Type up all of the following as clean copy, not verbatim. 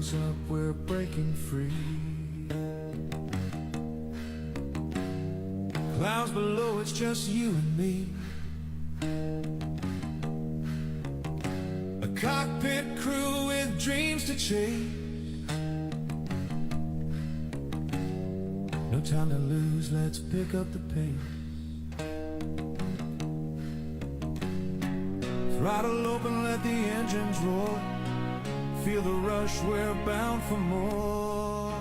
goes up, we're breaking free. Clouds below, it's just you and me. A cockpit crew with dreams to chase. No time to lose, let's pick up the pace. Throttle open, let the engines roar. Feel the rush, we're bound for more.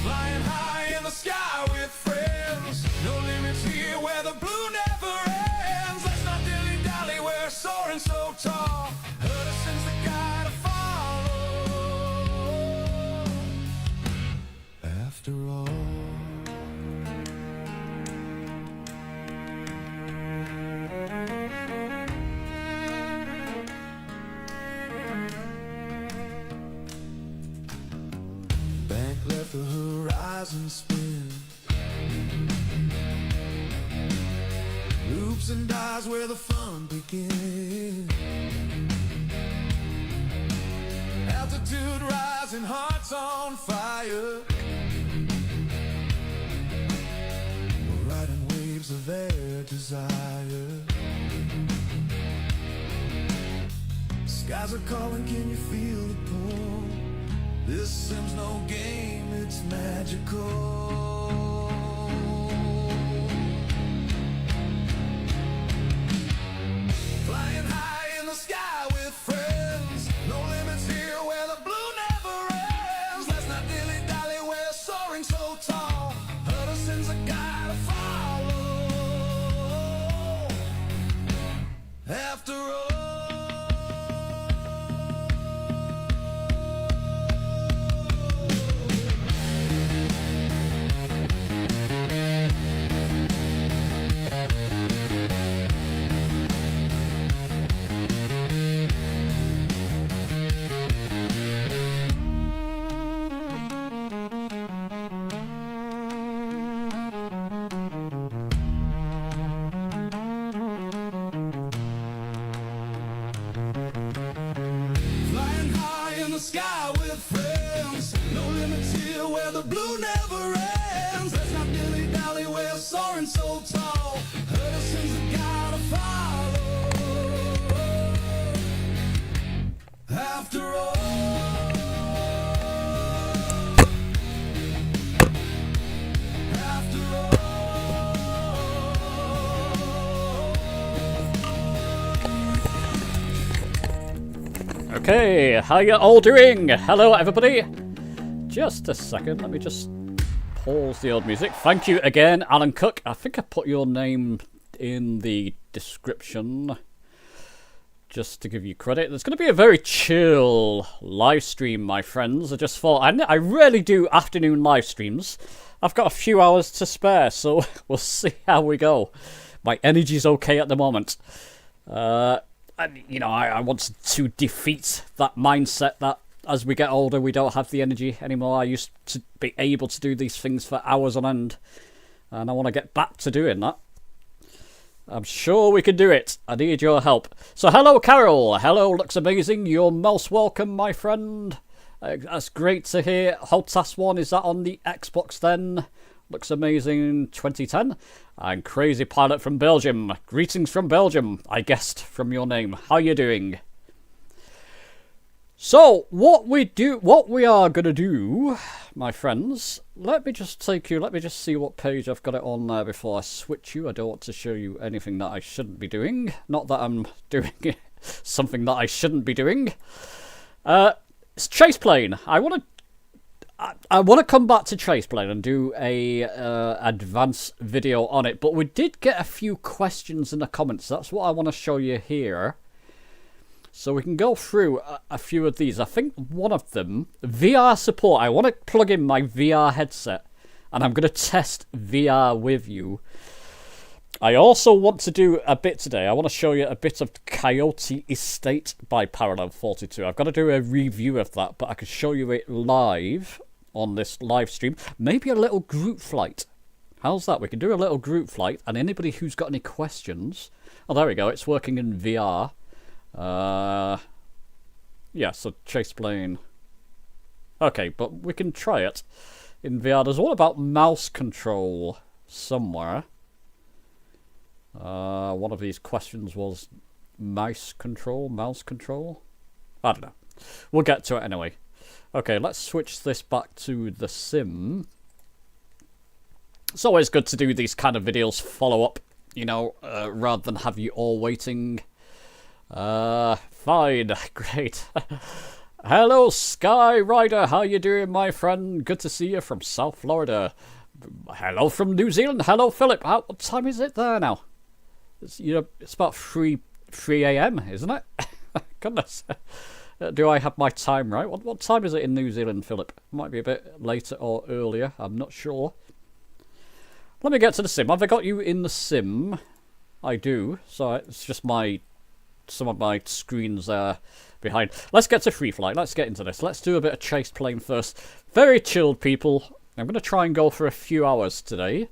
Flying high in the sky with friends. No limits here where the blue never ends. Let's not dilly-dally, we're soaring so tall. Hudderson's the guy to follow. After all, let the horizon spin. Loops and dies where the fun begins. Altitude rising, hearts on fire. We're riding waves of their desire. Skies are calling, can you feel the pull? This sim's no game, it's magical. Flying high in the sky with friends. No limits here where the blue never ends. Let's not dilly-dally, we're soaring so tall. Hudderson's a guy to follow. After all, sky with friends. No limits here where the blue never ends. Let's not dilly-dally, we're soaring so tall. Hudderson's the guy to follow. After all, after all. Okay, how you all doing? Hello everybody. Just a second, let me just pause the old music. Thank you again, Alan Cook. I think I put your name in the description just to give you credit. There's going to be a very chill live stream, my friends. I just thought, I rarely do afternoon live streams. I've got a few hours to spare, so we'll see how we go. My energy's okay at the moment. And, you know, I want to defeat that mindset that as we get older, we don't have the energy anymore. I used to be able to do these things for hours on end, and I want to get back to doing that. I'm sure we can do it. I need your help. So, hello, Carol. Hello, looks amazing. You're most welcome, my friend. That's great to hear. Hotas 1, is that on the Xbox then? Looks amazing, 2010. And Crazy Pilot from Belgium. Greetings from Belgium, I guessed from your name. How you doing? So, what we are going to do, my friends, let me just see what page I've got it on there before I switch you. I don't want to show you anything that I shouldn't be doing. Not that I'm doing something that I shouldn't be doing. It's Chase Plane. I want to come back to Chase Plane and do a advanced video on it, but we did get a few questions in the comments. That's what I want to show you here. So we can go through a few of these. I think one of them, VR support. I want to plug in my VR headset, and I'm going to test VR with you. I also want to do a bit today. I want to show you a bit of Coyote Estate by Parallel 42. I've got to do a review of that, but I can show you it live on this live stream. Maybe a little group flight How's that? We can do a little group flight, and anybody who's got any questions... Oh, there we go. It's working in VR. Yeah, so chase plane. Okay, but we can try it in VR. There's one about mouse control somewhere. One of these questions was mouse control. I don't know. We'll get to it anyway. Okay, let's switch this back to the sim. It's always good to do these kind of videos follow up, you know, rather than have you all waiting. Fine, great. Hello, Sky Rider. How you doing, my friend? Good to see you from South Florida. Hello from New Zealand. Hello, Philip. What time is it there now? It's, you know, it's about 3 a.m., isn't it? Goodness. Do I have my time right? What time is it in New Zealand, Philip? Might be a bit later or earlier. I'm not sure. Let me get to the sim. Have I got you in the sim? I do. So it's just some of my screens there behind. Let's get to free flight. Let's get into this. Let's do a bit of chase plane first. Very chilled, people. I'm going to try and go for a few hours today.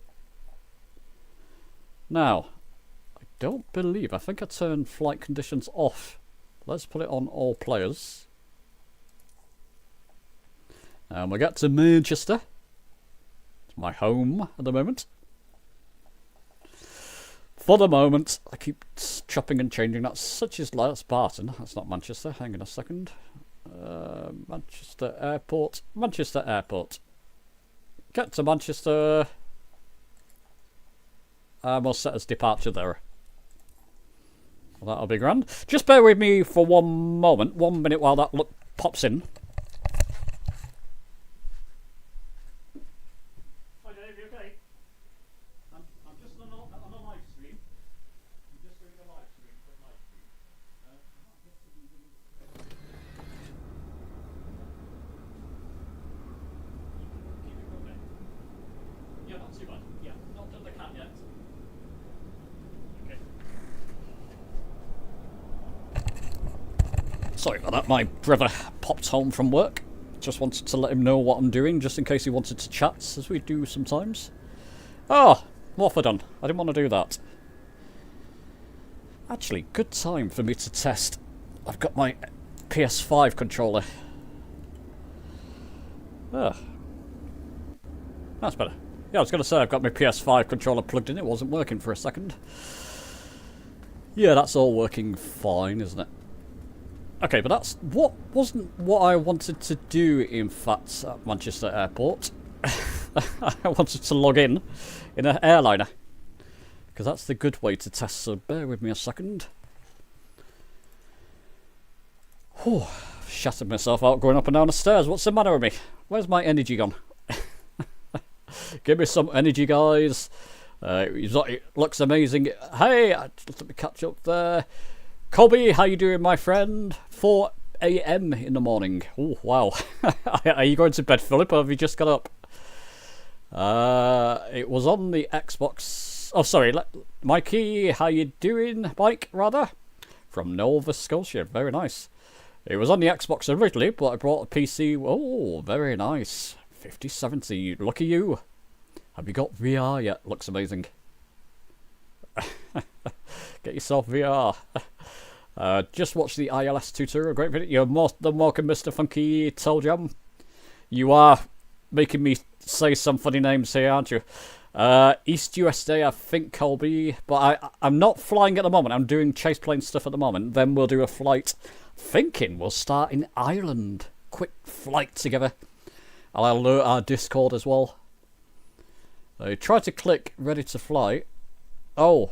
Now, I think I turned flight conditions off. Let's put it on all players. And we get to Manchester. It's my home at the moment. For the moment, I keep chopping and changing. That's such as that's Barton. That's not Manchester. Hang on a second. Manchester Airport. Manchester Airport. Get to Manchester. We'll set as departure there. Well, that'll be grand. Just bear with me for 1 moment. 1 minute while that pops in. Hi Dave, you okay? I'm just on a live stream. I'm just doing a live stream for a live stream. Keep it going. Yeah, not too bad. Yeah, not done the cat yet. Okay. Sorry about that, my brother popped home from work. Just wanted to let him know what I'm doing, just in case he wanted to chat, as we do sometimes. Oh, what have I done? I didn't want to do that. Actually, good time for me to test. I've got my PS5 controller. Ah, that's better. Yeah, I was going to say I've got my PS5 controller plugged in. It wasn't working for a second. Yeah, that's all working fine, isn't it? Okay, but that's wasn't what I wanted to do, in fact, at Manchester Airport. I wanted to log in an airliner, because that's the good way to test, so bear with me a second. Whew, shattered myself out going up and down the stairs. What's the matter with me? Where's my energy gone? Give me some energy, guys. It looks amazing. Hey, let me catch up there. Colby, how you doing, my friend? 4 a.m. in the morning. Oh, wow. Are you going to bed, Philip, or have you just got up? It was on the Xbox. Oh, sorry. Mikey, how you doing? Mike, rather. From Nova Scotia. Very nice. It was on the Xbox originally, but I brought a PC. Oh, very nice. 5070. Lucky you. Have you got VR yet? Looks amazing. Get yourself VR. Just watch the ILS tutorial. Great video. You're more than welcome, Mr. Funky Toe-Jam. You are making me say some funny names here, aren't you? East USA, I think, Colby. But I'm not flying at the moment. I'm doing chase plane stuff at the moment. Then we'll do a flight. Thinking we'll start in Ireland. Quick flight together. I'll alert our Discord as well. Try to click ready to fly. Oh.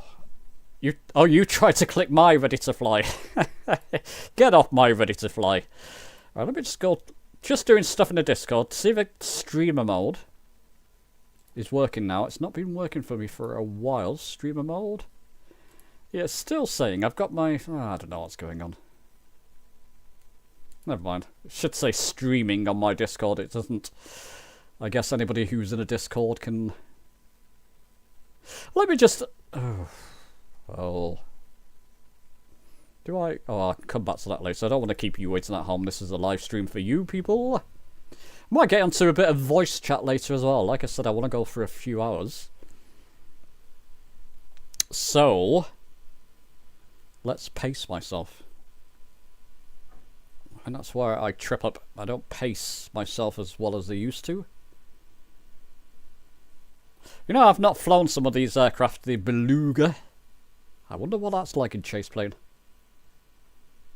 You tried to click my ready to fly. Get off my ready to fly. Alright, let me just go. Just doing stuff in the Discord. See if the streamer mode is working now. It's not been working for me for a while. Streamer mode. Yeah, it's still saying I've got my. Oh, I don't know what's going on. Never mind. It should say streaming on my Discord. It doesn't. I guess anybody who's in a Discord can. Let me just. Oh. Do I? Oh, I'll come back to that later. I don't want to keep you waiting at home. This is a live stream for you people. Might get onto a bit of voice chat later as well. Like I said, I want to go for a few hours. So, let's pace myself. And that's where I trip up. I don't pace myself as well as they used to. You know, I've not flown some of these aircraft, the Beluga. I wonder what that's like in chase plane.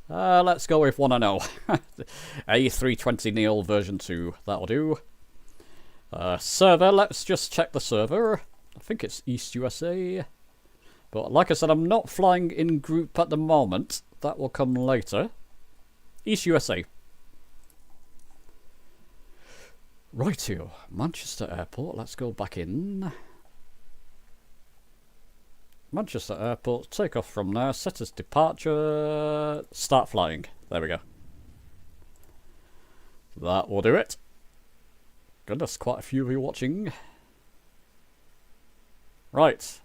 Let's go with one I know. A320neo version 2. That'll do. Server, let's just check the server. I think it's East USA. But like I said, I'm not flying in group at the moment. That will come later. East USA. Rightio, Manchester Airport. Let's go back in. Manchester Airport. Take off from there. Set as departure. Start flying. There we go. That will do it. Goodness, quite a few of you watching. Right.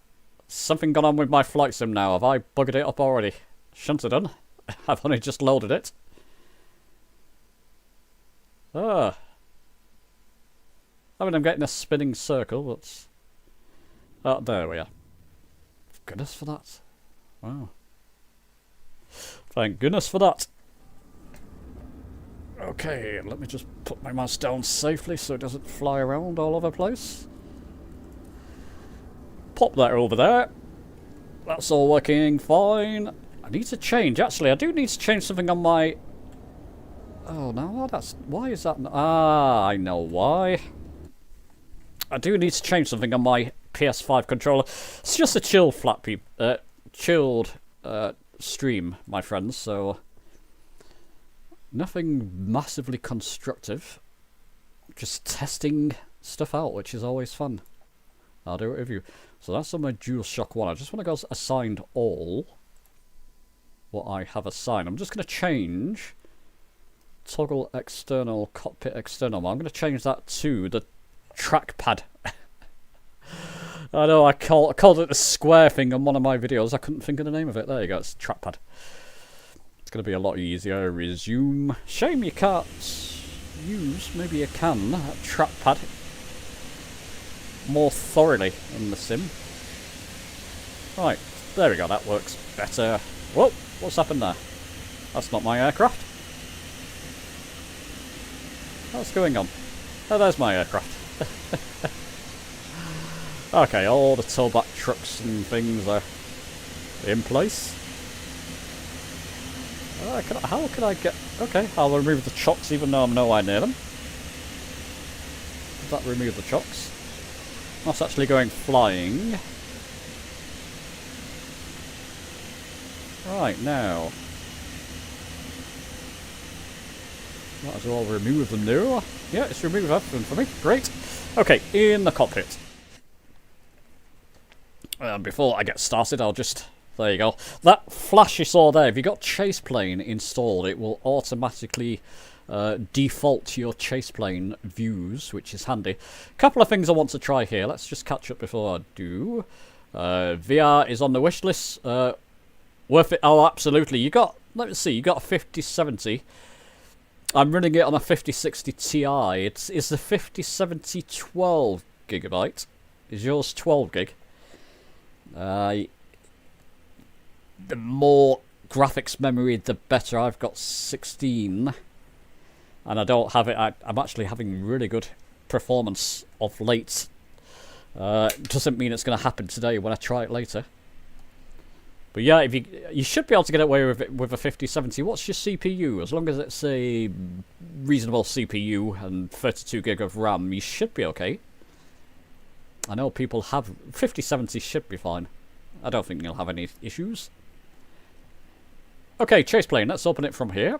Something gone on with my flight sim now. Have I buggered it up already? Shouldn't have done. I've only just loaded it. Ah. I mean, I'm getting a spinning circle, but... Oh, there we are. Goodness for that. Wow. Thank goodness for that. Okay, let me just put my mouse down safely so it doesn't fly around all over the place. Pop that over there. That's all working fine. I need to change. Actually, I do need to change something on my... Oh, no, that's... Why is that... Ah, I know why. I do need to change something on my PS5 controller. It's just a chilled stream, my friends, so... Nothing massively constructive. Just testing stuff out, which is always fun. I'll do it with you. So that's on my DualShock 1. I just want to go assigned all. What I have assigned. I'm just going to change... Toggle external, cockpit external. I'm going to change that to the trackpad. I know, I called it the square thing on one of my videos. I couldn't think of the name of it. There you go, it's trackpad. It's going to be a lot easier. Resume. Shame you can't use, maybe you can, a trackpad more thoroughly in the sim. Right, there we go, that works better. Whoa, what's happened there? That's not my aircraft. What's going on? Oh, there's my aircraft. Okay, all the towback trucks and things are in place. How can I get... Okay, I'll remove the chocks even though I'm nowhere near them. Does that remove the chocks? That's actually going flying. Right, now... Might as well remove them now. Yeah, it's removed everything for me. Great. Okay, in the cockpit. Before I get started, I'll just... There you go. That flash you saw there, if you got Chase Plane installed, it will automatically default to your Chase Plane views, which is handy. A couple of things I want to try here. Let's just catch up before I do. VR is on the wish list. Worth it? Oh, absolutely. You got... Let's see. You got a 5070. I'm running it on a 5060 Ti. It's the 5070 12 gigabyte. Is yours 12 gig? The more graphics memory, the better. I've got 16, and I don't have it. I'm actually having really good performance of late. Doesn't mean it's going to happen today when I try it later. But yeah, if you should be able to get away with it with a 5070. What's your CPU? As long as it's a reasonable CPU and 32 gig of RAM, you should be okay. I know people have 5070 should be fine. I don't think you'll have any issues. Okay, Chase Plane. Let's open it from here.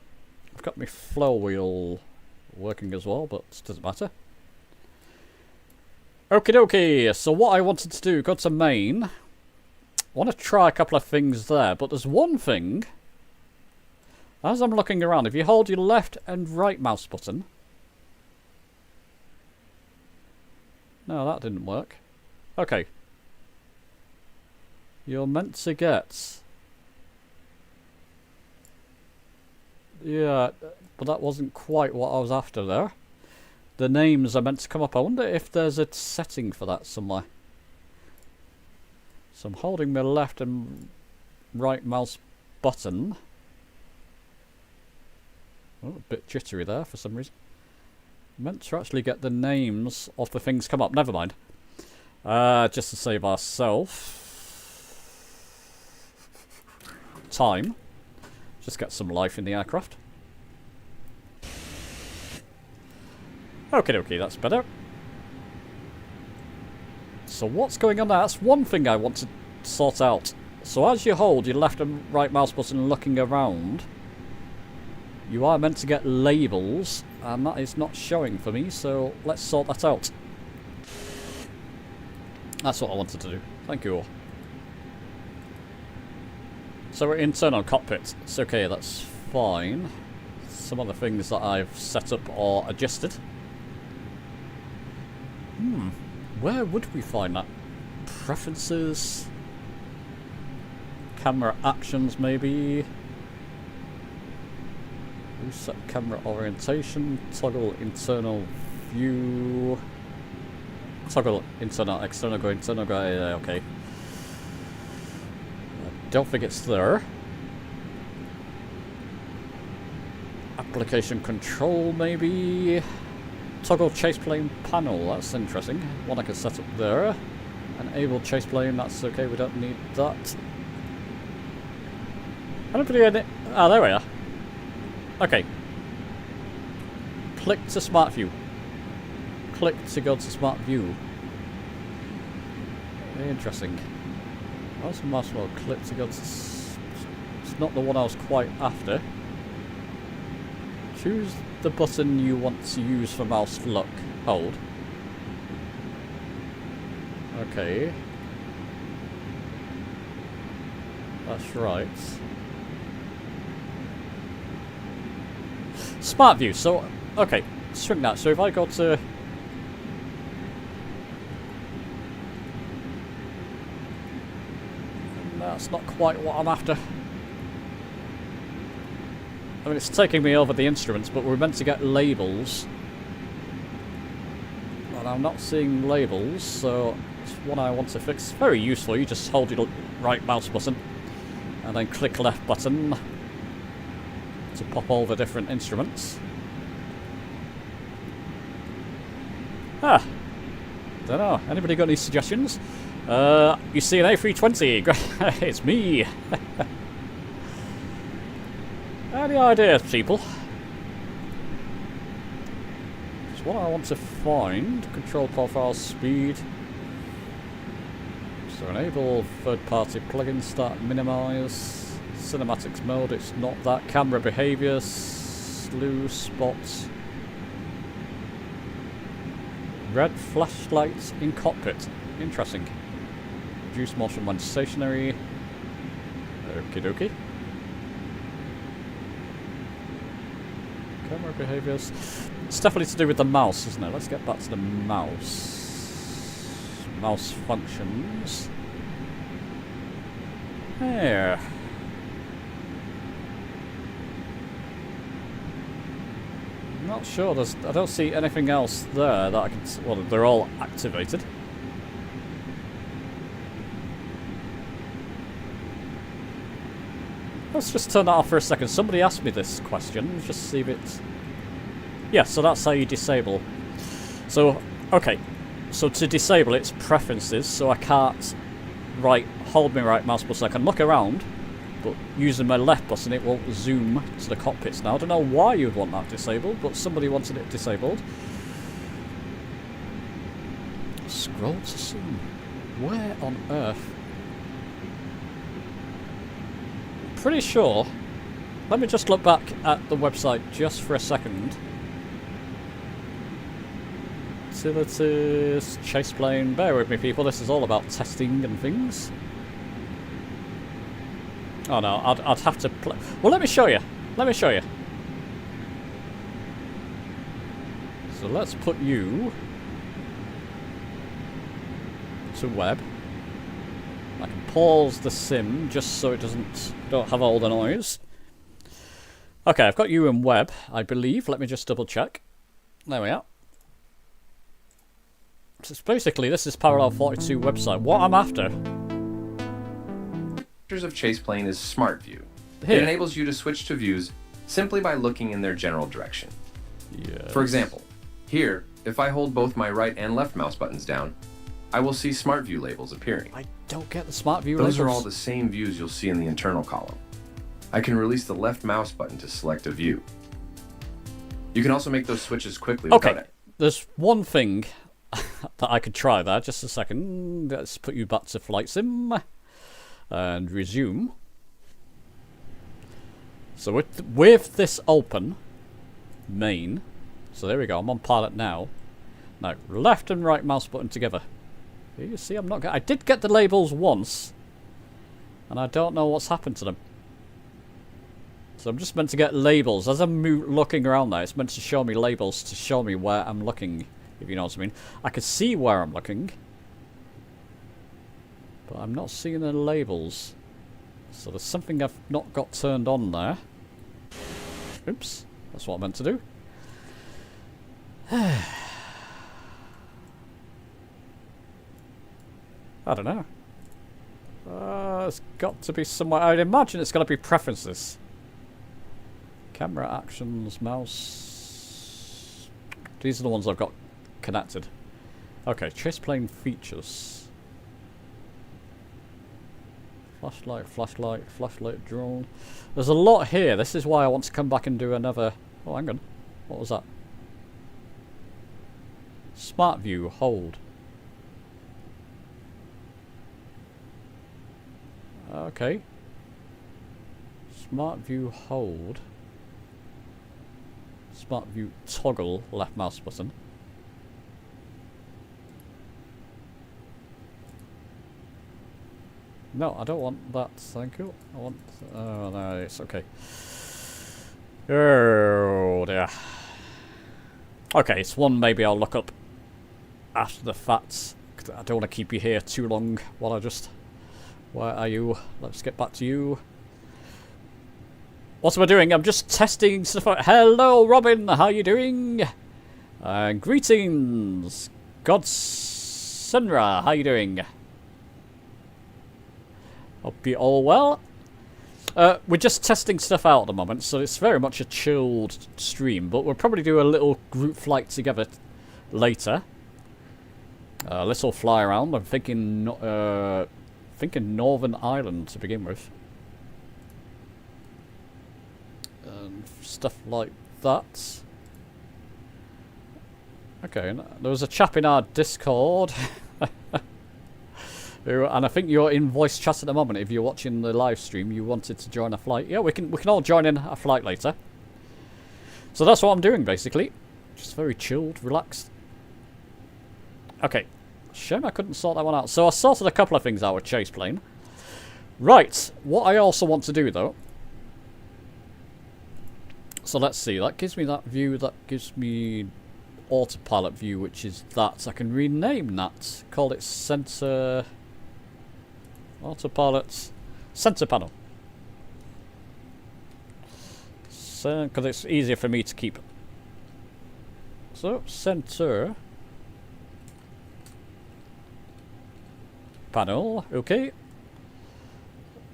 I've got my flow wheel working as well, but it doesn't matter. Okie dokie. So what I wanted to do, go to main. I want to try a couple of things there, but there's one thing. As I'm looking around, if you hold your left and right mouse button... No, that didn't work. Okay. You're meant to get... Yeah, but that wasn't quite what I was after there. The names are meant to come up. I wonder if there's a setting for that somewhere. So I'm holding my left and right mouse button. Oh, a bit jittery there for some reason. Meant to actually get the names of the things come up. Never mind. Just to save ourselves time. Just get some life in the aircraft. Okie dokie, that's better. So what's going on there? That's one thing I want to sort out. So as you hold your left and right mouse button looking around, you are meant to get labels, and that is not showing for me, so let's sort that out. That's what I wanted to do. Thank you all. So we're internal cockpit. It's okay, that's fine. Some of the things that I've set up or adjusted. Where would we find that? Preferences? Camera actions, maybe? Reset camera orientation. Toggle internal view. Toggle internal, external, go internal, go. Okay. I don't think it's there. Application control, maybe? Toggle chase plane panel, that's interesting. One I can set up there. Enable chase plane, that's okay, we don't need that. Anybody in it? Ah, there we are. Okay. Click to smart view. Click to go to smart view. Interesting. That's a mouse mode. Click to go to... It's not the one I was quite after. Choose the button you want to use for mouse lock. Hold. Okay. That's right. Smart view. So, okay. Swing that. So if I go to... That's not quite what I'm after. I mean, it's taking me over the instruments, but we're meant to get labels. And I'm not seeing labels, so it's what I want to fix. Very useful. You just hold your right mouse button and then click left button to pop all the different instruments. Ah, don't know. Anybody got any suggestions? You see an A320. It's me. Any ideas, people? It's what I want to find. Control profile speed. So enable third-party plugin, start minimize. Cinematics mode, it's not that. Camera behavior, slew spots. Red flashlights in cockpit. Interesting. Reduce motion when stationary. Okie dokie. Camera behaviors. It's definitely to do with the mouse, isn't it? Let's get back to the mouse. Mouse functions. There. Not sure. I don't see anything else there that I can. Well, they're all activated. Let's just turn that off for a second. Somebody asked me this question. Just see if it's... Yeah, so that's how you disable. So, okay. So to disable it's preferences, so I can't hold my right mouse button. I can look around, but using my left button it won't zoom to the cockpits now. I don't know why you'd want that disabled, but somebody wanted it disabled. Scroll to zoom. Where on earth? Pretty sure. Let me just look back at the website just for a second. Utilities, chase plane. Bear with me, people. This is all about testing and things. Oh no, I'd have to play. Well, let me show you. Let me show you. So let's put you to web. I can pause the sim just so it don't have all the noise. Okay, I've got you in web, I believe. Let me just double check. There we are. So it's basically, this is Parallel 42 website. What I'm after features of Chase Plane is Smart View. Here. It enables you to switch to views simply by looking in their general direction. Yes. For example, here, if I hold both my right and left mouse buttons down, I will see Smart View labels appearing. I don't get the Smart View Those labels. are all the same views you'll see in the internal column. I can release the left mouse button to select a view. You can also make those switches quickly Okay, without it. there's one thing that I could try there. Just a second. Let's put you back to Flight Sim and resume. So with this open main, so there we go. I'm on pilot now. Now left and right mouse button together. You see, I'm not. I did get the labels once, and I don't know what's happened to them. So I'm just meant to get labels. As I'm looking around there, it's meant to show me labels to show me where I'm looking, if you know what I mean. I can see where I'm looking, but I'm not seeing the labels. So there's something I've not got turned on there. Oops, that's what I meant to do. I don't know. It's got to be somewhere. I'd imagine it's got to be preferences. Camera, actions, mouse. These are the ones I've got connected. Okay, Chase Plane features. Flashlight, flashlight, flashlight drone. There's a lot here. This is why I want to come back and do another... Oh, hang on. What was that? Smart View, hold. Okay. Smart View, hold. Smart View, toggle, left mouse button. No, I don't want that, thank you. I want... Oh, no, it's okay. Oh, dear. Okay, it's one maybe I'll look up after the fact. I don't want to keep you here too long while I just... Where are you? Let's get back to you. What am I doing? I'm just testing stuff out. Hello, Robin. How are you doing? Greetings. Godsenra. How are you doing? Hope you're all well. We're just testing stuff out at the moment, so it's very much a chilled stream, but we'll probably do a little group flight together later. A little fly around. I'm thinking Northern Ireland to begin with. And stuff like that. Okay, there was a chap in our Discord. And I think you're in voice chat at the moment. If you're watching the live stream, you wanted to join a flight. Yeah, we can all join in a flight later. So that's what I'm doing basically. Just very chilled, relaxed. Okay. Shame I couldn't sort that one out. So I sorted a couple of things out with Chase Plane. Right. What I also want to do though. So let's see. That gives me that view. That gives me autopilot view, which is that. I can rename that. Call it center. Autopilot center panel. So, because it's easier for me to keep. So center panel. Okay.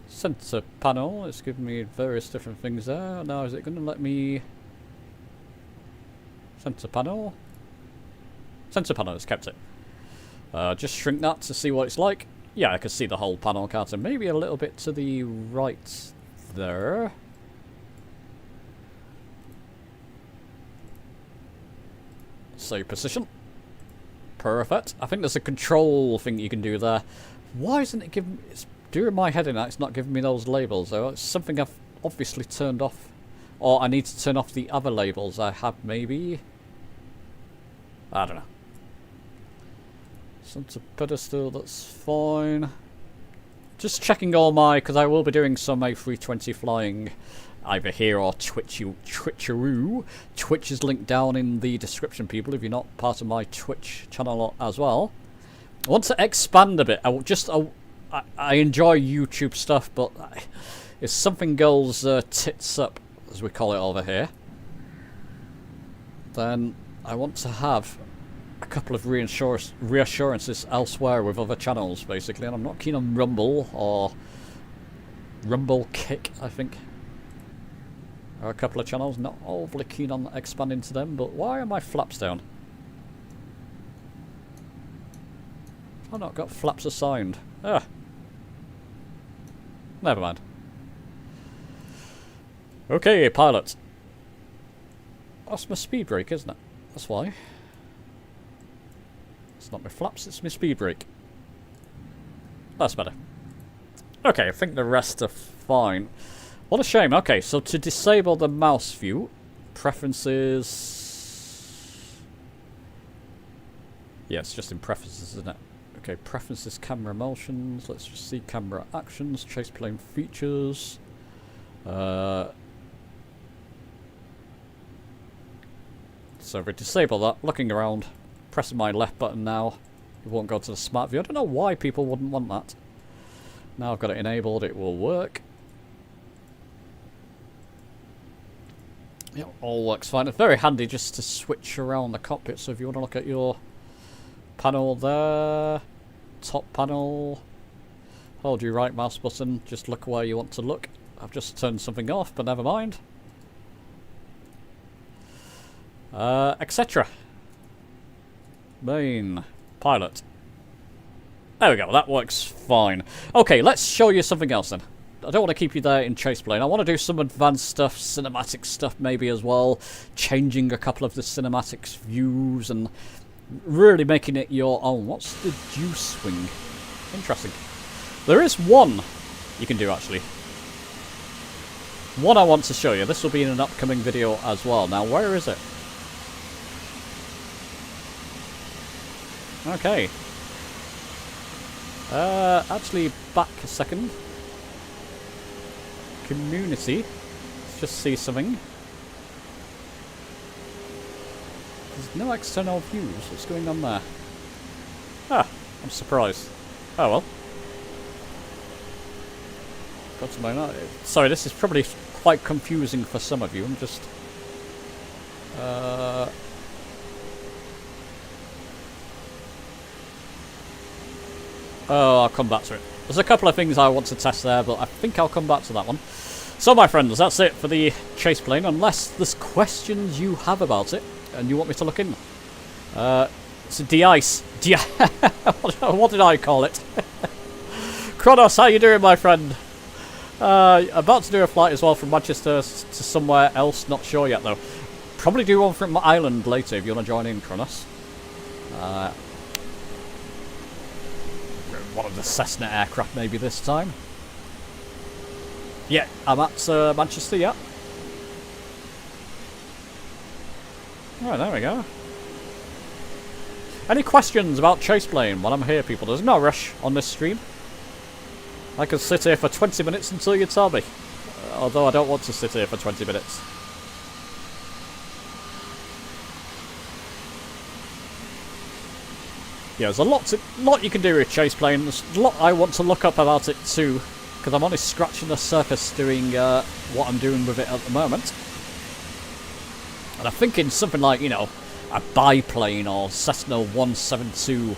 Center panel. It's giving me various different things there. Now is it going to let me? Center panel. Center panel has kept it. Just shrink that to see what it's like. Yeah, I can see the whole panel, can't I? Maybe a little bit to the right there. Save position. Perfect. I think there's a control thing you can do there. Why isn't it giving... It's doing my head in that. It's not giving me those labels, though. It's something I've obviously turned off. Or I need to turn off the other labels I have, maybe. I don't know. Center pedestal, that's fine. Just checking all my... Because I will be doing some A320 flying either here or Twitcheroo. Twitch is linked down in the description, people, if you're not part of my Twitch channel as well. I want to expand a bit. I enjoy YouTube stuff, but if something goes tits up, as we call it over here, then I want to have a couple of reassurances elsewhere with other channels, basically. And I'm not keen on Rumble or Rumble Kick, I think. Are a couple of channels. Not overly keen on expanding to them, but why are my flaps down? I've not got flaps assigned. Ah. Never mind. Okay, pilot. That's my speed brake, isn't it? That's why. It's not my flaps, it's my speed brake. That's better. Okay, I think the rest are fine. What a shame. Okay, so to disable the mouse view, preferences... Yeah, it's just in preferences, isn't it? Okay, preferences, camera motions. Let's just see camera actions, chase plane features. So if we disable that, looking around, pressing my left button now, it won't go to the smart view. I don't know why people wouldn't want that. Now I've got it enabled, it will work. It all works fine. It's very handy just to switch around the cockpit. So if you want to look at your panel there, top panel, hold your right mouse button, just look where you want to look. I've just turned something off, but never mind. Etc. Main. Pilot. There we go, that works fine. Okay, let's show you something else then. I don't want to keep you there in chase plane. I want to do some advanced stuff, cinematic stuff maybe as well. Changing a couple of the cinematics views and really making it your own. What's the dew swing? Interesting. There is one you can do actually. One I want to show you. This will be in an upcoming video as well. Now, where is it? Okay. Actually, back a second. Community. Let's just see something. There's no external views. What's going on there? Ah, I'm surprised. Oh well. Got to my note. Sorry, this is probably quite confusing for some of you. I'm just... Oh, I'll come back to it. There's a couple of things I want to test there, but I think I'll come back to that one. So, my friends, that's it for the chase plane, unless there's questions you have about it, and you want me to look in. It's a de-ice. What did I call it? Kronos, how you doing, my friend? About to do a flight as well from Manchester to somewhere else, not sure yet, though. Probably do one from Ireland later, if you want to join in, Kronos. One of the Cessna aircraft maybe this time. Yeah, I'm at Manchester, yeah. Right, there we go. Any questions about chase plane while I'm here, people? There's no rush on this stream. I can sit here for 20 minutes until you tell me. Although I don't want to sit here for 20 minutes. Yeah, there's a lot you can do with chase plane. There's a lot I want to look up about it too, because I'm only scratching the surface doing what I'm doing with it at the moment. And I'm thinking something like, you know, a biplane or Cessna 172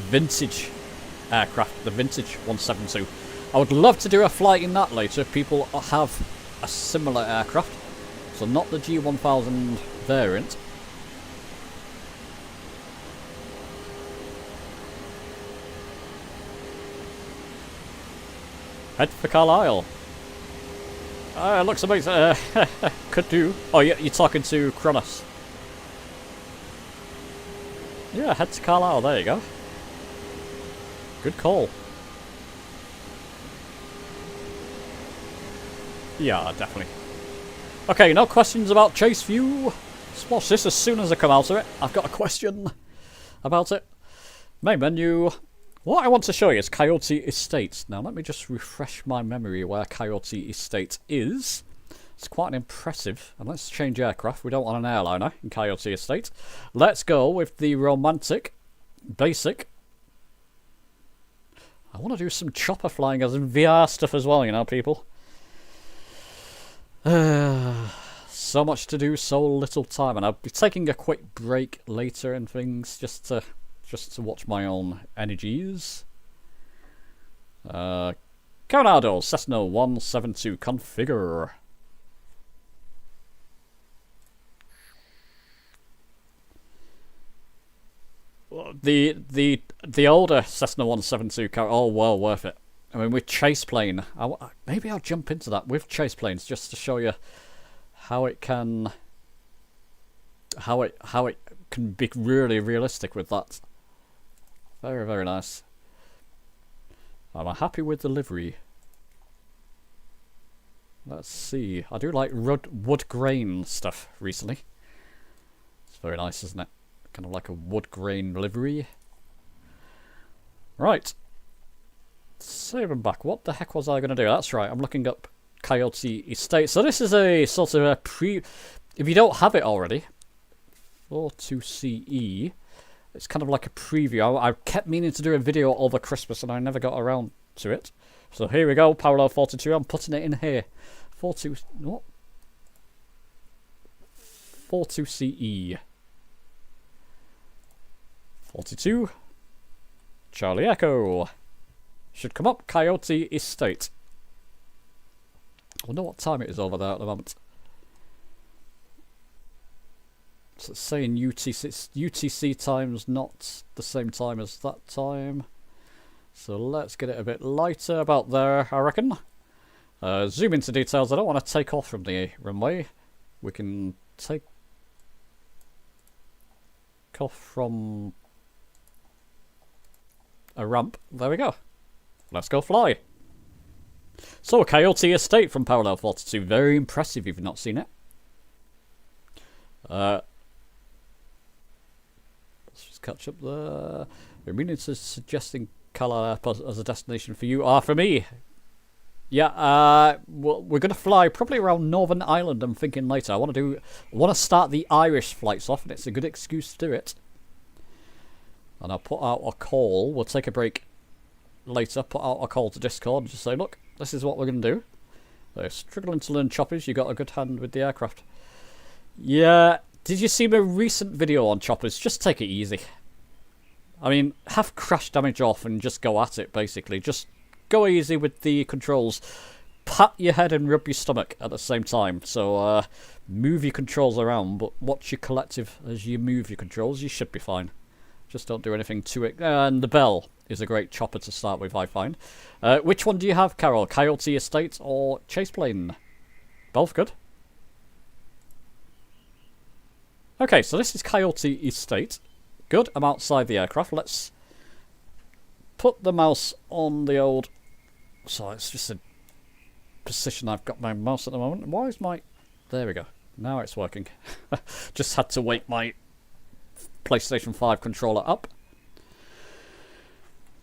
vintage aircraft, the vintage 172. I would love to do a flight in that later if people have a similar aircraft. So not the G1000 variant. Head for Carlisle. Looks amazing. Could do. Oh, yeah, you're talking to Kronos. Yeah, head to Carlisle. There you go. Good call. Yeah, definitely. Okay, no questions about Chase View. Let's watch this as soon as I come out of it. I've got a question about it. Main menu. What I want to show you is Coyote Estate. Now, let me just refresh my memory where Coyote Estate is. It's quite impressive. And let's change aircraft. We don't want an airliner in Coyote Estate. Let's go with the romantic, basic. I want to do some chopper flying as in VR stuff as well, you know, people. So much to do, so little time. And I'll be taking a quick break later and things just to watch my own energies. Coronado, Cessna 172, configure. The older Cessna 172 car, oh, well worth it. I mean, with chase plane, maybe I'll jump into that with chase planes just to show you how it can be really realistic with that. Very, very nice. I'm happy with the livery. Let's see. I do like wood grain stuff recently. It's very nice, isn't it? Kind of like a wood grain livery. Right. Save them back. What the heck was I going to do? That's right. I'm looking up Coyote Estate. So this is a sort of a if you don't have it already, 42CE. It's kind of like a preview. I kept meaning to do a video over Christmas and I never got around to it. So here we go. Parallel 42. I'm putting it in here. 42. What? 42CE. 42. Charlie Echo. Should come up. Coyote Estate. I wonder what time it is over there at the moment. So it's saying UTC. It's UTC time's not the same time as that time. So let's get it a bit lighter about there, I reckon. Zoom into details. I don't want to take off from the runway. We can take off from a ramp. There we go. Let's go fly. So, Coyote Estate from Parallel 42. Very impressive if you've not seen it. Let's just catch up there. We're meaning to suggesting Carlisle Airport as a destination for you. For me. Yeah, well, we're going to fly probably around Northern Ireland, I'm thinking later. I want to start the Irish flights off, and it's a good excuse to do it. And I'll put out a call. We'll take a break later, put out a call to Discord and just say, look, this is what we're going to do. So, struggling to learn choppers, you got a good hand with the aircraft. Yeah, did you see my recent video on choppers? Just take it easy. I mean, have crash damage off and just go at it, basically. Just go easy with the controls. Pat your head and rub your stomach at the same time. So, move your controls around, but watch your collective as you move your controls. You should be fine. Just don't do anything to it. And the Bell is a great chopper to start with, I find. Which one do you have, Carol? Coyote Estate or Chase Plane? Both good. Okay, so this is Coyote Estate. Good, I'm outside the aircraft. Let's put the mouse on the old... So it's just a position I've got my mouse at the moment. Why is my... There we go. Now it's working. Just had to wake my PlayStation 5 controller up.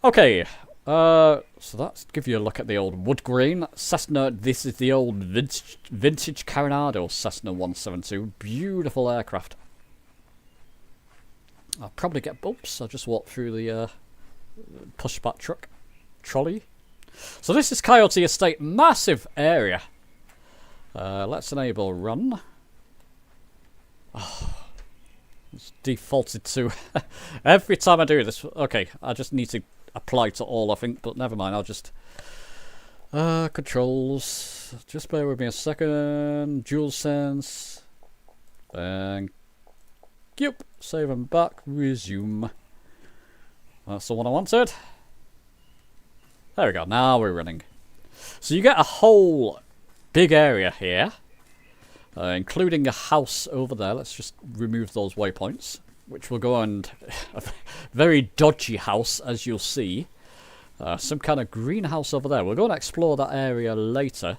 Okay, so that's give you a look at the old wood grain Cessna. This is the old vintage Coronado Cessna 172. Beautiful aircraft. I'll probably get bumps. I'll just walk through the pushback truck trolley. So this is Coyote Estate, massive area. Let's enable run. Oh, it's defaulted to every time I do this. Okay, I just need to apply to all, I think, but never mind. I'll just controls. Just bear with me a second. Dual sense. Thank you. Save them back. Resume. That's the one I wanted. There we go. Now we're running. So you get a whole big area here, including a house over there. Let's just remove those waypoints, which will go on a very dodgy house, as you'll see. Some kind of greenhouse over there. We'll go and explore that area later.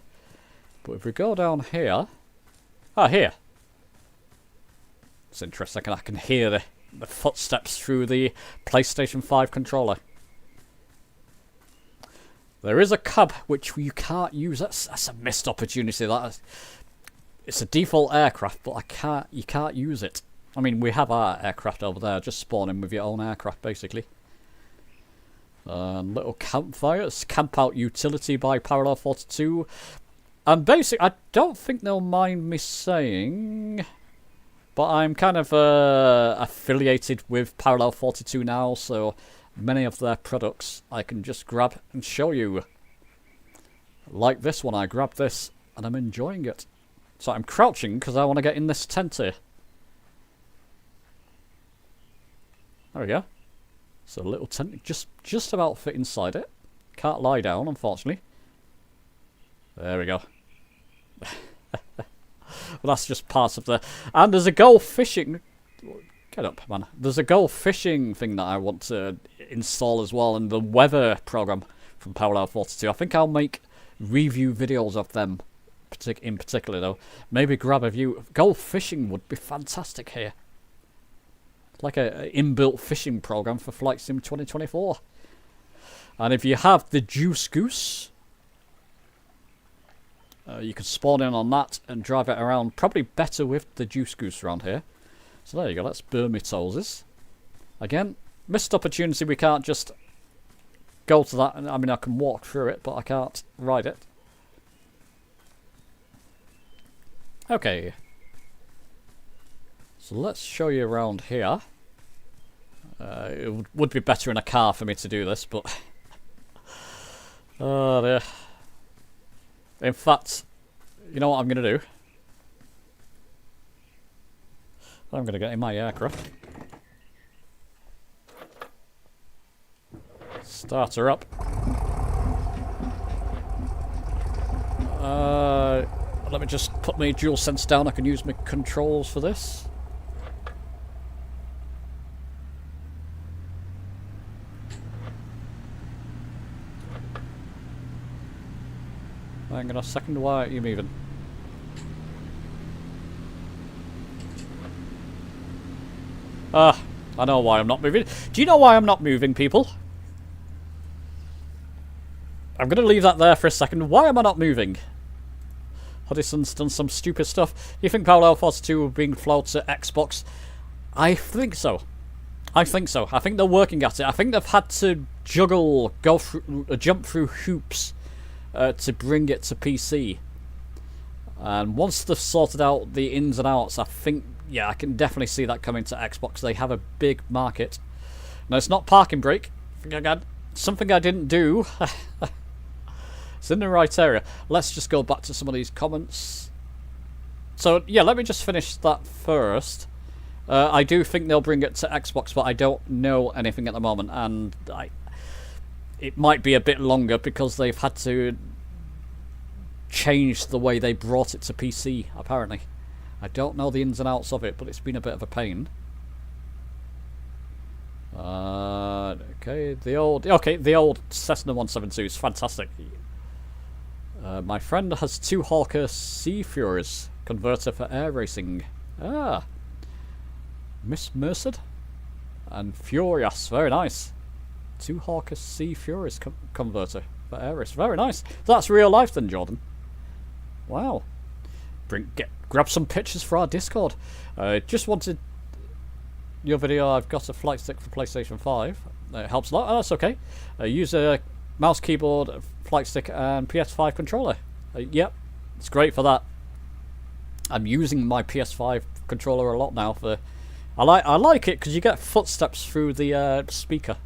But if we go down here... here. It's interesting. I can hear the footsteps through the PlayStation 5 controller. There is a cub which you can't use. That's a missed opportunity. It's a default aircraft, but you can't use it. I mean, we have our aircraft over there. Just spawn in with your own aircraft, basically. Little campfire. It's Camp Out Utility by Parallel 42. And basically, I don't think they'll mind me saying, but I'm kind of affiliated with Parallel 42 now, so many of their products I can just grab and show you. Like this one, I grabbed this and I'm enjoying it. So I'm crouching because I want to get in this tent here. There we go. So a little tent, just about fit inside it. Can't lie down, unfortunately. There we go. Well, that's just part of the... And there's a golf fishing... Get up, man. There's a golf fishing thing that I want to install as well, and the weather program from Parallel 42. I think I'll make review videos of them in particular, though. Maybe grab a view. Golf fishing would be fantastic here. Like a inbuilt fishing program for Flight Sim 2024. And if you have the Juice Goose, you can spawn in on that and drive it around. Probably better with the Juice Goose around here. So there you go, let's burn my toeses. Again, missed opportunity, we can't just go to that. I mean, I can walk through it, but I can't ride it. Okay. So let's show you around here. It would be better in a car for me to do this, but... oh dear. In fact, you know what I'm going to do? I'm going to get in my aircraft. Start her up. Let me just put my dual sense down. I can use my controls for this. Hang on a second, why aren't you moving? Ah, I know why I'm not moving. Do you know why I'm not moving, people? I'm going to leave that there for a second. Why am I not moving? Huddison's done some stupid stuff. Do you think Parallel 42 will bring flow to Xbox? I think so. I think so. I think they're working at it. I think they've had to juggle, jump through hoops to bring it to PC. And once they've sorted out the ins and outs, I think, yeah, I can definitely see that coming to Xbox. They have a big market. No, it's not parking brake. Something I didn't do. It's in the right area. Let's just go back to some of these comments. So, yeah, let me just finish that first. I do think they'll bring it to Xbox, but I don't know anything at the moment. And it might be a bit longer because they've had to change the way they brought it to PC, apparently. I don't know the ins and outs of it, but it's been a bit of a pain. Okay, the old Cessna 172 is fantastic. My friend has 2 Hawker Sea Furies converter for air racing. Ah, Miss Merced and Furious, very nice. 2 Hawker Sea Furies converter for air race, very nice. That's real life then, Jordan. Wow. Grab some pictures for our Discord. Just wanted your video. I've got a flight stick for PlayStation 5. It helps a lot. Oh, that's okay. Use a mouse, keyboard, flight stick, and PS5 controller. Yep, it's great for that. I'm using my PS5 controller a lot now. I like it because you get footsteps through the speaker.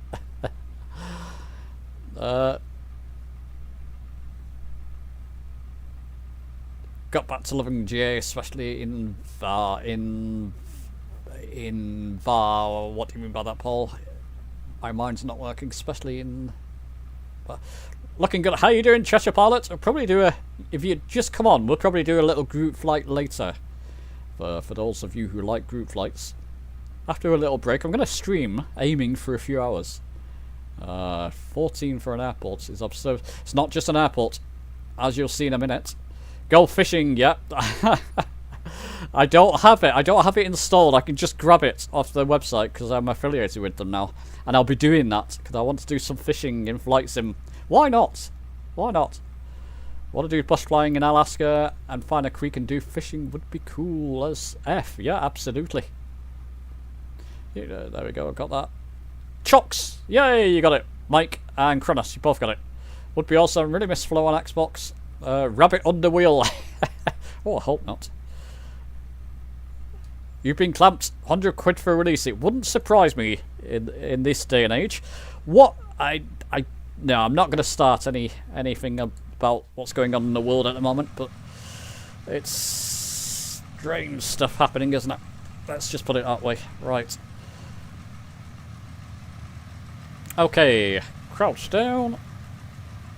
Got back to loving GA, especially in VAR. In VAR, what do you mean by that, Paul? My mind's not working, especially in... looking good. How you doing, Cheshire Pilot? I'll probably do a... If you just come on, we'll probably do a little group flight later. For those of you who like group flights. After a little break, I'm going to stream, aiming for a few hours. 14 for an airport is absurd. It's not just an airport, as you'll see in a minute. Go fishing, yep. I don't have it. I don't have it installed. I can just grab it off the website because I'm affiliated with them now. And I'll be doing that because I want to do some fishing in Flight Sim. Why not? Why not? Want to do bush flying in Alaska and find a creek and do fishing would be cool as F. Yeah, absolutely. Yeah, there we go. I've got that. Chocks! Yay, you got it. Mike and Kronos, you both got it. Would be awesome. Really miss Flow on Xbox. Rabbit under wheel. Oh, I hope not. You've been clamped. 100 quid for a release. It wouldn't surprise me in this day and age. What? No, I'm not going to start anything about what's going on in the world at the moment, but it's strange stuff happening, isn't it? Let's just put it that way. Right. Okay, crouch down.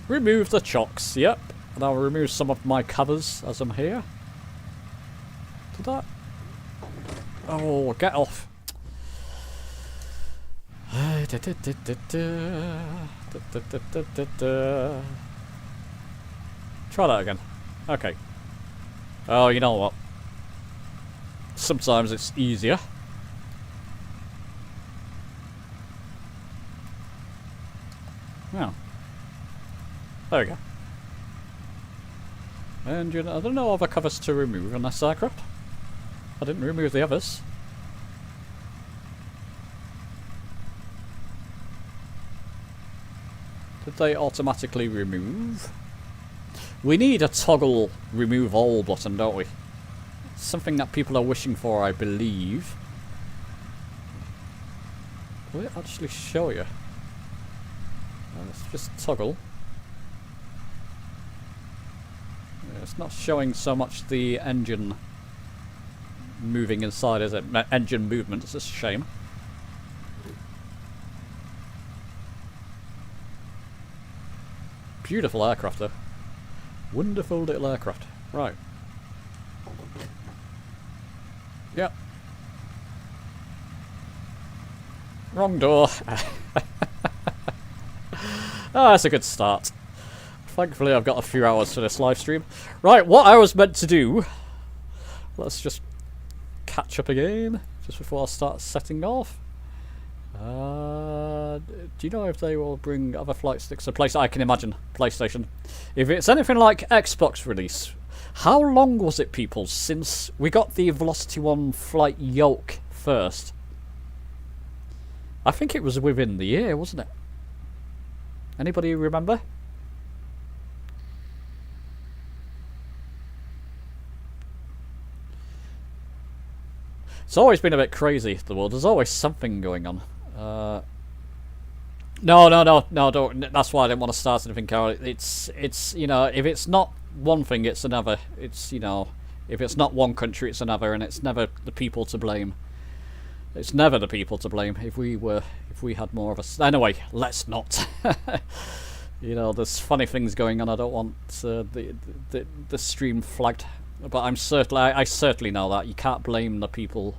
Remove the chocks, yep. And I'll remove some of my covers as I'm here. Did that? Oh, get off. Try that again. Okay. Oh, you know what? Sometimes it's easier. Oh. There we go. And you know, I don't know other covers to remove on this aircraft. I didn't remove the others. Did they automatically remove? We need a toggle remove all button, don't we? Something that people are wishing for, I believe. Will it actually show you? Let's just toggle. Yeah, it's not showing so much the engine moving inside, is it? Engine movement, it's a shame. Beautiful aircraft though. Wonderful little aircraft. Right. Yep. Wrong door. Ah, that's a good start. Thankfully I've got a few hours for this live stream. Right, what I was meant to do... Let's just catch up again, just before I start setting off. Do you know if they will bring other flight sticks to place? I can imagine PlayStation. If it's anything like Xbox release, how long was it, people, since we got the Velocity 1 flight yoke first? I think it was within the year, wasn't it? Anybody remember? It's always been a bit crazy, the world. There's always something going on. No, don't. That's why I didn't want to start anything, Carol. It's you know, if it's not one thing, it's another. It's, you know, if it's not one country, it's another, and it's never the people to blame. It's never the people to blame. If we had more of us. Anyway, let's not. You know, there's funny things going on. I don't want the stream flagged, but I certainly know that you can't blame the people.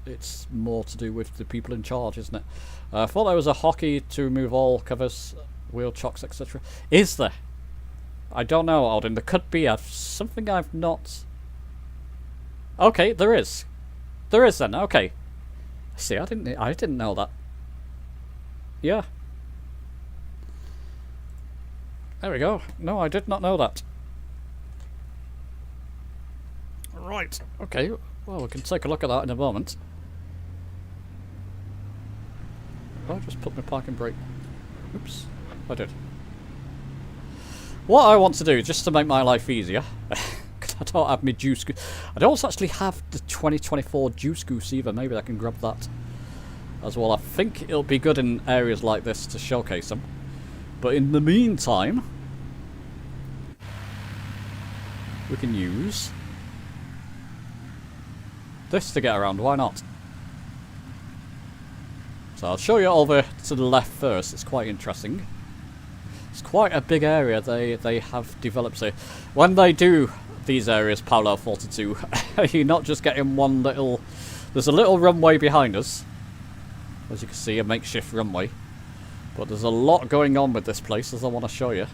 It's more to do with the people in charge, isn't it? I thought there was a hockey to remove all covers, wheel chocks, etc. Is there? I don't know, Alden. There could be something I've not... Okay, there is. There is then, okay. See, I didn't know that. Yeah. There we go. No, I did not know that. Right, okay. Well, we can take a look at that in a moment. I just put my parking brake. Oops, I did. What I want to do, just to make my life easier, I don't have my Juice Goose. I don't actually have the 2024 Juice Goose either. Maybe I can grab that as well. I think it'll be good in areas like this to showcase them. But in the meantime, we can use this to get around. Why not? So I'll show you over to the left first. It's quite interesting. It's quite a big area they have developed here. When they do these areas parallel 42, you're not just getting one little... There's a little runway behind us. As you can see, a makeshift runway. But there's a lot going on with this place, as I want to show you.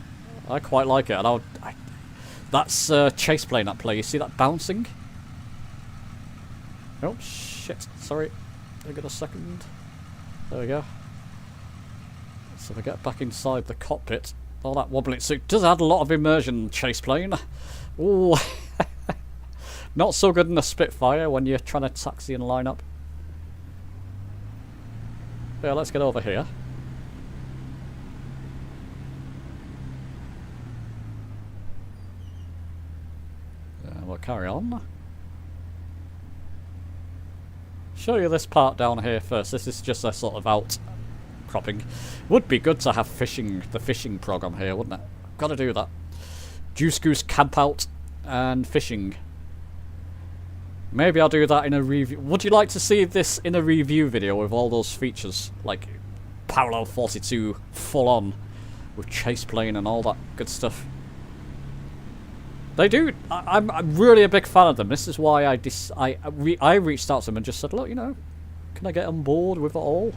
I quite like it. And that's chase plane at play. You see that bouncing? Oh, shit. Sorry. I got a second. There we go. So if I get back inside the cockpit, all that wobbling suit does add a lot of immersion, chase plane. Ooh. Not so good in a Spitfire when you're trying to taxi and line up. Yeah, let's get over here. We'll carry on. Show you this part down here first. This is just a sort of outcropping. Would be good to have the fishing program here, wouldn't it? Gotta do that. Juice Goose camp out and fishing. Maybe I'll do that in a review. Would you like to see this in a review video with all those features? Like Parallel 42 full on with chase plane and all that good stuff. They do. I'm really a big fan of them. This is why I reached out to them and just said, look, you know, can I get on board with it all?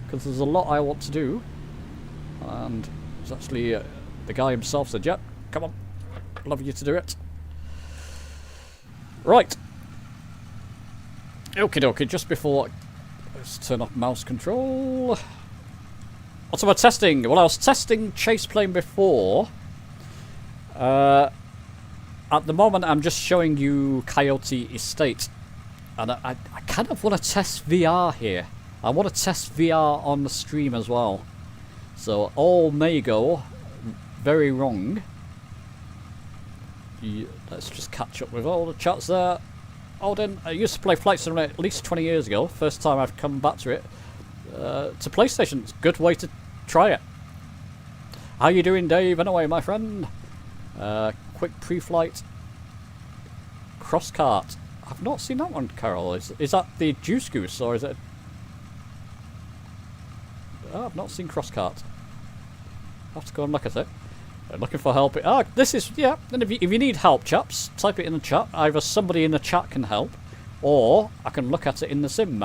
Because there's a lot I want to do. And it's actually the guy himself said, yep, come on, love you to do it. Right. Okie dokie, just before, let's turn off mouse control. What's about testing? Well, I was testing chase plane before. At the moment, I'm just showing you Coyote Estate. And I kind of want to test VR here. I want to test VR on the stream as well. So, all may go very wrong. Let's just catch up with all the chats there. Odin, I used to play Flight Simulator at least 20 years ago. First time I've come back to it. To PlayStation, it's a good way to try it. How you doing, Dave? Anyway, my friend. Quick pre-flight cross cart. I've not seen that one, Carol. Is that the Juice Goose or is it? Oh, I've not seen cross cart. I'll have to go and look at it. I'm looking for help. Ah, this is, yeah. And if you need help, chaps, type it in the chat. Either somebody in the chat can help, or I can look at it in the sim.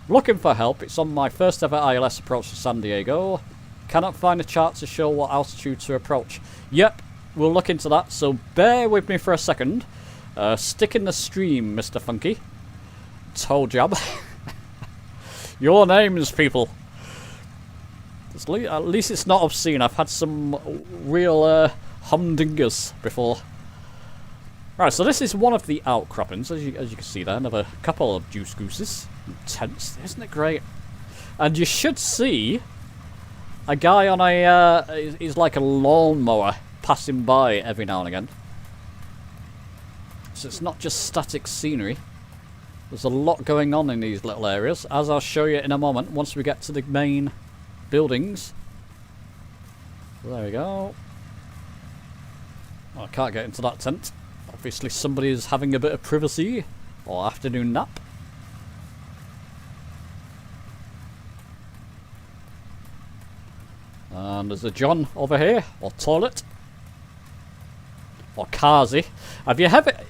Looking for help. It's on my first ever ILS approach to San Diego. Cannot find a chart to show what altitude to approach. Yep, we'll look into that. So bear with me for a second. Stick in the stream, Mr. Funky. Toe jab. Your names, people. At least it's not obscene. I've had some real humdingers before. Right, so this is one of the outcroppings, as you can see there. Another couple of Juice Gooses. Intense, isn't it great? And you should see a guy on a is like a lawnmower passing by every now and again. So it's not just static scenery. There's a lot going on in these little areas, as I'll show you in a moment once we get to the main buildings. There we go. Oh, I can't get into that tent. Obviously somebody is having a bit of privacy or afternoon nap. And there's a John over here, or toilet, or Kazi. Have you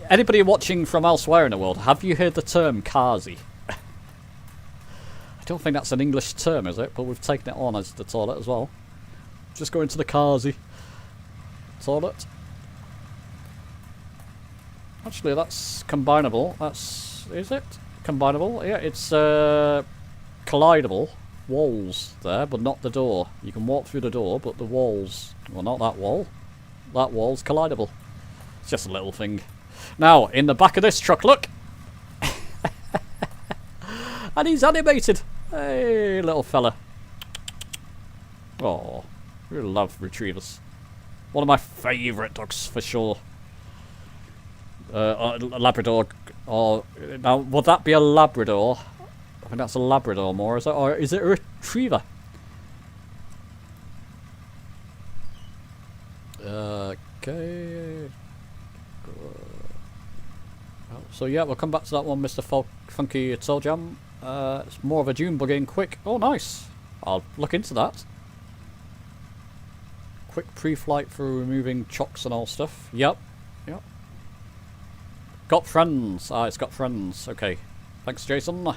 anybody watching from elsewhere in the world? Have you heard the term Kazi? I don't think that's an English term, is it? But we've taken it on as the toilet as well. Just going to the Kazi toilet. Actually, that's combinable. Is it combinable? Yeah, it's collidable. Walls there, but not the door. You can walk through the door, but the walls, well, not that wall. That wall's collidable. It's just a little thing. Now, in the back of this truck, look! And he's animated! Hey, little fella. Oh, we love retrievers. One of my favourite dogs, for sure. A Labrador. Or, now, would that be a Labrador? I think that's a Labrador more, is it? Or is it a retriever? Okay. So yeah, we'll come back to that one, Mr. Funky Toe Jam. It's more of a dune buggy and quick. Oh, nice. I'll look into that. Quick pre-flight for removing chocks and all stuff. Yep. Yep. Got friends. Ah, it's got friends. Okay. Thanks, Jason.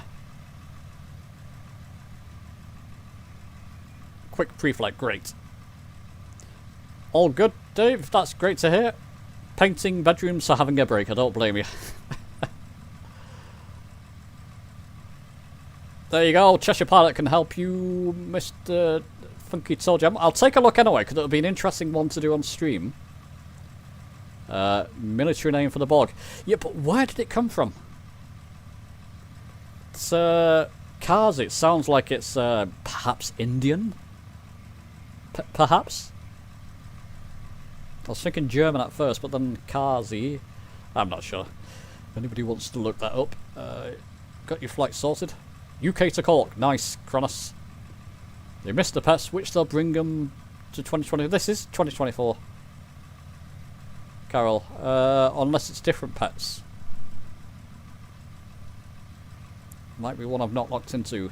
Quick pre-flight, great. All good, Dave. That's great to hear. Painting bedrooms are having a break. I don't blame you. There you go. Cheshire Pilot can help you, Mr. Funky Toe Jam. I'll take a look anyway, because it'll be an interesting one to do on stream. Military name for the bog. Yeah, but where did it come from? It's cars. It sounds like it's perhaps Indian. Perhaps. I was thinking German at first, but then Kazi. I'm not sure. If anybody wants to look that up. Got your flight sorted. UK to Cork. Nice, Kronos. They missed the pets, which they'll bring them to 2020. This is 2024. Carol. Unless it's different pets. Might be one I've not locked into.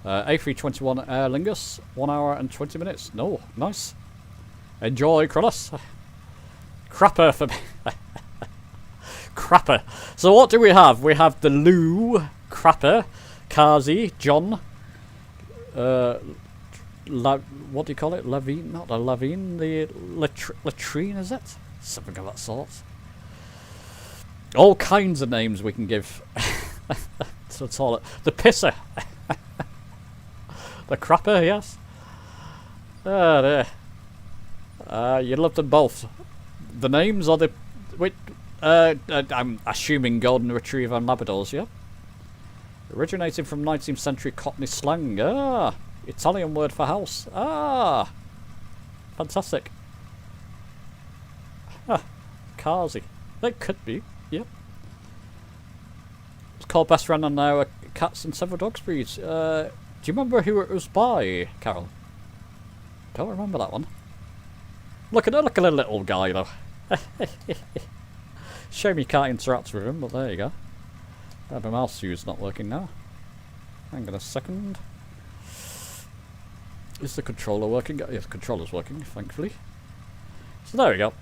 A321 Aer Lingus, 1 hour and 20 minutes. No, nice. Enjoy, Krullis. Crapper for me. Crapper. So what do we have? We have the Lou, Crapper, Kazi, John, what do you call it? Levine? Not a Levine, the latrine, is it? Something of that sort. All kinds of names we can give. So call it the Pisser. The Crapper, yes. Ah, there. You love them both. The names or the... Wait, I'm assuming Golden Retriever and Labradors, yeah? Originating from 19th century Cockney slang. Ah, Italian word for house. Ah, fantastic. Ah, Kazi. That could be, yep. It's called Best Friend and now Cats and Several Dogs breeds. Do you remember who it was by, Carol? Don't remember that one. Look at a little guy though. Shame you can't interact with him, but there you go. My mouse view's not working now. Hang on a second. Is the controller working? Yes, the controller's working, thankfully. So there we go.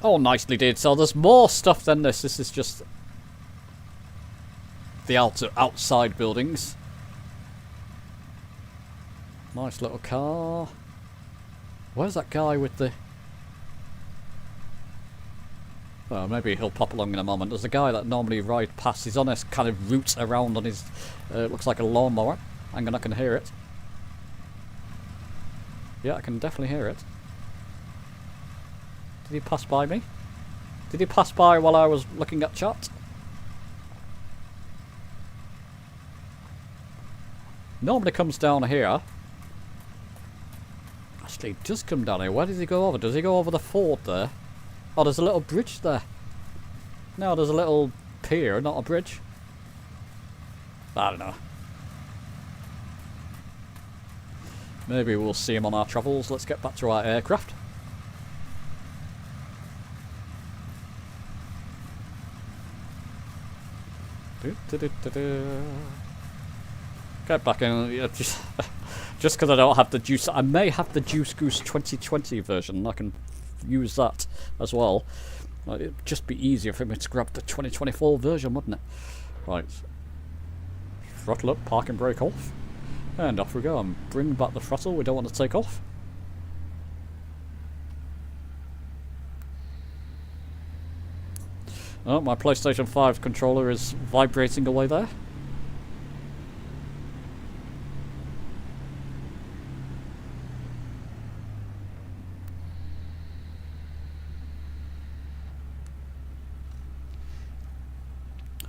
Oh, nicely did. So there's more stuff than this. This is just the outside buildings. Nice little car. Where's that guy with the... Well, maybe he'll pop along in a moment. There's a guy that normally rides past. He's on this kind of route around on his... looks like a lawnmower. Hang on, I can hear it. Yeah, I can definitely hear it. Did he pass by me? Did he pass by while I was looking at chat? Normally comes down here. Actually, he does come down here. Where does he go over? Does he go over the fort there? Oh, there's a little bridge there. No, there's a little pier, not a bridge. I don't know. Maybe we'll see him on our travels. Let's get back to our aircraft. Get back in. Yeah, just because I don't have the Juice. I may have the Juice Goose 2020 version. I can use that as well. It'd just be easier for me to grab the 2024 version, wouldn't it? Right. Throttle up, park and brake off. And off we go. And bring back the throttle. We don't want to take off. Oh, my PlayStation 5 controller is vibrating away there.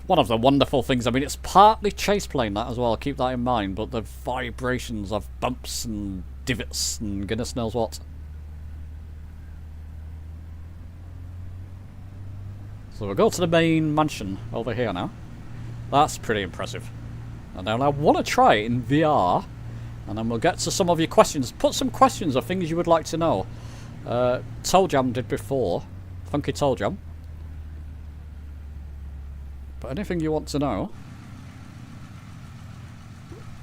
One of the wonderful things, I mean, it's partly chase plane that as well, keep that in mind, but the vibrations of bumps and divots and goodness knows what. So we'll go to the main mansion over here now. That's pretty impressive. And then I want to try it in VR, and then we'll get to some of your questions. Put some questions or things you would like to know. Toe Jam did before. Funky Toe Jam. But anything you want to know.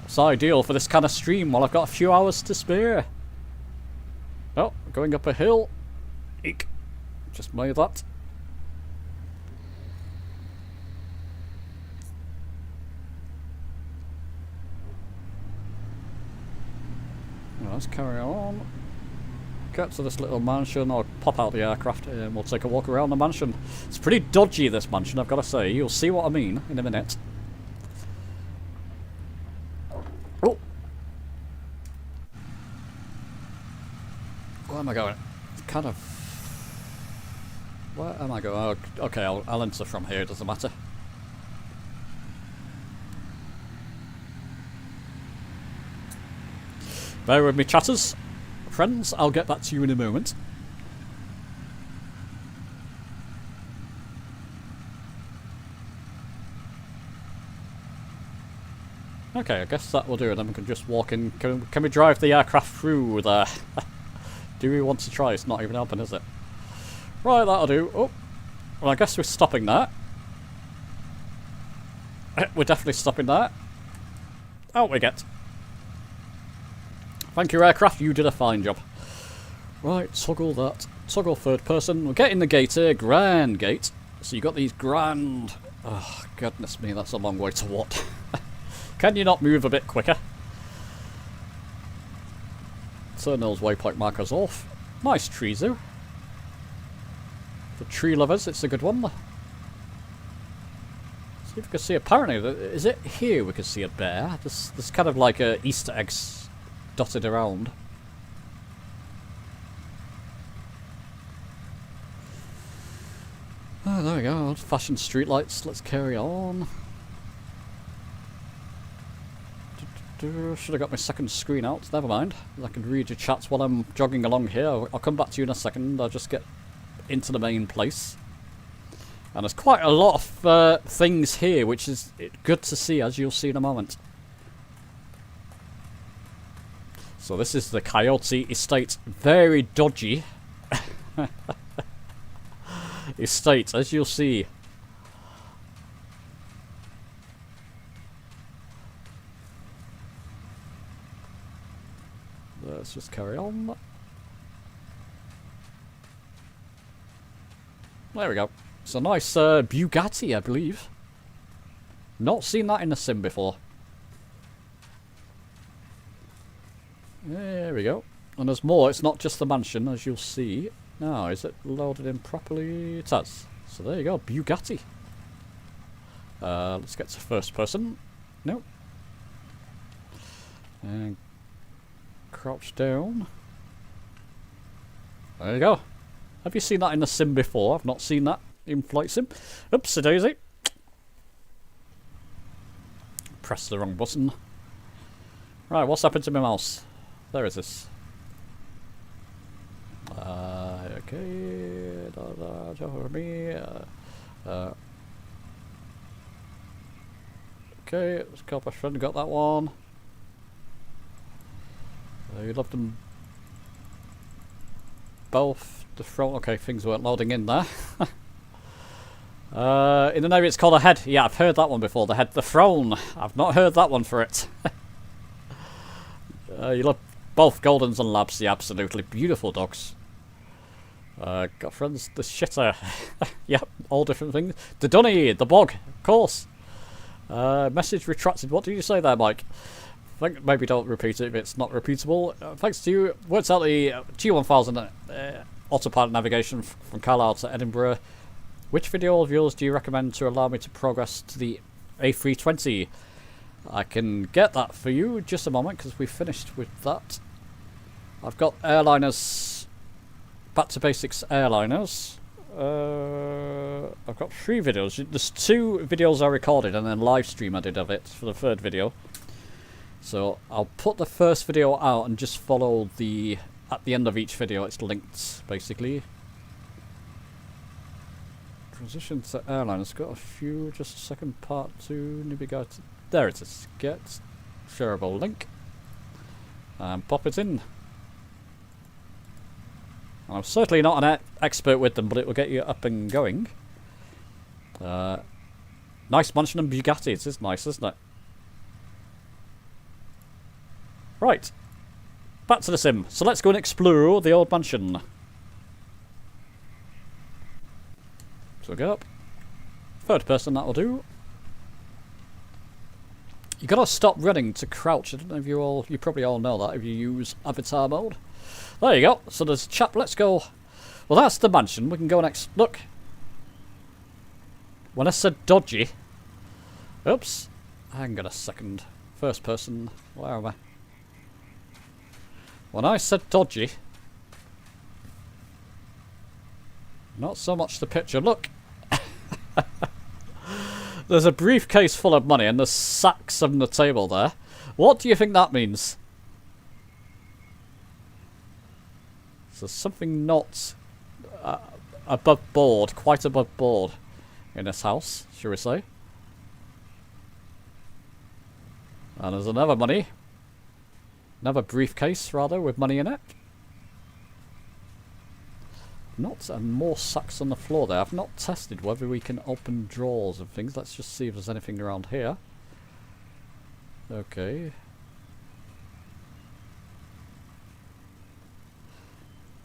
It's ideal for this kind of stream while I've got a few hours to spare. Oh, going up a hill. Eek. Just made that. Let's carry on. Get to this little mansion, or pop out the aircraft and we'll take a walk around the mansion. It's pretty dodgy, this mansion, I've got to say. You'll see what I mean in a minute. Oh! Where am I going? It's kind of... Where am I going? Oh, okay, I'll enter from here, doesn't matter. Bear with me, chatters. Friends, I'll get back to you in a moment. Okay, I guess that will do it. Then we can just walk in. Can we drive the aircraft through there? Do we want to try? It's not even open, is it? Right, that'll do. Oh, well, I guess we're stopping that. We're definitely stopping that. Out we get. Thank you, aircraft. You did a fine job. Right, toggle that. Toggle third person. We're getting the gate here. Grand gate. So you got these grand... Oh, goodness me, that's a long way to walk. Can you not move a bit quicker? Turn those waypoint markers off. Nice trees, though. For tree lovers, it's a good one. See if we can see. Apparently, is it here we can see a bear? There's kind of like Easter eggs dotted around. Oh, there we go. Old-fashioned streetlights. Let's carry on. Should have got my second screen out. Never mind. I can read your chats while I'm jogging along here. I'll come back to you in a second. I'll just get into the main place. And there's quite a lot of things here, which is good to see, as you'll see in a moment. So this is the Coyote estate. Very dodgy estate, as you'll see. Let's just carry on. There we go. It's a nice Bugatti, I believe. Not seen that in a sim before. There we go. And there's more. It's not just the mansion, as you'll see. Now, is it loaded in properly? It has. So there you go. Bugatti. Let's get to first person. Nope. And crouch down. There you go. Have you seen that in a sim before? I've not seen that in flight sim. Oopsie daisy. Press the wrong button. Right, what's happened to my mouse? There it is. Okay. Okay, let's call my friend. Got that one. You love them both. The front. Okay, things weren't loading in there. In the Navy, it's called a head. Yeah, I've heard that one before. The head, the throne. I've not heard that one for it. You love both Goldens and Labs. Yeah, absolutely beautiful dogs. Got friends. The shitter. Yep, all different things. The dunny, the bog, of course. Message retracted. What did you say there, Mike? Maybe don't repeat it if it's not repeatable. Thanks to you. Works out the G1000 autopilot navigation from Carlisle to Edinburgh. Which video of yours do you recommend to allow me to progress to the A320? I can get that for you. Just a moment, because we finished with that. I've got airliners. Back to basics airliners. I've got 3 videos. There's 2 videos I recorded and then live stream I did of it for the 3rd video. So I'll put the first video out and just follow the... At the end of each video it's linked, basically. Transition to airliners. Got a few. Just a second. Part 2. Newbie guide. There it is. Get shareable link. And pop it in. I'm certainly not an expert with them, but it will get you up and going. Nice mansion and Bugatti. It is nice, isn't it? Right. Back to the sim. So let's go and explore the old mansion. So go up. 3rd person, that'll do. You gotta stop running to crouch. I don't know if you probably all know that if you use avatar mode. There you go. So there's a chap. Let's go. Well, that's the mansion. We can go next. Look. When I said dodgy. Oops. Hang on a second. 1st person. Where am I? When I said dodgy. Not so much the picture. Look. There's a briefcase full of money and there's sacks on the table there. What do you think that means? So something not above board, quite above board in this house, shall we say. And there's another money. Another briefcase, rather, with money in it. Not, and more sacks on the floor there. I've not tested whether we can open drawers and things. Let's just see if there's anything around here. Okay.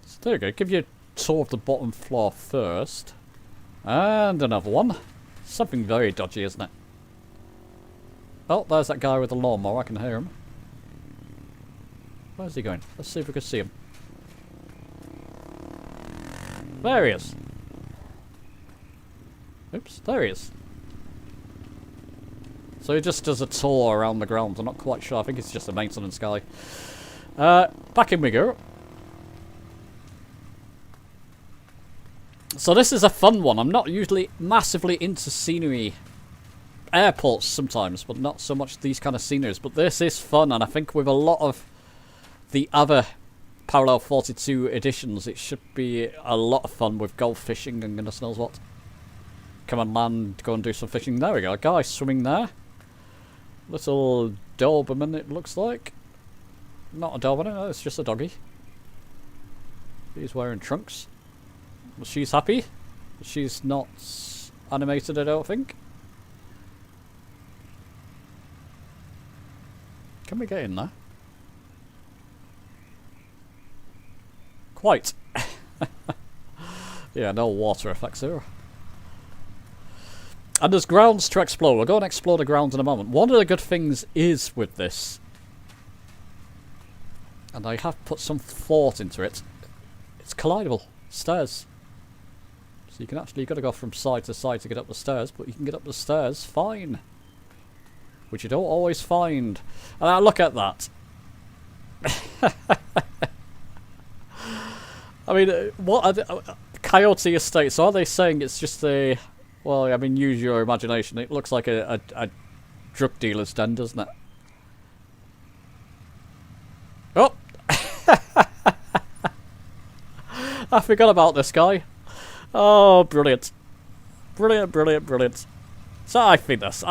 So there you go. Give you a tour of the bottom floor first. And another one. Something very dodgy, isn't it? Oh, there's that guy with the lawnmower. I can hear him. Where's he going? Let's see if we can see him. There he is. Oops, there he is. So he just does a tour around the grounds. I'm not quite sure. I think it's just a maintenance guy. Back in we go. So this is a fun one. I'm not usually massively into scenery. Airports sometimes, but not so much these kind of sceneries. But this is fun, and I think with a lot of the other Parallel 42 editions, it should be a lot of fun with golf fishing and goodness knows what. Come on land, go and do some fishing. There we go, a guy swimming there. Little Doberman it looks like. Not a Doberman, it's just a doggy. He's wearing trunks. Well, she's happy. She's not animated, I don't think. Can we get in there? Quite. Yeah, no water effects here. And there's grounds to explore. We'll go and explore the grounds in a moment. One of the good things is with this, and I have put some thought into it, it's collidable. Stairs. So you can actually, you've got to go from side to side to get up the stairs, but you can get up the stairs fine. Which you don't always find. And now look at that. I mean, what are the, Coyote Estate, so are they saying it's just a... Well, I mean, use your imagination. It looks like a drug dealer's den, doesn't it? Oh! I forgot about this guy. Oh, brilliant. Brilliant, brilliant, brilliant. So I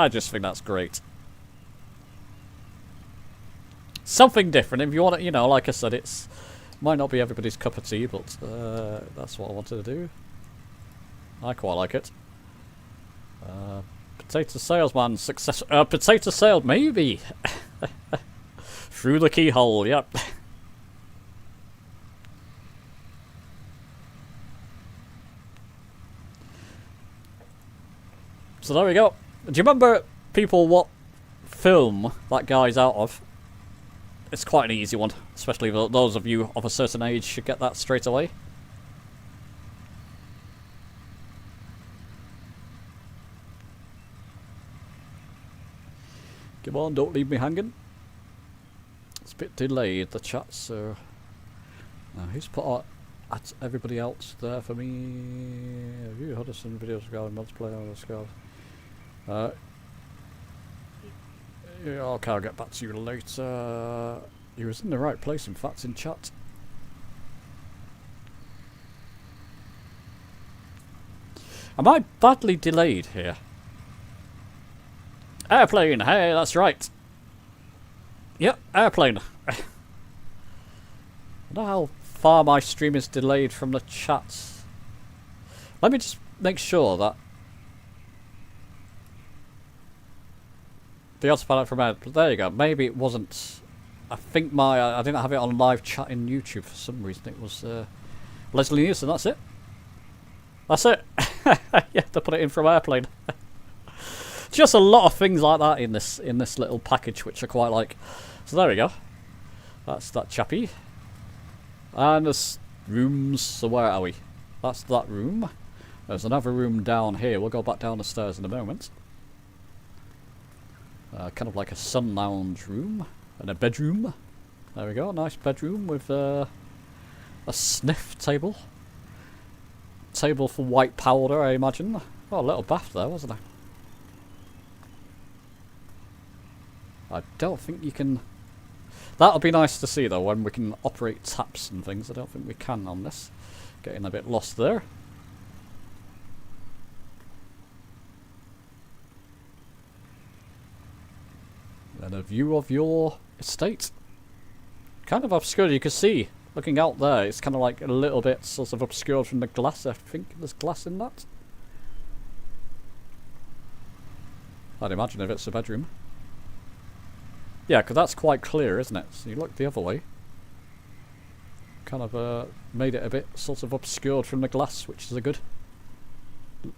just think that's great. Something different. If you want to, you know, like I said, it's might not be everybody's cup of tea, but that's what I wanted to do. I quite like it. Potato salesman success. Potato sale, maybe. Through the keyhole. Yep. So there we go. Do you remember, people, what film that guy's out of? It's quite an easy one, especially those of you of a certain age should get that straight away. Come on, don't leave me hanging. It's a bit delayed, the chat, so... Now, who's put at everybody else there for me? Have you heard of some videos regarding multiplayer on the scout? Yeah, okay, I'll get back to you later. He was in the right place, in fact, in chat. Am I badly delayed here? Airplane, hey, that's right. Yep, airplane. I don't know how far my stream is delayed from the chat. Let me just make sure that the autopilot from Ed. There you go. Maybe it wasn't. I think I didn't have it on live chat in YouTube for some reason. It was Leslie Nielsen. That's it. That's it. You have to put it in from airplane. Just a lot of things like that in this little package, which I quite like. So there we go. That's that chappy. And there's rooms. So where are we? That's that room. There's another room down here. We'll go back down the stairs in a moment. Kind of like a sun lounge room and a bedroom. There we go, nice bedroom with a sniff table. Table for white powder, I imagine. Oh, a little bath there, wasn't there? I don't think you can... That'll be nice to see though, when we can operate taps and things. I don't think we can on this. Getting a bit lost there. And a view of your estate. Kind of obscure, you can see Looking out there, it's kind of like a little bit sort of obscured from the glass. I think there's glass in that. I'd imagine if it's a bedroom. Yeah, because that's quite clear, isn't it? So you look the other way. Kind of made it a bit sort of obscured from the glass, which is a good,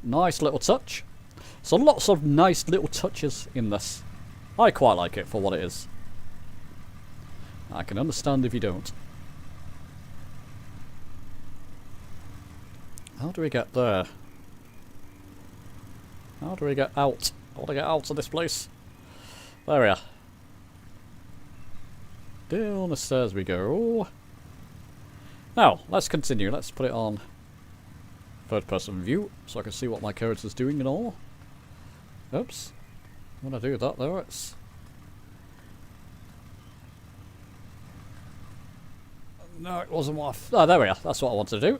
nice little touch. So lots of nice little touches in this. I quite like it for what it is. I can understand if you don't. How do we get there? How do we get out? I want to get out of this place. There we are. Down the stairs we go. Now, let's continue. Let's put it on third person view so I can see what my character's doing and all. Oops. When I do that though, it's... No, it wasn't what I... Oh, there we are. That's what I wanted to do.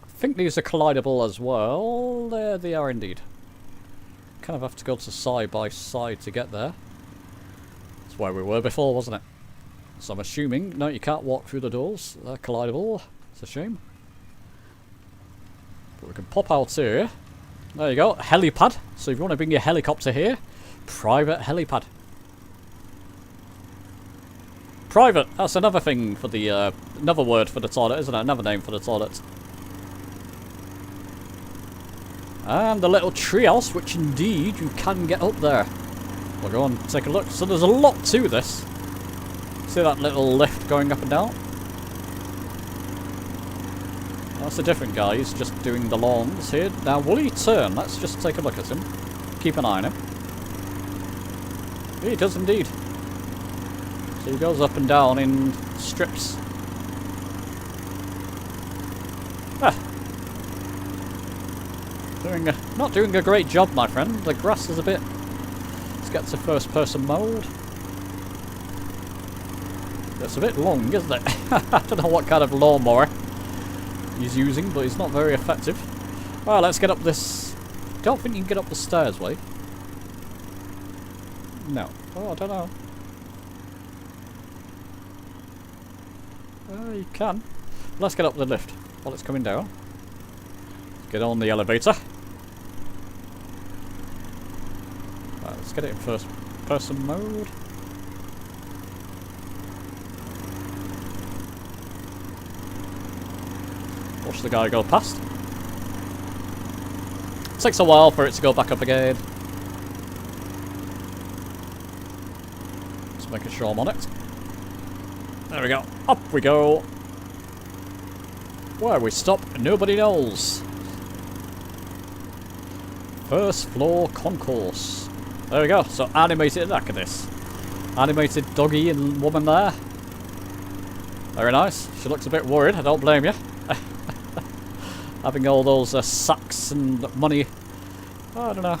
I think these are collidable as well. There they are indeed. Kind of have to go to side by side to get there. That's where we were before, wasn't it? So I'm assuming... No, you can't walk through the doors. They're collidable. It's a shame. But we can pop out here. There you go. Helipad. So if you want to bring your helicopter here, private helipad. Private. That's another thing for the... another word for the toilet, isn't it? Another name for the toilet. And the little treehouse, which indeed you can get up there. We'll go and take a look. So there's a lot to this. See that little lift going up and down? That's a different guy. He's just doing the lawns here. Now, will he turn? Let's just take a look at him. Keep an eye on him. He does indeed. So he goes up and down in strips. Ah. Not doing a great job, my friend. The grass is a bit... Let's get to first person mode. It's a bit long, isn't it? I don't know what kind of lawnmower he's using, but he's not very effective. Well, let's get up this... Don't think you can get up the stairs way. No. Oh, I don't know. You can. Let's get up the lift while it's coming down. Let's get on the elevator. Right, let's get it in first person mode. Watch the guy go past. Takes a while for it to go back up again. Just making sure I'm on it. There we go. Up we go. Where we stop, nobody knows. First floor concourse. There we go. So animated. Look at this. Animated doggy and woman there. Very nice. She looks a bit worried. I don't blame you. Having all those sacks and money. Oh, I don't know.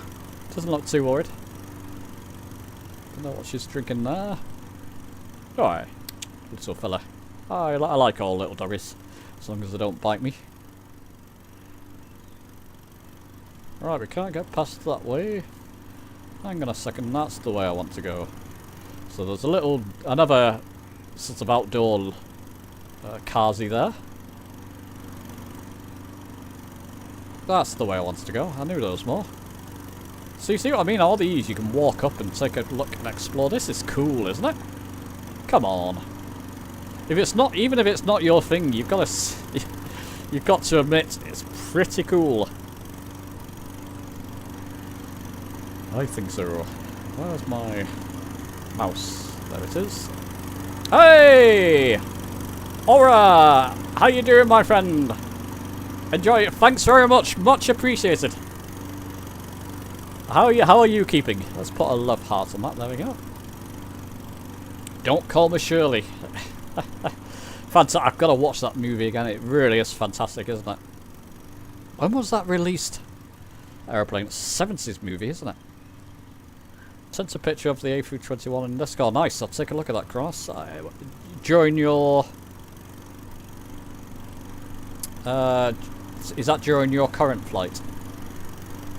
Doesn't look too worried. Don't know what she's drinking there. Alright. Little fella. I like all little doggies. As long as they don't bite me. Right, we can't get past that way. Hang on a second. That's the way I want to go. So there's a little... Another sort of outdoor carsy there. That's the way I wanted to go. I knew there was more. So you see what I mean? All these you can walk up and take a look and explore. This is cool, isn't it? Come on. If it's not, even if it's not your thing, you've got to, you've got to admit it's pretty cool. I think so. Where's my mouse? There it is. Hey, Aura, how you doing, my friend? Enjoy it. Thanks very much. Much appreciated. How are you keeping? Let's put a love heart on that. There we go. Don't call me Shirley. Fantastic. I've got to watch that movie again. It really is fantastic, isn't it? When was that released? Aeroplane. It's a 70s movie, isn't it? Sent a picture of the A321 and let's go. Nice. I'll take a look at that cross. During your... is that during your current flight?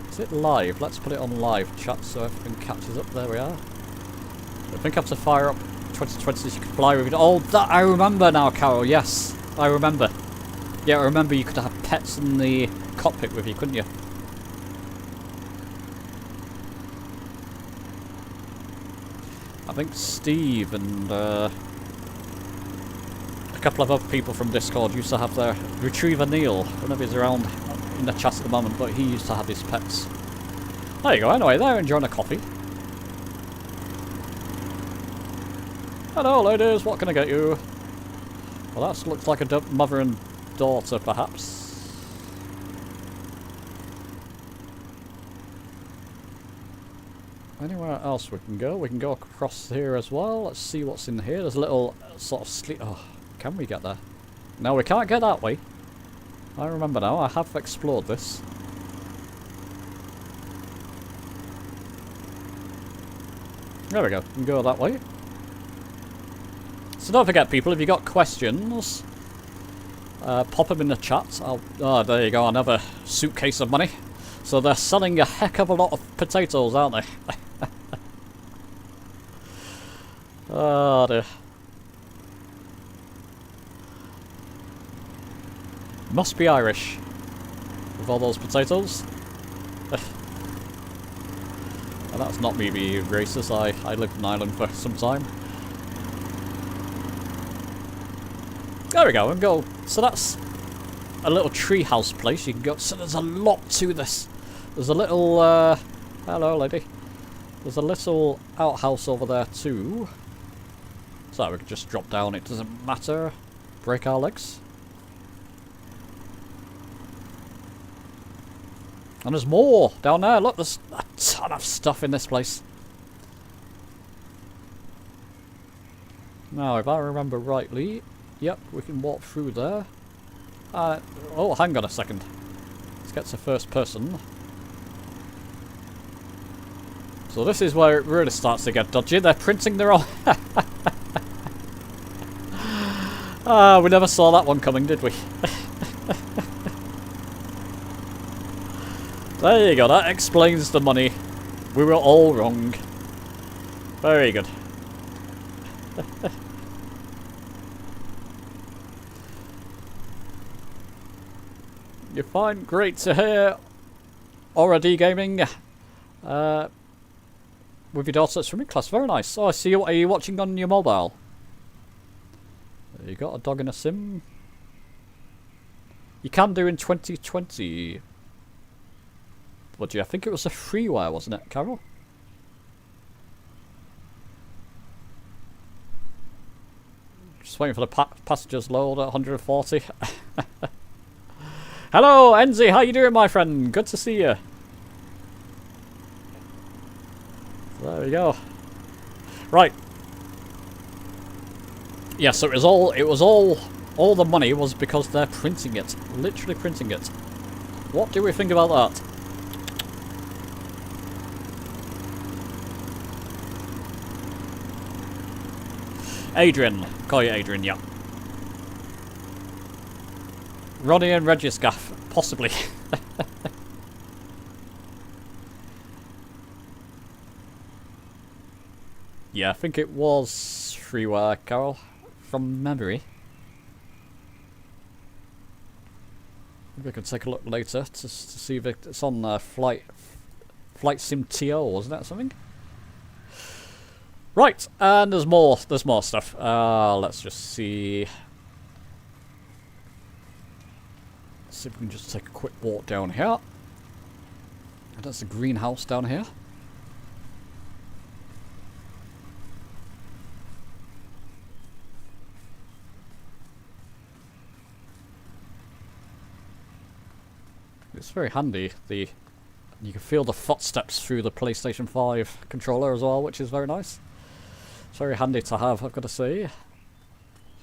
Is it live? Let's put it on live chat so everything catches up. There we are. I think I have to fire up 2020 you could fly with it. Oh, that I remember now, Carol. Yes, I remember. Yeah, I remember you could have pets in the cockpit with you, couldn't you? I think Steve and a couple of other people from Discord used to have their retriever Neil. I don't know if he's around in the chat at the moment, but he used to have his pets. There you go. Anyway, they're enjoying a coffee. Hello, ladies. What can I get you? Well, that looks like a mother and daughter, perhaps. Anywhere else we can go? We can go across here as well. Let's see what's in here. There's a little sort of sleep. Oh, can we get there? No, we can't get that way. I remember now. I have explored this. There we go. We can go that way. So don't forget, people, if you got questions, pop them in the chat. Oh, there you go. Another suitcase of money. So they're selling a heck of a lot of potatoes, aren't they? Oh dear. Must be Irish with all those potatoes. And that's not me being racist. I lived in Ireland for some time. There we go. And go. So that's a little treehouse place you can go. So there's a lot to this. There's a little hello, lady. There's a little outhouse over there too. So we can just drop down. It doesn't matter. Break our legs. And there's more down there. Look, there's a ton of stuff in this place. Now, if I remember rightly, yep, we can walk through there. Oh, hang on a second. Let's get to first person. So this is where it really starts to get dodgy. They're printing their own... we never saw that one coming, did we? There you go, that explains the money. We were all wrong. Very good. You're fine, great to hear. Already gaming. With your daughter at swimming class, very nice. Oh, I see you. Are you watching on your mobile? You got a dog in a sim. You can do in 2020. But yeah, I think it was a freeware, wasn't it, Carol? Just waiting for the passengers load at 140. Hello, Enzi. How you doing, my friend? Good to see you. There we go. Right. Yeah, so it was all the money was because they're printing it. Literally printing it. What do we think about that? Adrian. Call you Adrian, yeah. Ronnie and Regis Gaff, possibly. Yeah, I think it was freeware, Carol, from memory. Maybe I can take a look later to see if it's on Flight Sim TO, wasn't that something? Right, and there's more stuff. Let's just see. Let's see if we can just take a quick walk down here. That's the greenhouse down here. It's very handy. You can feel the footsteps through the PlayStation 5 controller as well, which is very nice. It's very handy to have, I've got to say.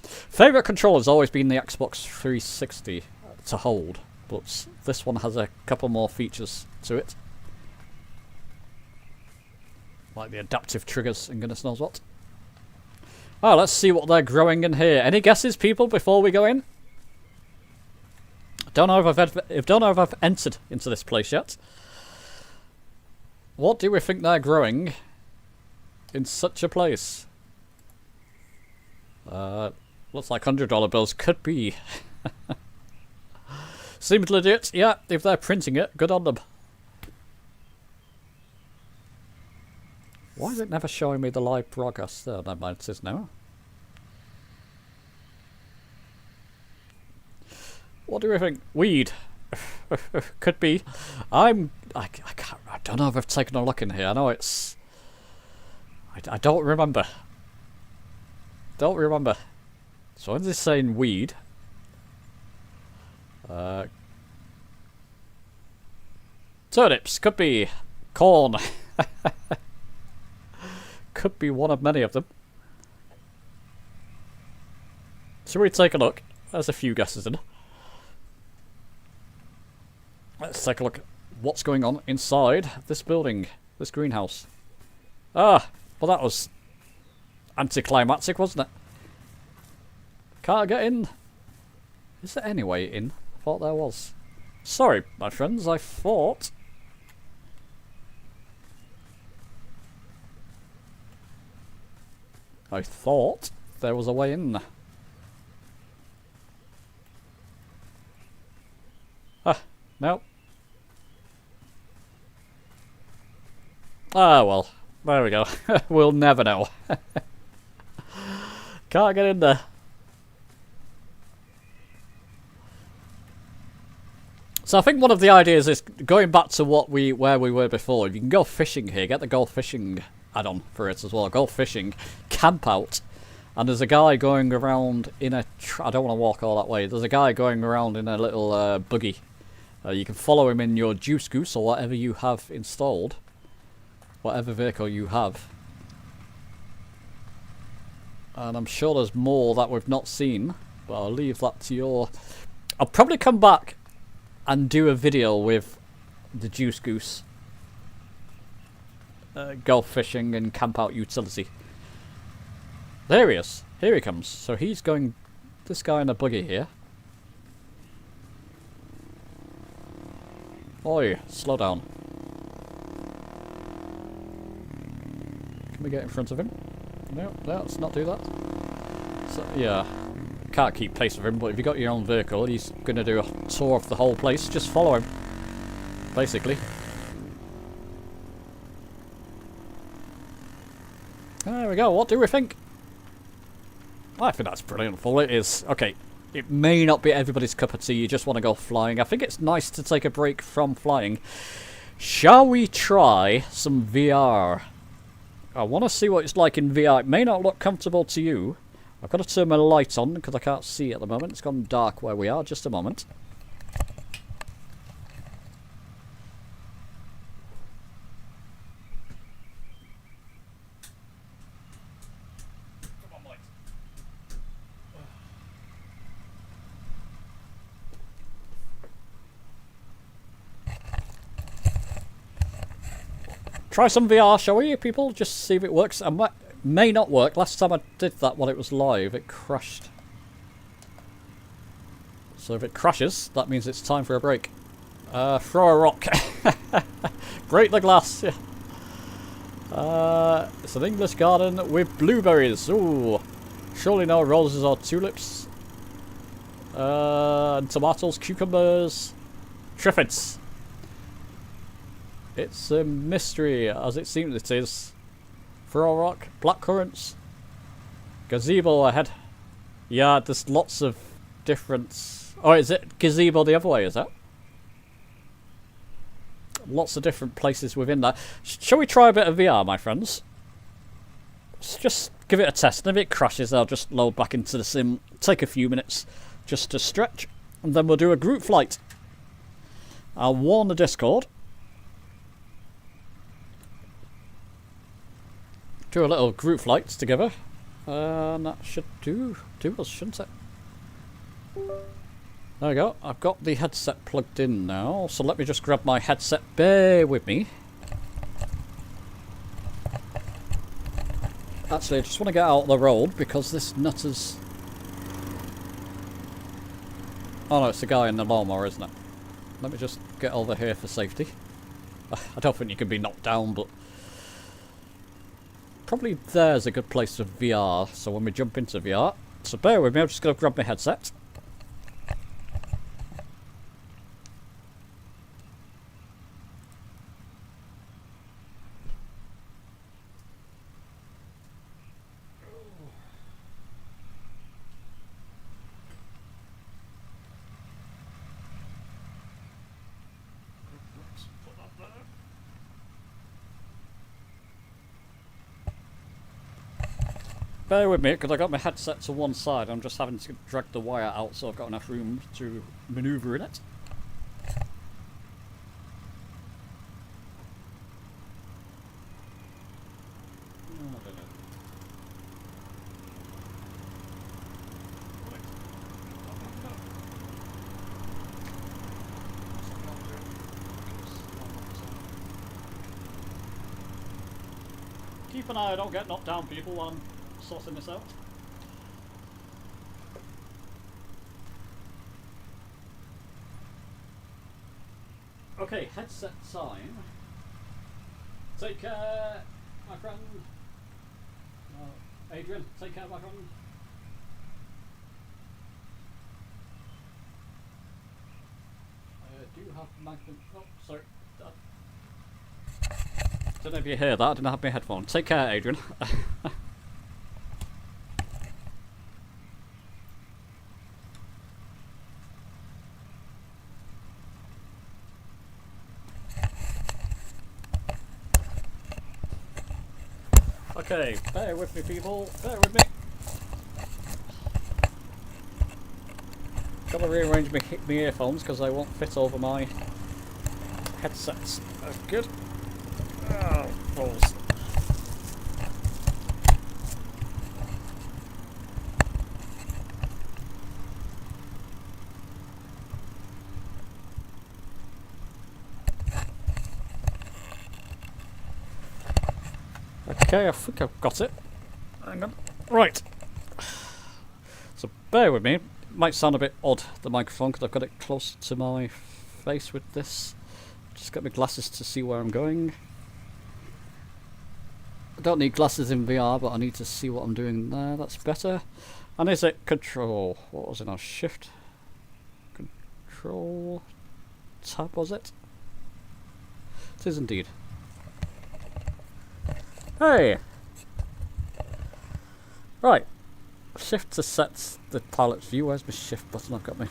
Favourite controller has always been the Xbox 360 to hold, but this one has a couple more features to it. Like the adaptive triggers and goodness knows what. Oh, let's see what they're growing in here. Any guesses, people, before we go in? Don't know if I've entered into this place yet. What do we think they're growing in such a place? Looks like $100 bills. Could be. Seems legit. Yeah, if they're printing it, good on them. Why is it never showing me the live broadcast? Oh, never mind, it is now. What do we think? Weed. Could be. I don't know if I've taken a look in here. I know it's... I don't remember. Don't remember. So when they're saying weed... turnips. Could be. Corn. Could be one of many of them. Shall we take a look? There's a few guesses in. Let's take a look at what's going on inside this building, this greenhouse. Ah, well that was anticlimactic, wasn't it? Can't get in. Is there any way in? I thought there was. Sorry, my friends, I thought... there was a way in. Ah, no. Ah, well. There we go. We'll never know. Can't get in there. So I think one of the ideas is going back to where we were before. If you can go fishing here, get the go fishing add-on for it as well. Go fishing, camp out, and there's a guy going around in a... I don't want to walk all that way. There's a guy going around in a little buggy. You can follow him in your Juice Goose or whatever you have installed. Whatever vehicle you have. And I'm sure there's more that we've not seen, but I'll leave that to your... I'll probably come back and do a video with the Juice Goose. Go fishing and camp out utility. There he is. Here he comes. So he's going... This guy in a buggy here. Oi, slow down. Can we get in front of him? No, let's not do that. So, yeah. Can't keep pace with him, but if you've got your own vehicle, he's going to do a tour of the whole place. Just follow him. Basically. There we go. What do we think? I think that's brilliant. Full it is. Okay. It may not be everybody's cup of tea. You just want to go flying. I think it's nice to take a break from flying. Shall we try some VR? I want to see what it's like in VR. It may not look comfortable to you. I've got to turn my light on because I can't see at the moment. It's gone dark where we are. Just a moment. Try some VR, shall we, people? Just see if it works. It may not work. Last time I did that while it was live, it crashed. So if it crashes, that means it's time for a break. Throw a rock. Break the glass. Yeah. It's an English garden with blueberries. Ooh. Surely no roses or tulips. And tomatoes, cucumbers, triffids. It's a mystery, as it seems it is. Throw a rock, blackcurrants, gazebo ahead. Yeah, there's lots of different... Oh, is it gazebo the other way, is that? Lots of different places within that. Shall we try a bit of VR, my friends? Let's just give it a test, and if it crashes, I'll just load back into the sim, take a few minutes just to stretch, and then we'll do a group flight. I'll warn the Discord. Do a little group flights together. And that should do us, shouldn't it? There we go. I've got the headset plugged in now, so let me just grab my headset. Bear with me. Actually, I just want to get out of the road because this nutter's... Oh no, it's the guy in the lawnmower, isn't it? Let me just get over here for safety. I don't think you can be knocked down, but... probably there's a good place for VR, so when we jump into VR. So bear with me, I'm just going to grab my headset. Bear with me, because I got my headset to one side. I'm just having to drag the wire out so I've got enough room to manoeuvre in it. Keep an eye, I don't get knocked down, people, while I'm sorting this out. Okay, headset time. Take care, my friend. Adrian, take care, my friend. I do have magnet. Oh, sorry. Don't know if you hear that. I didn't have my headphone. Take care, Adrian. Okay, bear with me, people. Bear with me. Gotta rearrange my earphones because they won't fit over my headsets. That's good. Oh, balls. Okay, I think I've got it. Hang on. Right. So bear with me. It might sound a bit odd, the microphone, because I've got it close to my face with this. Just got my glasses to see where I'm going. I don't need glasses in VR, but I need to see what I'm doing there. That's better. And is it control? What was it now? Shift? Control? Tab, was it? It is indeed. Hey! Right. Shift to set the pilot's view. Where's my shift button? I've got my...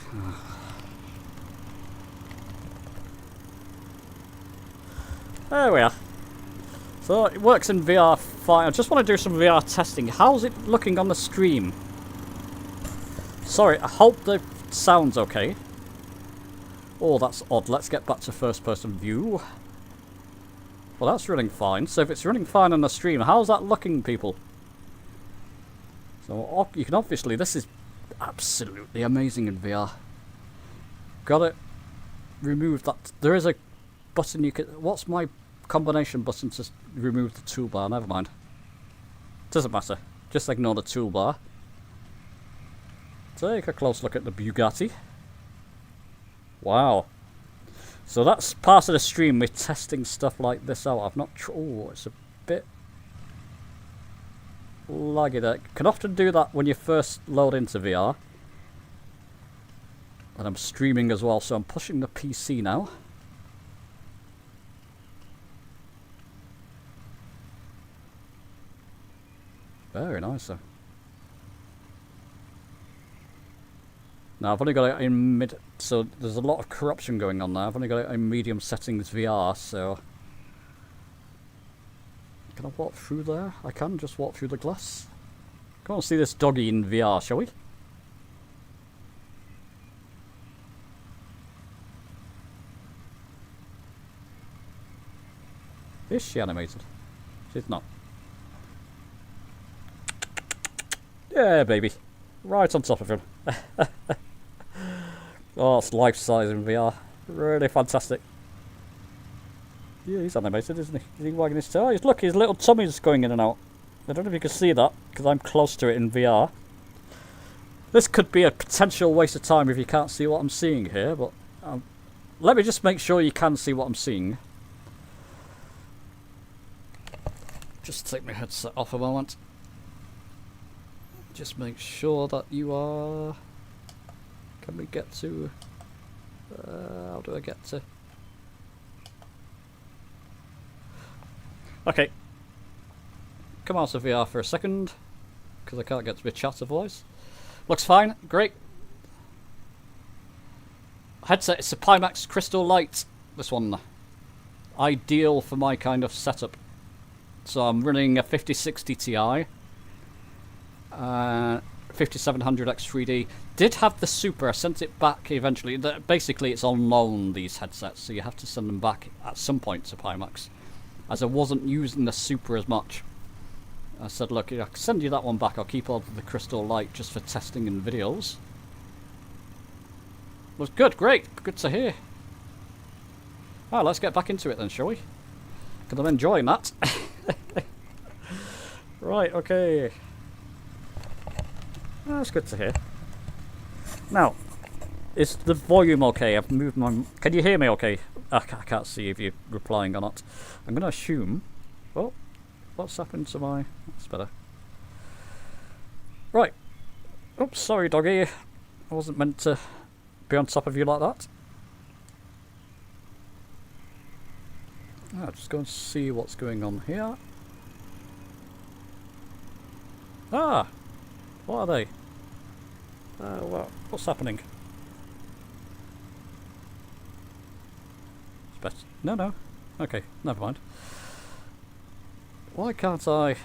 There we are. So it works in VR fine. I just want to do some VR testing. How's it looking on the stream? Sorry, I hope the sound's okay. Oh, that's odd. Let's get back to first person view. Well, that's running fine. So if it's running fine on the stream, how's that looking, people? So you can obviously, this is absolutely amazing in VR. Gotta remove that. There is a button you can... What's my combination button to remove the toolbar? Never mind. Doesn't matter. Just ignore the toolbar. Take a close look at the Bugatti. Wow. So that's part of the stream. We're testing stuff like this out. I've not... Oh, it's a bit laggy there. Can often do that when you first load into VR. And I'm streaming as well, so I'm pushing the PC now. Very nice, though. Now, I've only got it in mid... So, there's a lot of corruption going on there. I've only got it in medium settings VR, so... Can I walk through there? I can just walk through the glass. Go and see this doggy in VR, shall we? Is she animated? She's not. Yeah, baby. Right on top of him. Oh, it's life-size in VR. Really fantastic. Yeah, he's animated, isn't he? Is he wagging his tail? Look, his little tummy's going in and out. I don't know if you can see that, because I'm close to it in VR. This could be a potential waste of time if you can't see what I'm seeing here, but... let me just make sure you can see what I'm seeing. Just take my headset off a moment. Just make sure that you are... Can we get to... how do I get to... Okay. Come out of VR for a second, because I can't get to my chat otherwise. Looks fine, great. Headset, it's a Pimax Crystal Light, this one. Ideal for my kind of setup. So I'm running a 5060 Ti. 5700X3D. Did have the Super, I sent it back eventually. Basically it's on loan, these headsets, so you have to send them back at some point to Pimax. As I wasn't using the Super as much. I said, look, I can send you that one back, I'll keep all the Crystal Light just for testing and videos. Was good, great, good to hear. Alright, let's get back into it then, shall we? Because I'm enjoying that. Right, okay. That's good to hear. Now, is the volume okay? I've moved my... Can you hear me okay? I can't see if you're replying or not. I'm going to assume... Oh, what's happened to my... That's better. Right. Oops, sorry doggy. I wasn't meant to be on top of you like that. I'll just go and see what's going on here. Ah! What are they? Well, what's happening? It's better. No. Okay, never mind. Why can't I...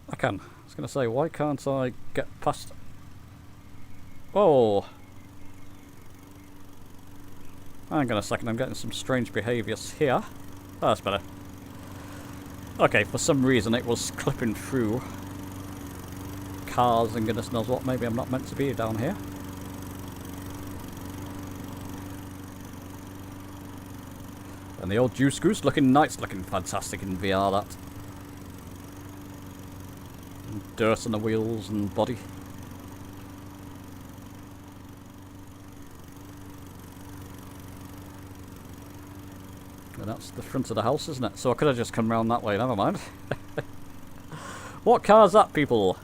I can. I was going to say, why can't I get past... Oh! Hang on a second, I'm getting some strange behaviours here. Oh, that's better. Okay, for some reason it was clipping through cars and goodness knows what. Maybe I'm not meant to be down here. And the old Juice Goose looking nice, looking fantastic in VR, that. And dirt on the wheels and body. And that's the front of the house, isn't it? So I could have just come round that way, never mind. What car's that, people?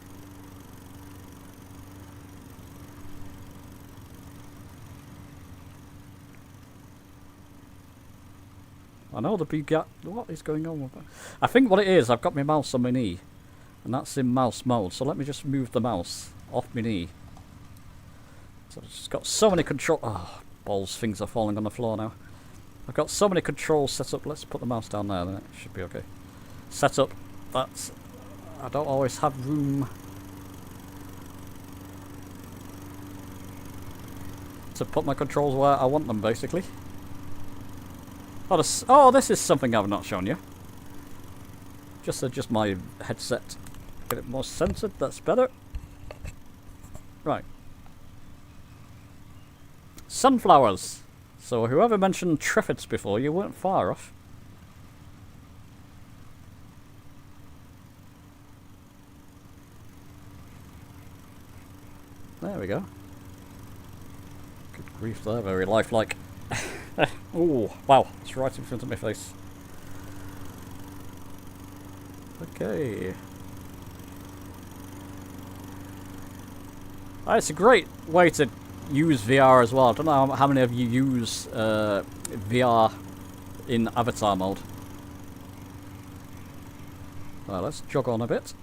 I know the big gap. What is going on with that? I think what it is, I've got my mouse on my knee. And that's in mouse mode. So let me just move the mouse off my knee. So I've just got so many control... Oh, balls, things are falling on the floor now. I've got so many controls set up. Let's put the mouse down there, then it should be okay. Set up. That's... I don't always have room to put my controls where I want them, basically. Oh, this is something I've not shown you. Just adjust my headset. Get it more centered. That's better. Right. Sunflowers. So whoever mentioned triffids before, you weren't far off. There we go. Good grief there, very lifelike. Oh, wow, it's right in front of my face. Okay. It's a great way to use VR as well. I don't know how many of you use VR in avatar mode. Well, let's jog on a bit.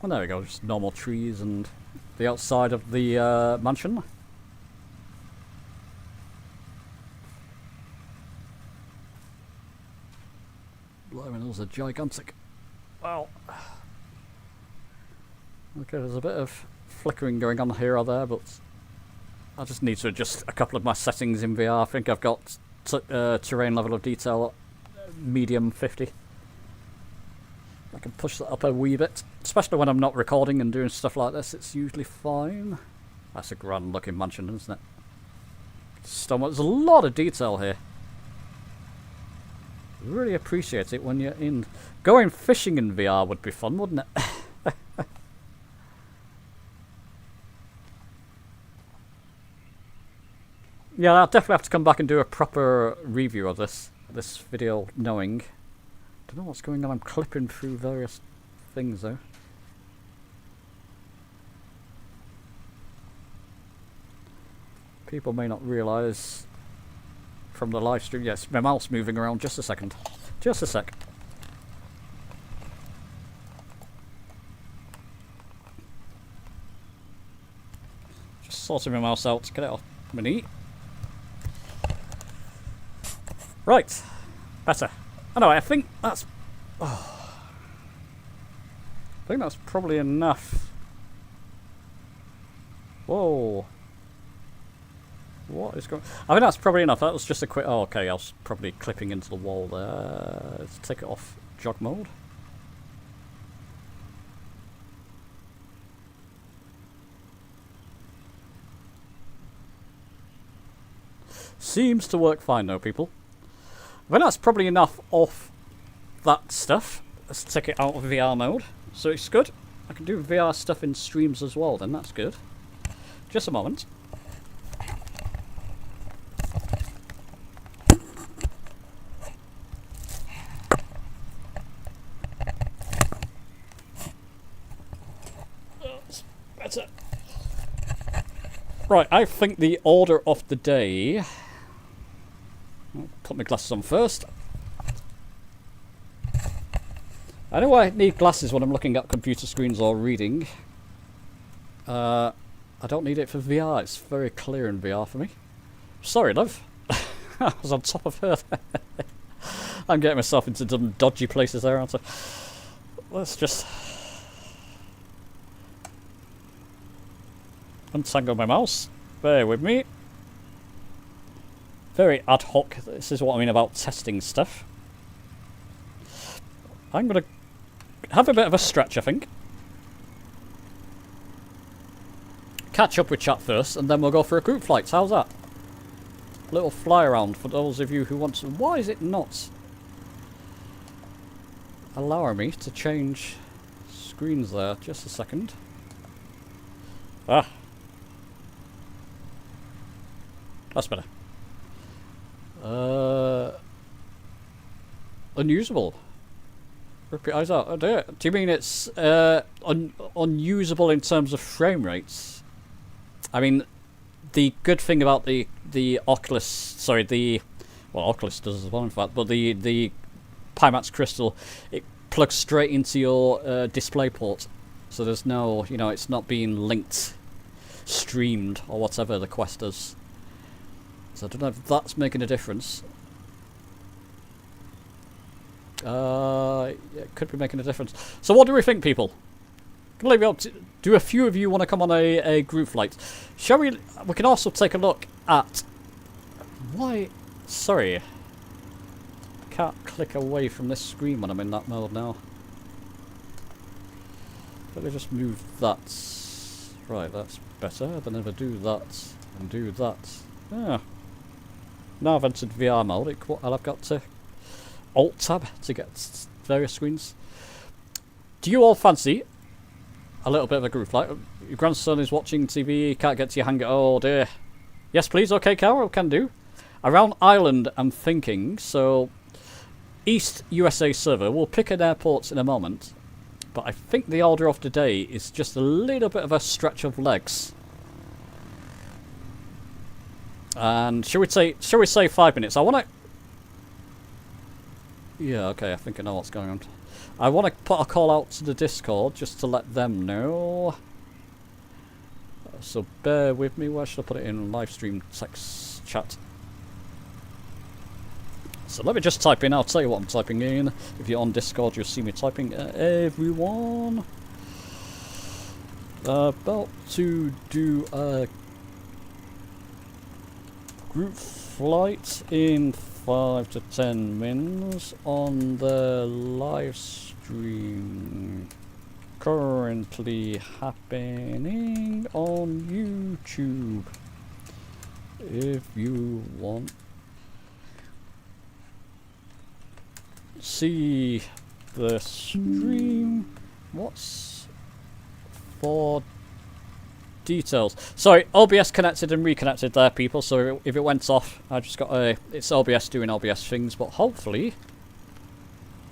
And there we go, just normal trees and the outside of the mansion. Blimey, those are gigantic. Wow. Okay, there's a bit of flickering going on here or there, but I just need to adjust a couple of my settings in VR. I think I've got terrain level of detail medium 50. I can push that up a wee bit, especially when I'm not recording and doing stuff like this. It's usually fine. That's a grand looking mansion, isn't it? There's a lot of detail here. Really appreciate it when you're in. Going fishing in VR would be fun, wouldn't it? Yeah, I'll definitely have to come back and do a proper review of this video, knowing. Don't know what's going on. I'm clipping through various things though. People may not realise from the live stream. Yes, my mouse moving around. Just a second. Just a sec. Just sorting my mouse out to get it off my knee. Right. Better. Anyway, I think that's... Oh, I think that's probably enough. Whoa. What is going... I think that's probably enough. That was just a quick... Oh, okay. I was probably clipping into the wall there. Let's take it off jog mode. Seems to work fine though, people. I think that's probably enough of that stuff. Let's take it out of VR mode. So it's good. I can do VR stuff in streams as well then. That's good. Just a moment. That's it. Right, I think the order of the day... I'll put my glasses on first. I know I need glasses when I'm looking at computer screens or reading. I don't need it for VR. It's very clear in VR for me. Sorry, love. I was on top of her. I'm getting myself into some dodgy places there, aren't I? Let's just... untangle my mouse. Bear with me. Very ad hoc. This is what I mean about testing stuff. I'm going to have a bit of a stretch, I think. Catch up with chat first, and then we'll go for a group flight. How's that? A little fly around for those of you who want to... Why is it not allowing me to change screens there? Just a second. Ah. That's better. Unusable. Rip your eyes out. Oh dear. Do you mean it's unusable in terms of frame rates? I mean, the good thing about the Oculus, sorry, well, Oculus does as well in fact, but the Pimax Crystal, it plugs straight into your display port, so there's no, you know, it's not being linked, streamed or whatever the Quest does. So I don't know if that's making a difference. It could be making a difference. So what do we think, people? Can leave it up to, do a few of you want to come on a group flight? Shall we? We can also take a look at... Why? Sorry. I can't click away from this screen when I'm in that mode now. Let me just move that. Right, that's better. Then if I do that and do that. Ah. Now I've entered VR mode, I've got to Alt-tab to get various screens. Do you all fancy a little bit of a group flight? Your grandson is watching TV, can't get to your hangar. Oh dear. Yes, please. Okay, Carol, can do. Around Ireland, I'm thinking. So, East USA server. We'll pick an airport in a moment. But I think the order of the day is just a little bit of a stretch of legs. And shall we say 5 minutes? I want to... Yeah, okay, I think I know what's going on. I want to put a call out to the Discord just to let them know. So bear with me. Where should I put it in? Livestream text chat. So let me just type in. I'll tell you what I'm typing in. If you're on Discord, you'll see me typing. Everyone. About to do a group flight in 5 to 10 minutes on the live stream currently happening on YouTube. If you want see the stream, what's for details. Sorry, OBS connected and reconnected there, people. So if it went off, I just got a... It's OBS doing OBS things, but hopefully...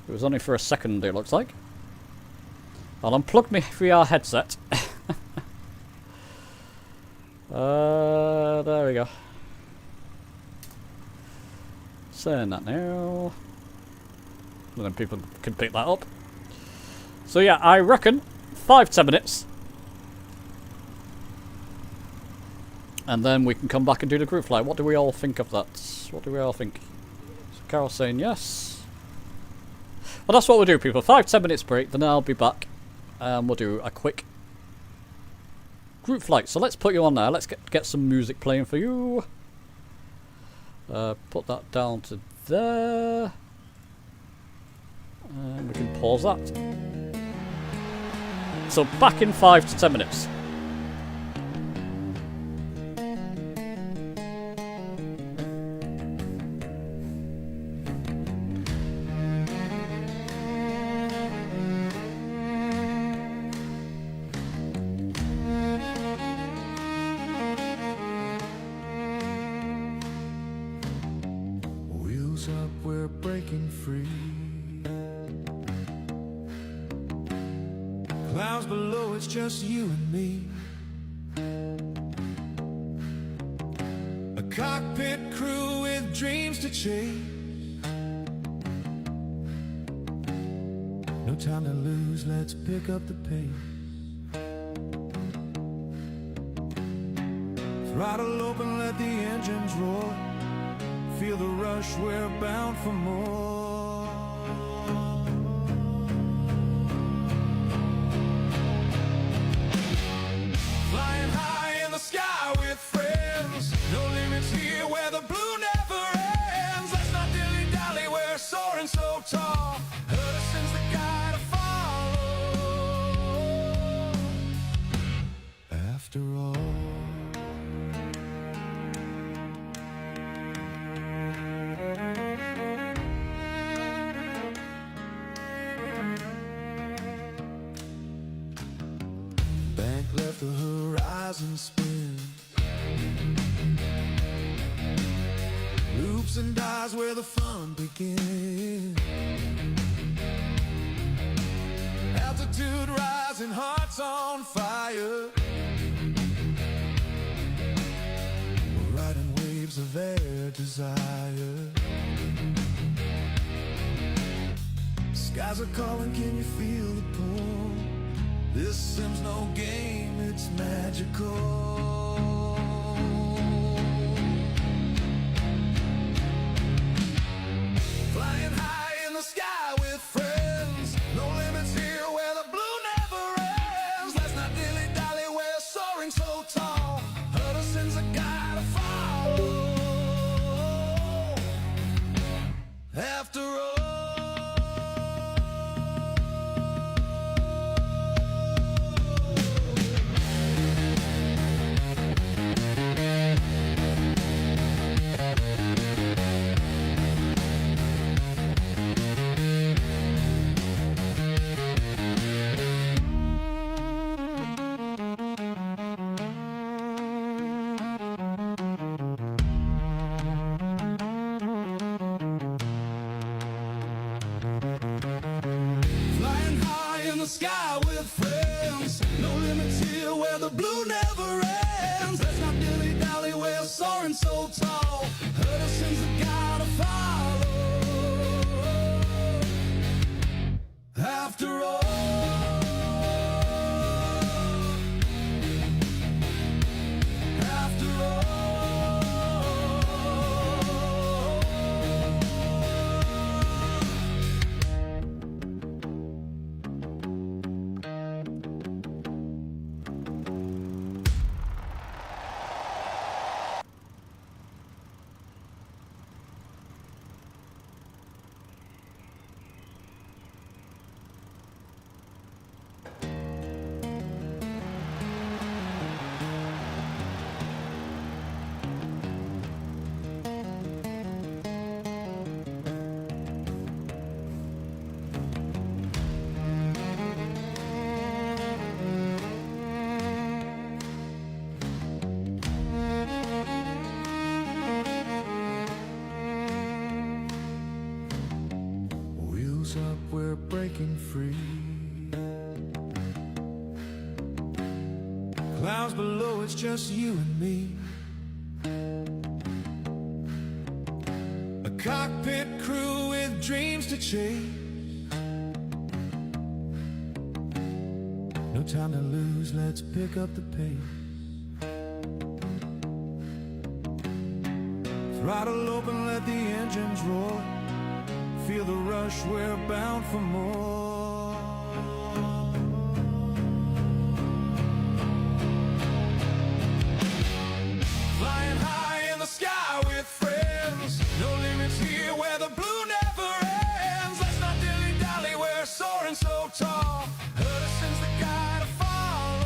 It was only for a second, it looks like. I'll unplug my VR headset. There we go. Saying that now. And then people can pick that up. So yeah, I reckon 5-10 minutes. And then we can come back and do the group flight. What do we all think of that? What do we all think? So Carol's saying yes. Well, that's what we'll do, people. 5-10 minutes break, then I'll be back. We'll do a quick group flight. So let's put you on there. Let's get some music playing for you. Put that down to there. And we can pause that. So back in 5 to 10 minutes. Wheels up, we're breaking free. Clouds below, it's just you and me. A cockpit crew with dreams to chase. No time to lose, let's pick up the pace. Throttle open, let the engines roar. Feel the rush, we're bound for more. Flying high in the sky with friends. No limits here where the blue never ends. Let's not dilly-dally, we're soaring so tall. Hudderson's the guy to follow. After all. Bank left the horizon spin. Loops and dies where the fun begins. Altitude rising, hearts on fire. We're riding waves of their desire. Skies are calling, can you feel the pull? This sim's no game, it's magical. Flying high in the sky with friends. No limits here where the blue never ends. Let's not dilly-dally, we're soaring so tall. Hudderson's a guy to follow. After all. Flying high in the sky with friends. No limits here where the blue never ends. Let's not dilly-dally, we're soaring so tall. Hudderson's the guy to follow. After all. After all. free. Clouds below, it's just you and me. A cockpit crew with dreams to chase. No time to lose, let's pick up the pace. Throttle open, let the engines roar. Feel the rush, we're bound for more. Flying high in the sky with friends. No limits here where the blue never ends. Let's not dilly-dally, we're soaring so tall. Hudderson's the guy to follow.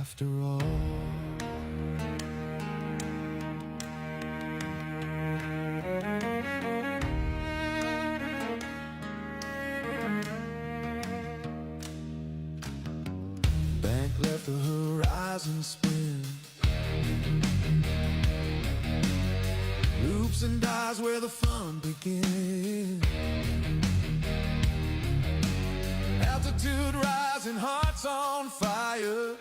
After all. Bank left the horizon spin. Loops and dies where the fun begins. Altitude rising, hearts on fire.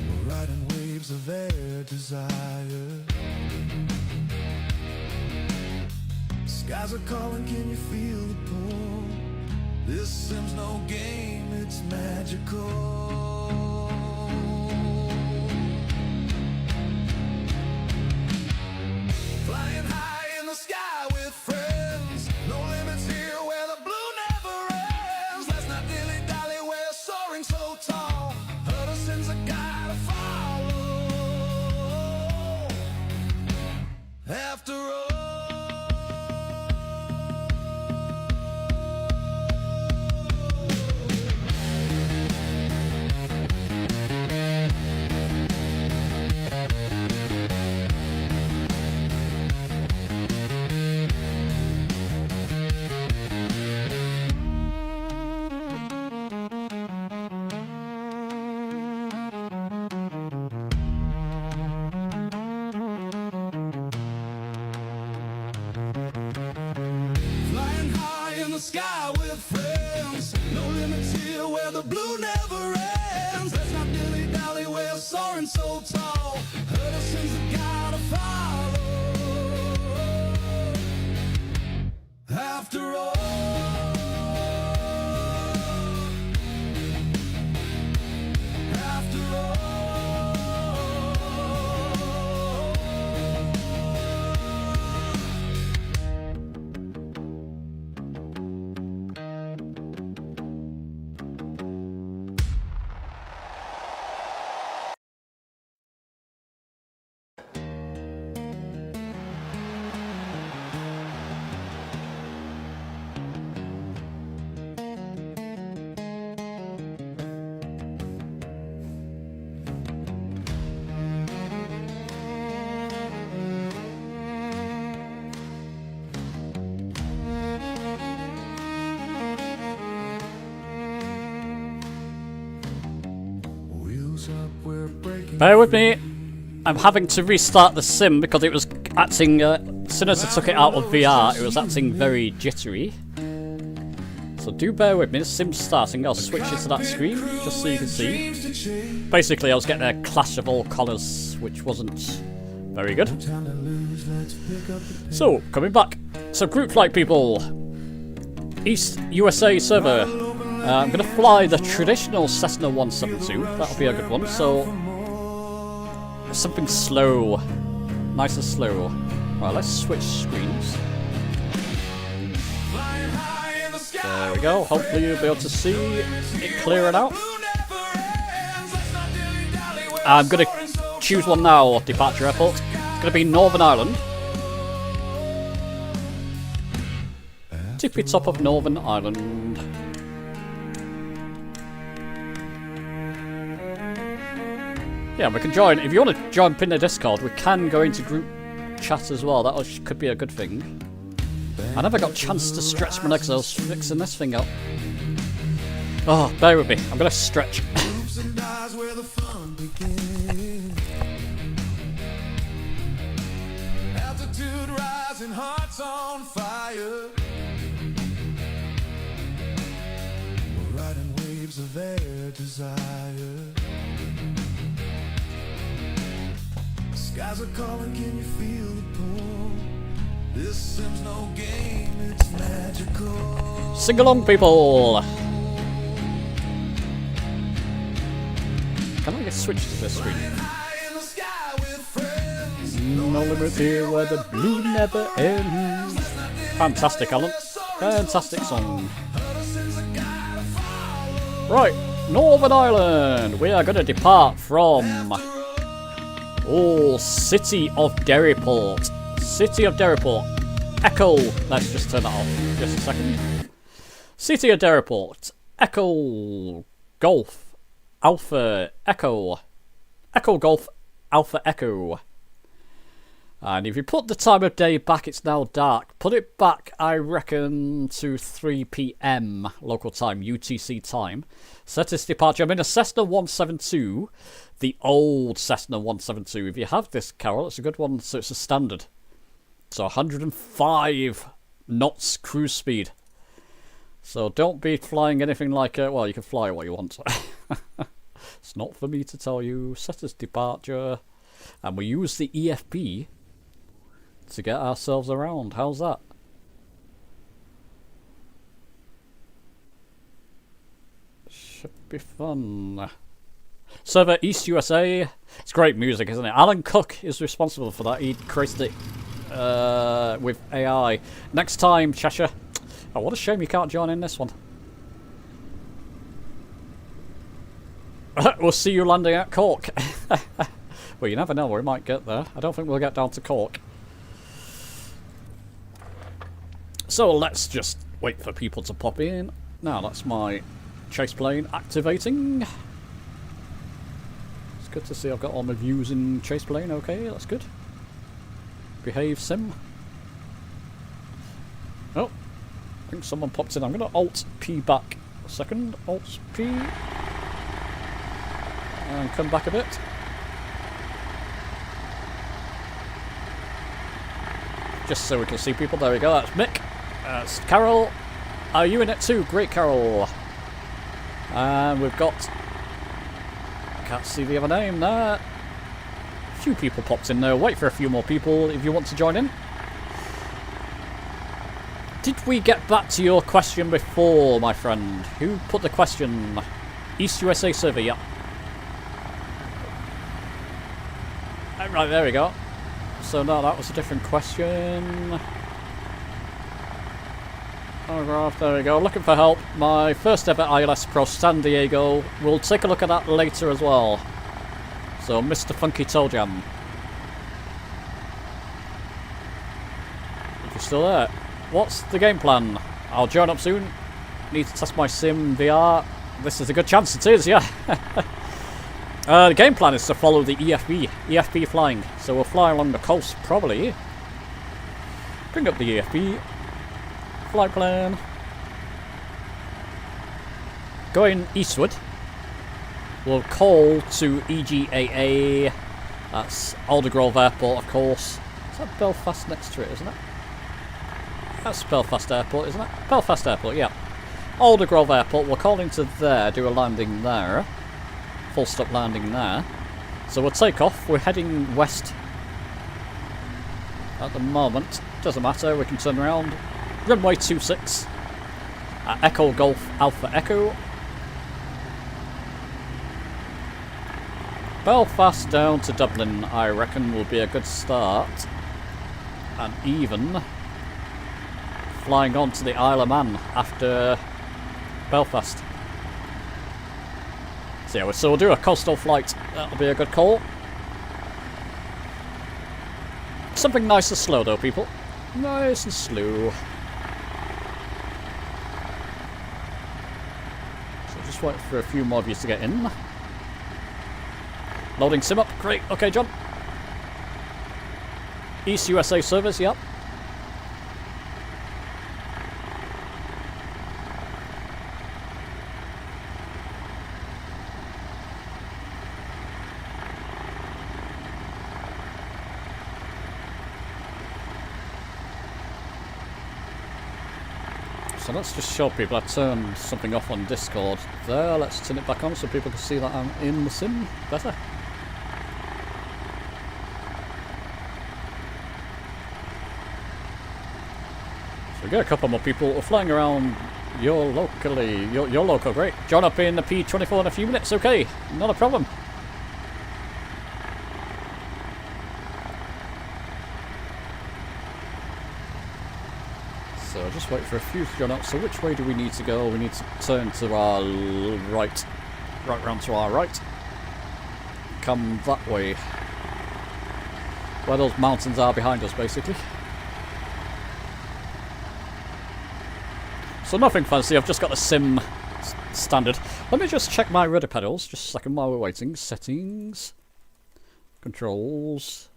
We're riding waves of their desire. Skies are calling, can you feel the pull? This sim's no game, it's magical. Flying high in the sky with friends. No limits here where the blue never ends. Let's not dilly-dally, we're soaring so tall. Hudderson's a guy to follow. After all. Sky with friends. No limits here where the blue never ends. Let's not dilly-dally, we're soaring so tall. Hudderson's the guy to follow. After all. After all. Bear with me. I'm having to restart the sim because it was acting, as soon as I took it out of VR, it was acting very jittery. So do bear with me, the sim's starting, I'll switch it to that screen, just so you can see. Basically I was getting a clash of all colours, which wasn't very good. So, coming back. So group flight people, East USA server. I'm going to fly the traditional Cessna 172, that'll be a good one, so something slow, nice and slow. Right, let's switch screens. There we go, hopefully you'll be able to see it clearing out. I'm going to choose one now, departure airport. It's going to be Northern Ireland. Tippy top of Northern Ireland. Yeah, we can join. If you want to jump in the Discord, we can go into group chat as well. That could be a good thing. I never got a chance to stretch my legs. I was fixing this thing up. Oh, bear with me. I'm going to stretch. altitude rising, hearts on fire. We're riding waves of their desire. Skies are calling, can you feel the pull? This sim's no game, it's magical. Sing along, people! Can I get switched to this screen? No limit here where the blue never ends. Fantastic, Alan. Fantastic song. Right, Northern Ireland. We are going to depart from City of Derryport. City of Derryport. Echo. Let's just turn that off. Just a second. City of Derryport. Echo Golf Alpha Echo. Echo Golf Alpha Echo. And if you put the time of day back, it's now dark. Put it back, I reckon, to 3 PM local time, UTC time. Set its departure. I'm in a Cessna 172, the old Cessna 172. If you have this, Carol, it's a good one, so it's a standard. So 105 knots cruise speed. So don't be flying anything like, well, you can fly what you want. It's not for me to tell you. Set its departure. And we use the EFB to get ourselves around. How's that? Should be fun. Server East USA. It's great music, isn't it? Alan Cook is responsible for that. He created it with AI. Next time, Cheshire. Oh, what a shame you can't join in this one. We'll see you landing at Cork. Well, you never know, we might get there. I don't think we'll get down to Cork. So let's just wait for people to pop in. Now that's my chase plane activating. It's good to see I've got all my views in chase plane. Okay, that's good. Behave, sim. Oh, I think someone popped in. I'm going to Alt-P back a second. Alt-P. And come back a bit. Just so we can see people. There we go. That's Mick. That's Carol. Are you in it too? Great, Carol. And we've got... I can't see the other name there. A few people popped in there. Wait for a few more people if you want to join in. Did we get back to your question before, my friend? Who put the question? East USA server, yeah. Right, there we go. So no, that was a different question. Paragraph, there we go. Looking for help. My first ever ILS Pro San Diego. We'll take a look at that later as well. So, Mr. Funky Toe Jam. If you're still there. What's the game plan? I'll join up soon. Need to test my sim VR. This is a good chance, it is, yeah. The game plan is to follow the EFB flying. So we'll fly along the coast, probably. Bring up the EFB. Flight plan. Going eastward. We'll call to EGAA. That's Aldergrove Airport, of course. Is that Belfast next to it, isn't it? That's Belfast Airport, isn't it? Belfast Airport, yeah. Aldergrove Airport. We'll call into there, do a landing there. Full stop landing there. So we'll take off. We're heading west at the moment. Doesn't matter, we can turn around. Runway 26 at Echo Golf Alpha Echo. Belfast down to Dublin, I reckon, will be a good start. And even flying on to the Isle of Man after Belfast. So we'll do a coastal flight. That'll be a good call. Something nice and slow though, people. Nice and slow. So just wait for a few more of you to get in. Loading sim up. Great. Okay, John. East USA service, yep. so let's just show people. I turned something off on Discord there. Let's turn it back on so people can see that I'm in the sim better. So we got a couple more people flying around your local, great. Join up in the P24 in a few minutes, okay, not a problem. So just wait for a few to join up. So which way do we need to go? We need to turn to our right round to our right. Come that way. Where those mountains are behind us, basically. So nothing fancy, I've just got the sim standard. Let me just check my rudder pedals, just a second while we're waiting. Settings. Controls.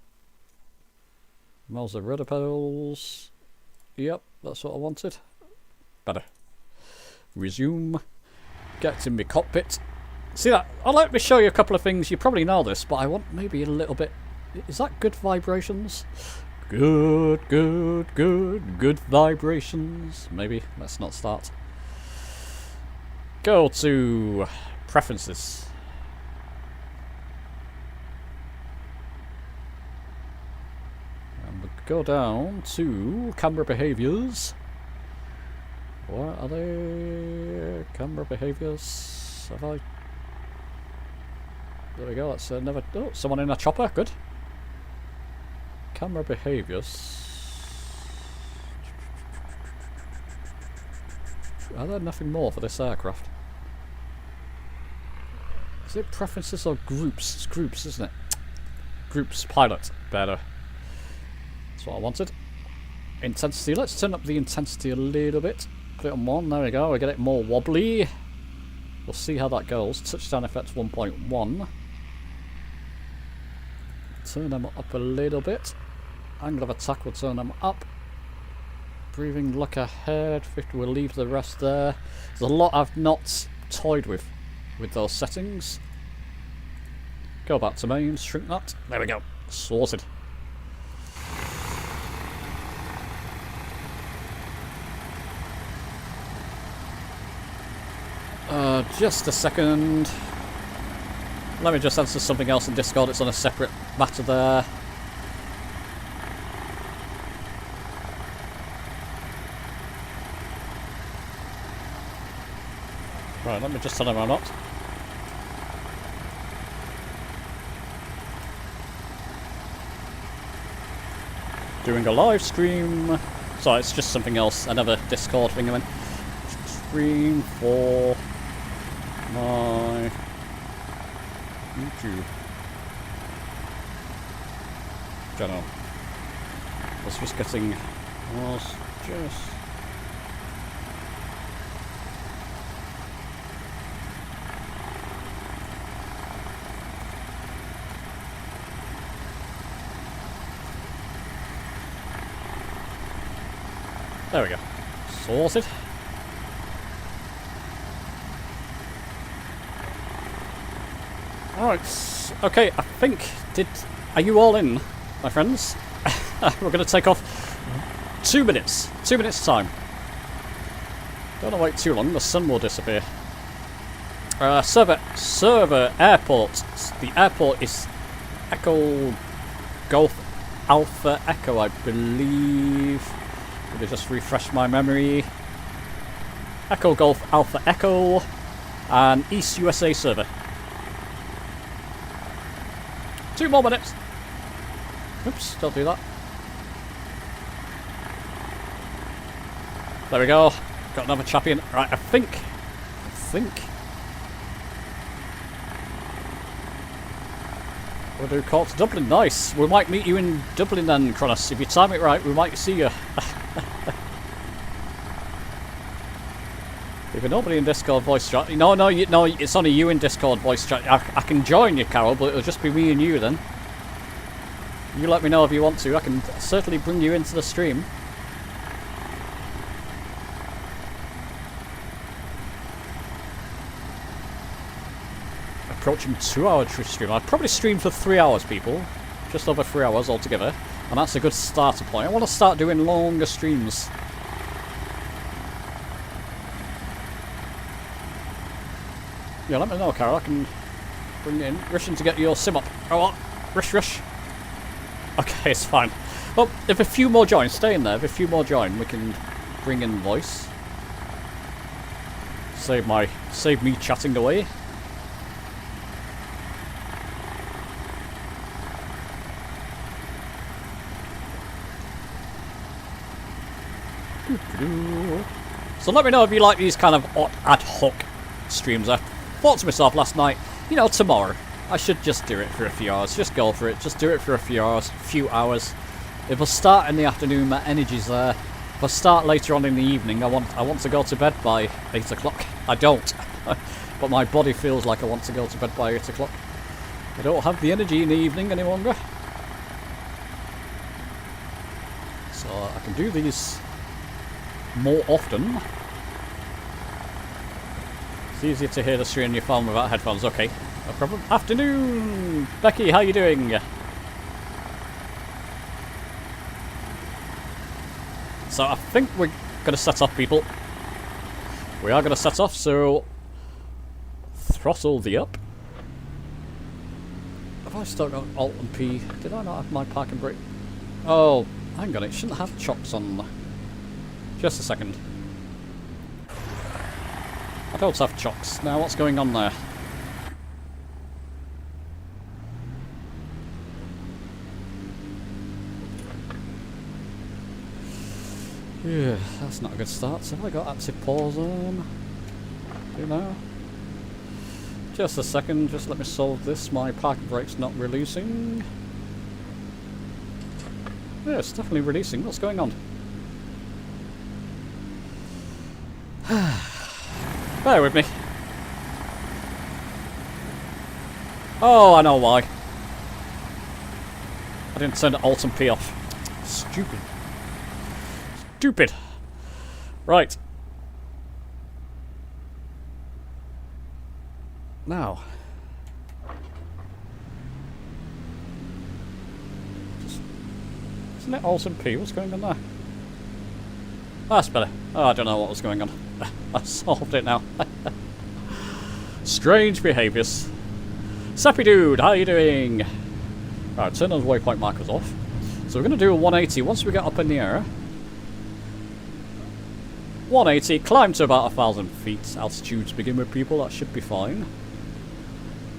Mouse the rudder pedals. Yep, that's what I wanted. Better. Resume. Get in my cockpit. See that? I'll let me show you a couple of things. You probably know this, but I want maybe a little bit... Is that good vibrations? Good vibrations. Maybe. Let's not start. Go to preferences. And go down to camera behaviors. What are they? Camera behaviors. Have I? There we go. That's another. Oh, someone in a chopper. Good. Camera behaviors. Are there nothing more for this aircraft? Is it preferences or groups? It's groups, isn't it? Groups, pilot. Better. That's what I wanted. Intensity. Let's turn up the intensity a little bit. Put it on 1. There we go. We get it more wobbly. We'll see how that goes. Touchdown effect 1.1. Turn them up a little bit. Angle of attack will turn them up. Breathing, look ahead. 50, we'll leave the rest there. There's a lot I've not toyed with those settings. Go back to main, shrink that. There we go. Sorted. Just a second. Let me just answer something else in Discord. It's on a separate matter there. Right, let me just tell him I'm not. Doing a live stream. Sorry, it's just something else. Another Discord thing I meant. Stream for my YouTube channel. Was just getting. Was just. There we go. Sorted. Alright, okay, I think, are you all in, my friends? We're going to take off 2 minutes. 2 minutes time. Don't want to wait too long, the sun will disappear. Server, airport. The airport is Echo Golf Alpha Echo, I believe. Let me just refresh my memory. Echo Golf Alpha Echo and East USA server. 2 more minutes. Oops, don't do that. There we go. Got another chappy in. Right, I think. We'll do call to Dublin. Nice. We might meet you in Dublin then, Kronos. If you time it right, we might see you. If you're nobody in Discord voice chat, no, it's only you in Discord voice chat. I can join you, Carol, but it'll just be me and you then. You let me know if you want to. I can certainly bring you into the stream. Approaching 2-hour stream. I'd probably stream for 3 hours, people. Just over 3 hours altogether. And that's a good starter point. I want to start doing longer streams. Yeah, let me know, Carol. I can bring it in. Rushing to get your sim up. Oh, what? Rush. Okay, it's fine. Well, if a few more join, stay in there. If a few more join, we can bring in voice. Save me chatting away. So let me know if you like these kind of ad hoc streams. I thought to myself last night, you know, tomorrow I should just do it for a few hours. Just go for it. Just do it for a few hours. If I start in the afternoon, my energy's there. If I start later on in the evening, I want to go to bed by 8 o'clock. I don't. But my body feels like I want to go to bed by 8 o'clock. I don't have the energy in the evening any longer. So I can do these more often. It's easier to hear the stream on your phone without headphones. Okay, no problem. Afternoon! Becky, how you doing? So I think we're going to set off, people. We are going to set off, so throttle the up. Have I still got Alt and P? Did I not have my parking brake? Oh, hang on, it shouldn't have chocks on. Just a second. I don't have chocks. Now what's going on there? Yeah, that's not a good start. So have I got active pause on? Do you know? Just a second, just let me solve this. My parking brake's not releasing. Yeah, it's definitely releasing. What's going on? Bear with me. Oh, I know why. I didn't turn the Alt and P off. Stupid. Stupid. Right. Now. Isn't it Alt and P? What's going on there? Oh, that's better. Oh, I don't know what was going on. I solved it now. Strange behaviours. Sappy dude, how are you doing? Right, turn those waypoint markers off. So we're going to do a 180 once we get up in the air. 180, climb to about 1,000 feet altitude to begin with, people. That should be fine.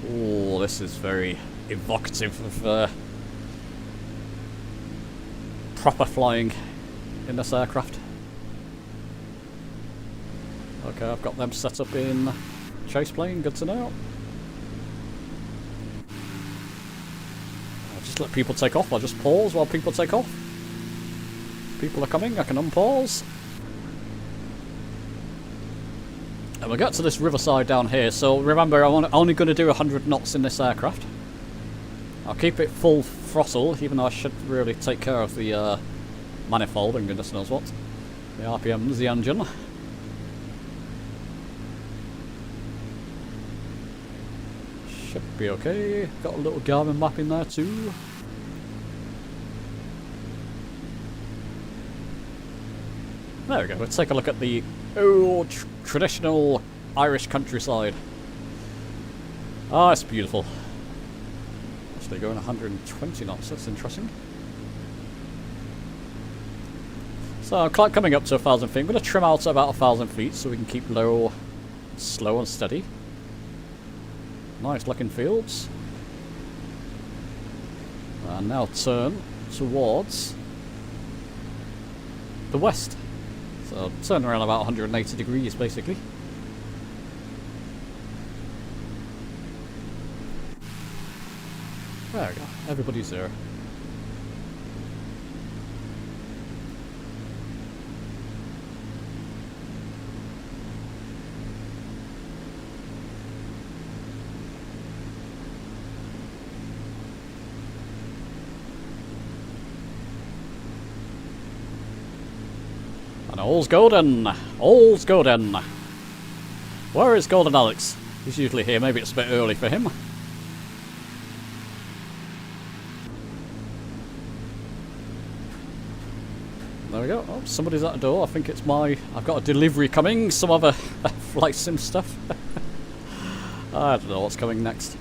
Oh, this is very evocative of proper flying in this aircraft. Okay, I've got them set up in chase plane, good to know. I'll just let people take off, I'll just pause while people take off. People are coming, I can unpause. And we'll get to this riverside down here, so remember I'm only going to do 100 knots in this aircraft. I'll keep it full throttle, even though I should really take care of the manifold and goodness knows what. The RPMs, the engine. Should be okay. Got a little Garmin map in there too. There we go. Let's take a look at the old traditional Irish countryside. Ah, it's beautiful. Actually going 120 knots. That's interesting. So coming up to 1,000 feet. I'm going to trim out to about 1,000 feet so we can keep low, slow and steady. Nice looking fields. And now turn towards the west. So turn around about 180 degrees basically. There we go. Everybody's there. And all's golden! All's golden! Where is Golden Alex? He's usually here, maybe it's a bit early for him. There we go. Oh, somebody's at the door. I think it's I've got a delivery coming. Some other flight sim stuff. I don't know what's coming next.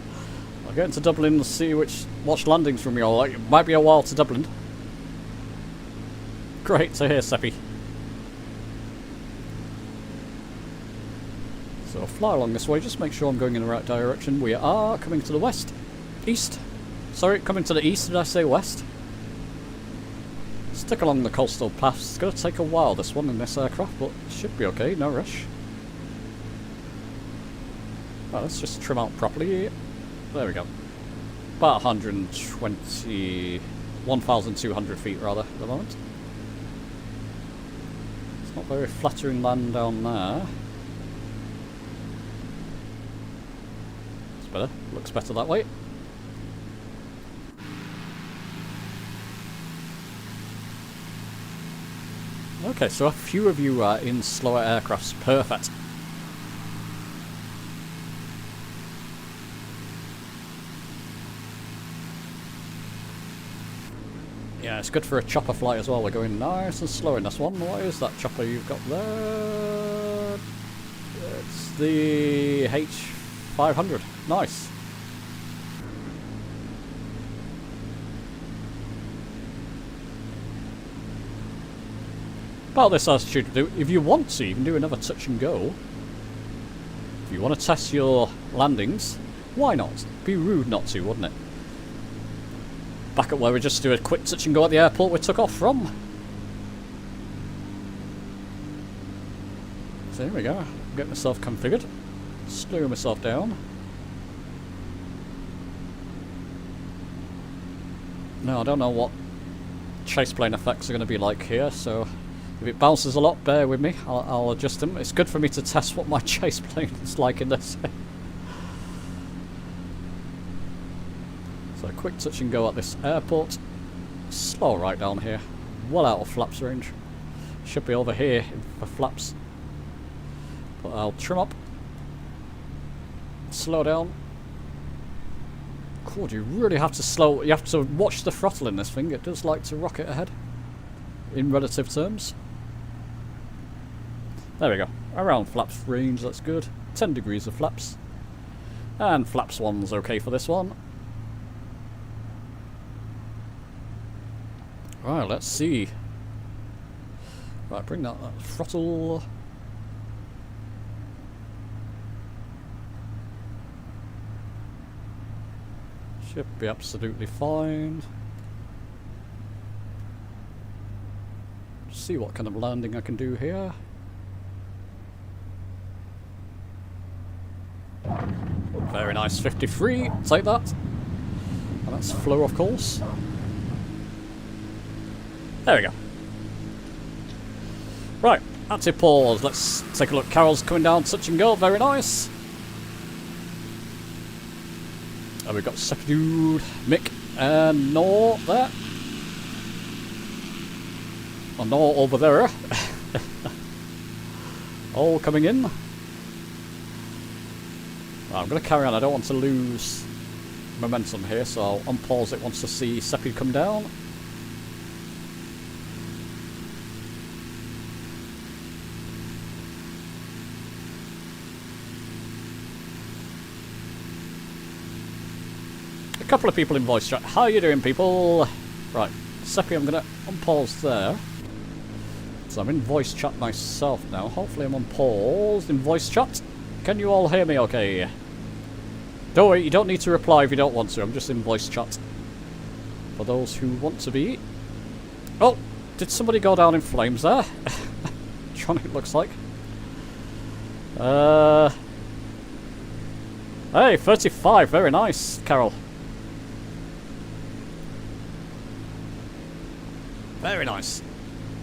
I'll get into Dublin and see watch landings from you all. It might be a while to Dublin. Great to hear, Seppi. So fly along this way, just make sure I'm going in the right direction. We are coming to the west. East. Sorry, coming to the east, did I say west? Stick along the coastal paths. It's going to take a while, this one, in this aircraft, but it should be okay, no rush. Well, let's just trim out properly. There we go. About 1,200 feet rather at the moment. It's not very flattering land down there. It's better. Looks better that way. Okay, so a few of you are in slower aircrafts. Perfect. Yeah, it's good for a chopper flight as well. We're going nice and slow in this one. What is that chopper you've got there? It's the H500. Nice. About this altitude, if you want to, you can do another touch and go. If you want to test your landings, why not? Be rude not to, wouldn't it? Back up where we just do a quick touch and go at the airport we took off from. So here we go. Get myself configured. Slow myself down. No, I don't know what chase plane effects are going to be like here, so if it bounces a lot, bear with me. I'll adjust them. It's good for me to test what my chase plane is like in this. So a quick touch and go at this airport. Slow right down here. Well out of flaps range. Should be over here for flaps. But I'll trim up. Slow down. God, you really have to slow. You have to watch the throttle in this thing. It does like to rocket ahead. In relative terms. There we go. Around flaps range, that's good. 10 degrees of flaps. And flaps 1's okay for this one. Right, let's see. Right, bring that throttle. Should be absolutely fine. See what kind of landing I can do here. Very nice, 53. Take that. And that's flow, of course. There we go. Right, active pause. Let's take a look. Carol's coming down, touch and go. Very nice. And we've got Seppi, Mick, and Nor there. Oh, Nor over there. All coming in. Right, I'm going to carry on. I don't want to lose momentum here, so I'll unpause it once I see Seppi come down. A couple of people in voice chat. How are you doing, people? Right, Seppi, I'm going to unpause there. So I'm in voice chat myself now. Hopefully I'm unpaused in voice chat. Can you all hear me okay? Don't worry, you don't need to reply if you don't want to. I'm just in voice chat. For those who want to be. Oh, did somebody go down in flames there? John, it looks like. Hey, 35. Very nice, Carol. Very nice.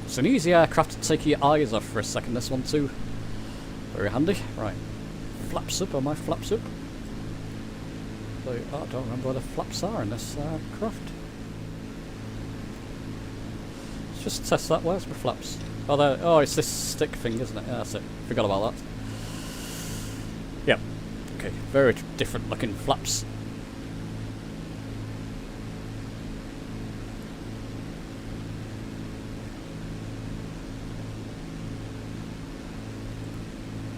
It's an easy aircraft to take your eyes off for a second, this one too. Very handy. Right. Flaps up, am I flaps up? So, I don't remember where the flaps are in this craft. Let's just test that. Where's my flaps? Oh, there. Oh, it's this stick thing, isn't it? Yeah, that's it. Forgot about that. Yep. Okay, very different looking flaps.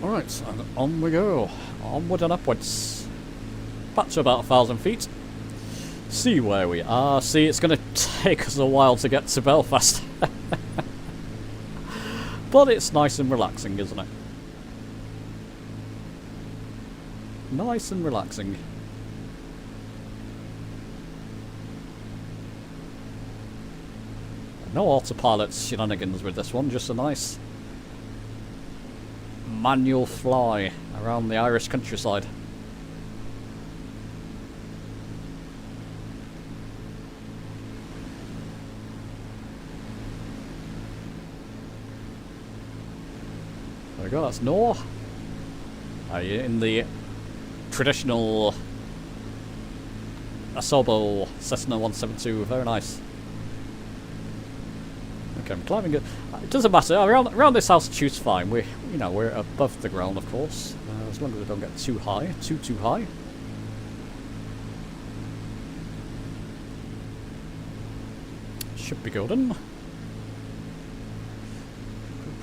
Alright, and on we go. Onward and upwards. Back to about 1,000 feet. See where we are. See, it's going to take us a while to get to Belfast. But it's nice and relaxing, isn't it? Nice and relaxing. No autopilot shenanigans with this one, just a nice manual fly around the Irish countryside. There we go, that's Nor. In the traditional Asobo Cessna 172, very nice. Okay, I'm climbing it. It doesn't matter. Around this altitude's fine. We're above the ground, of course, as long as we don't get too high, too high. Should be golden.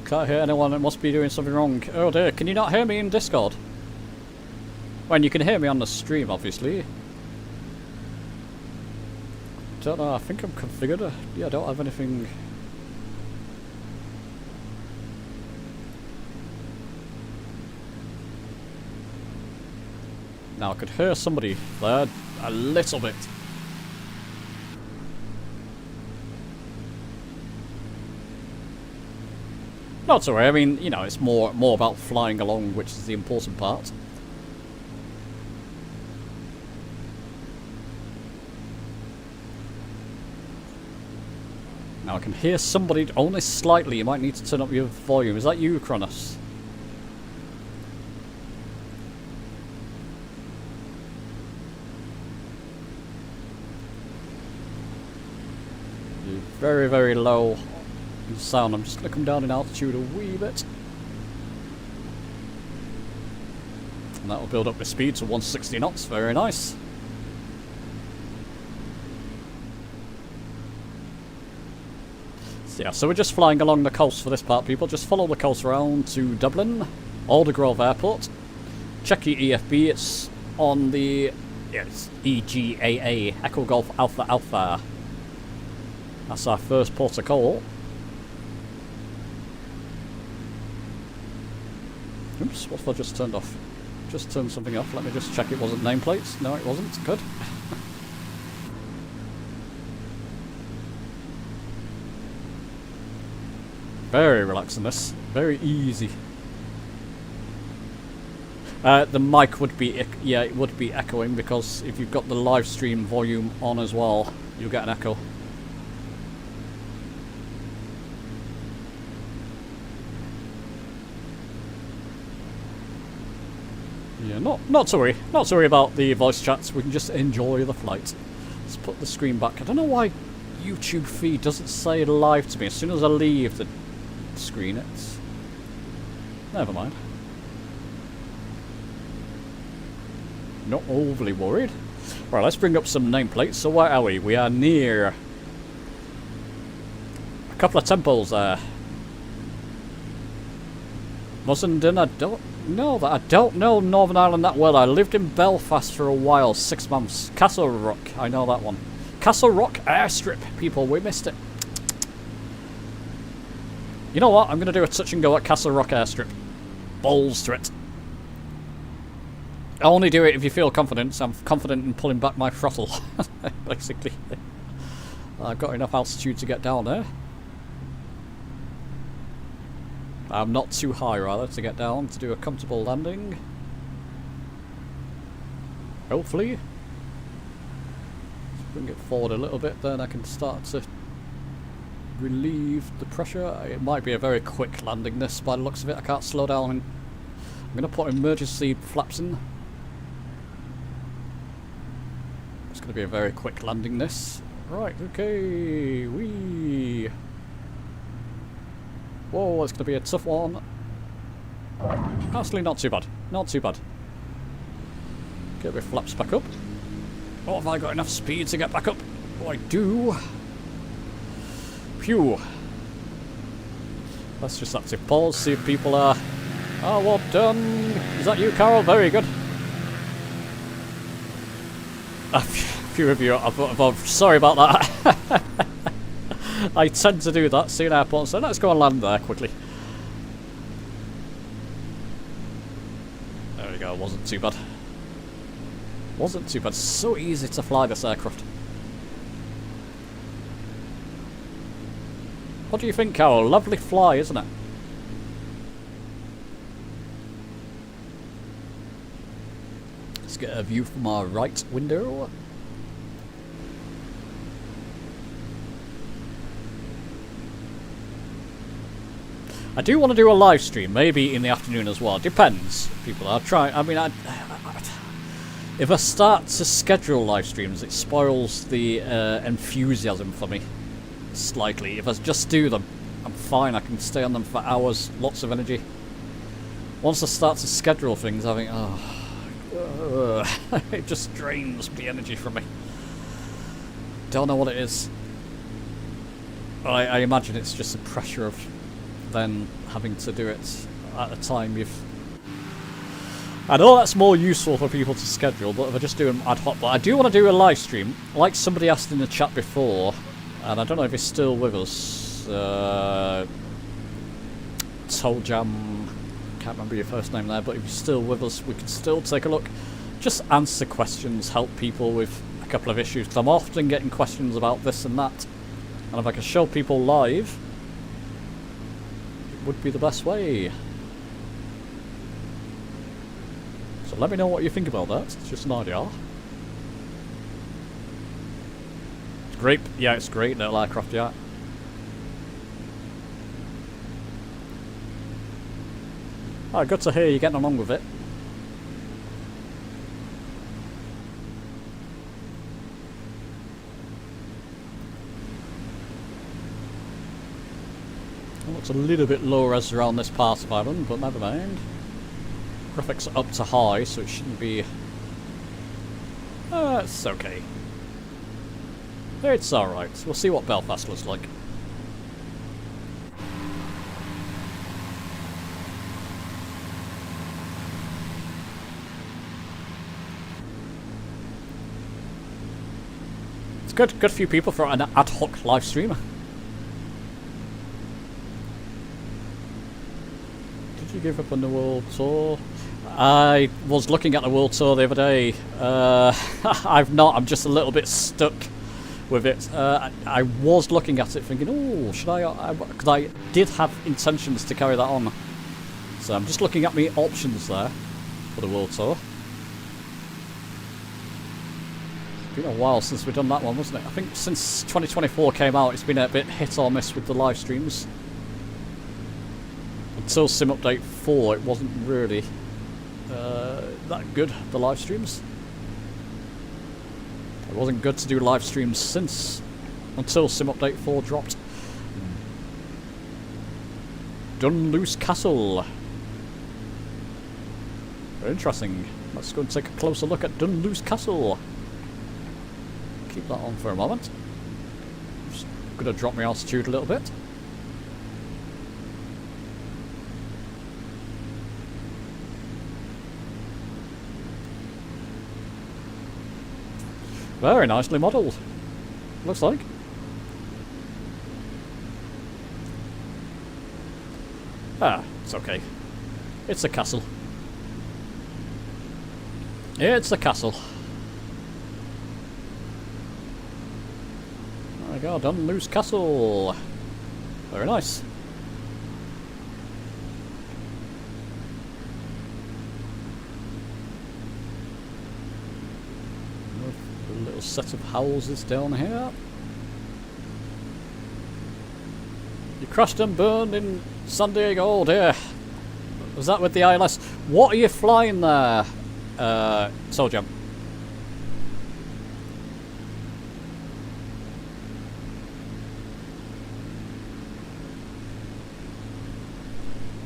Can't hear anyone. It must be doing something wrong. Oh dear! Can you not hear me in Discord? Well, you can hear me on the stream, obviously. Don't know. I think I'm configured. Yeah, I don't have anything. Now I could hear somebody there a little bit. Not to worry, I mean, you know, it's more about flying along, which is the important part. Now I can hear somebody only slightly. You might need to turn up your volume. Is that you, Kronos? Very, very low in sound. I'm just going to come down in altitude a wee bit. And that will build up my speed to 160 knots. Very nice. So yeah, so we're just flying along the coast for this part, people. Just follow the coast around to Dublin, Aldergrove Airport. Check your EFB. It's on the... Yeah, it's EGAA, Echo Golf Alpha Alpha. That's our first port of call. Oops, what have I just turned off? Just turned something off. Let me just check it wasn't nameplates. No, it wasn't. Good. Very relaxing this. Very easy. The mic would be... Yeah, it would be echoing because if you've got the live stream volume on as well, you'll get an echo. Yeah, not to worry. Not to worry about the voice chats. We can just enjoy the flight. Let's put the screen back. I don't know why YouTube feed doesn't say live to me. As soon as I leave the screen, it's... Never mind. Not overly worried. Right, let's bring up some nameplates. So where are we? We are near a couple of temples there. Mussenden, I don't know that. I don't know Northern Ireland that well. I lived in Belfast for a while, 6 months. Castle Rock, I know that one. Castle Rock Airstrip, people, we missed it. You know what? I'm going to do a touch and go at Castle Rock Airstrip. Balls to it. I'll only do it if you feel confident, so I'm confident in pulling back my throttle, basically. I've got enough altitude to get down there. I'm not too high, rather, to get down to do a comfortable landing. Hopefully. Let's bring it forward a little bit, then I can start to relieve the pressure. It might be a very quick landing, this, by the looks of it. I can't slow down. I'm going to put emergency flaps in. It's going to be a very quick landing, this. Right, okay, whee. Whoa, it's going to be a tough one. Actually, not too bad. Not too bad. Get my flaps back up. Oh, have I got enough speed to get back up? Oh, I do. Phew. Let's just have to pause, see if people are Oh, well done. Is that you, Carol? Very good. A few of you, I'm sorry about that. I tend to do that, see an airport, so let's go and land there quickly. There we go, wasn't too bad. Wasn't too bad, so easy to fly this aircraft. What do you think, Carol? Lovely fly, isn't it? Let's get a view from our right window. I do want to do a live stream, maybe in the afternoon as well. Depends. People are trying. I mean, if I start to schedule live streams, it spoils the enthusiasm for me slightly. If I just do them, I'm fine. I can stay on them for hours, lots of energy. Once I start to schedule things, I think, it just drains the energy from me. Don't know what it is. I imagine it's just the pressure of then having to do it at a time you've... I know that's more useful for people to schedule, but if I just do them ad hoc. But I do want to do a live stream, like somebody asked in the chat before, and I don't know if he's still with us. Toljam, can't remember your first name there, but if you're still with us, we can still take a look. Just answer questions, help people with a couple of issues, because I'm often getting questions about this and that, and if I can show people live, it would be the best way. So let me know what you think about that. It's just an idea. It's great. Yeah, it's great little aircraft, yeah. Oh, good to hear you're getting along with it. It looks a little bit low res around this part of Ireland, but never mind. Graphics are up to high, so it shouldn't be... it's okay. It's alright. We'll see what Belfast looks like. It's good. Good few people for an ad hoc live stream. Did you give up on the world tour? I was looking at the world tour the other day. I've not. I'm just a little bit stuck with it. I was looking at it thinking, oh, should I? Because I did have intentions to carry that on. So I'm just looking at my options there for the world tour. It's been a while since we've done that one, wasn't it? I think since 2024 came out, it's been a bit hit or miss with the live streams. Until Sim Update 4, it wasn't really that good, the live streams. It wasn't good to do live streams since, until Sim Update 4 dropped. Dunluce Castle. Very interesting. Let's go and take a closer look at Dunluce Castle. Keep that on for a moment. Just gonna drop my altitude a little bit. Very nicely modelled, looks like. Ah, it's okay. It's a castle. It's a castle. There we go, Dunluce Castle. Very nice. Little set of houses down here. You crashed and burned in San Diego. Oh dear. Was that with the ILS? What are you flying there, Soldier?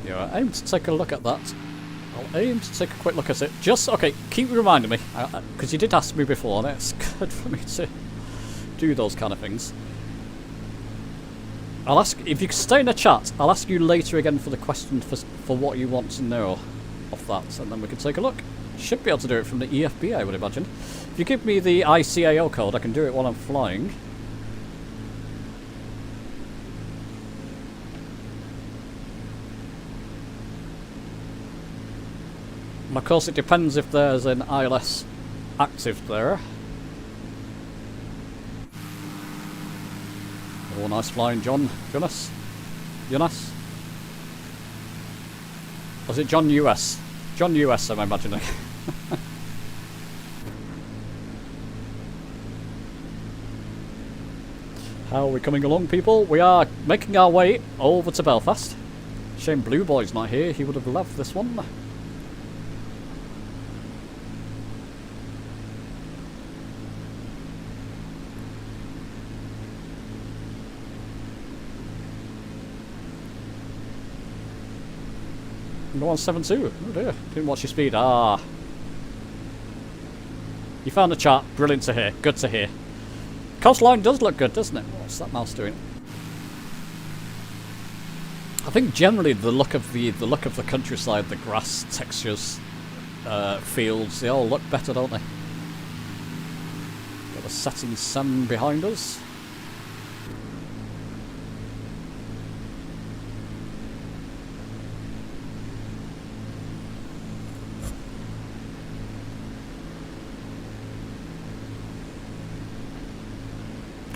Yeah, I aim to take a look at that. I'll aim to take a quick look at it. Just, okay, keep reminding me, because you did ask me before, and it's good for me to do those kind of things. I'll ask if you can stay in the chat. I'll ask you later again for the question for what you want to know of that, and then we can take a look. Should be able to do it from the EFB, I would imagine. If you give me the ICAO code, I can do it while I'm flying. And of course, it depends if there's an ILS active there. Oh, nice flying, John. Jonas? Was it John US? John US, I'm imagining. How are we coming along, people? We are making our way over to Belfast. Shame Blue Boy's not here. He would have loved this one. No 172. Oh dear. Didn't watch your speed. Ah. You found the chart. Brilliant to hear. Good to hear. Coastline does look good, doesn't it? What's that mouse doing? I think generally the look of the countryside, the grass textures, fields, they all look better, don't they? Got the setting sun behind us.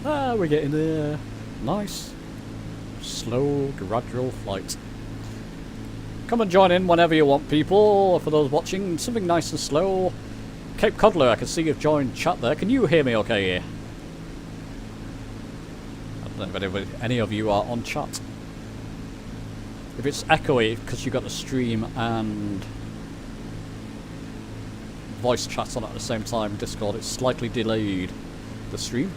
Ah, we're getting there. Nice. Slow, gradual flight. Come and join in whenever you want, people. For those watching, something nice and slow. Cape Codler, I can see you've joined chat there. Can you hear me okay here? I don't know if any of you are on chat. If it's echoey because you've got the stream and voice chat on at the same time, Discord, it's slightly delayed the stream.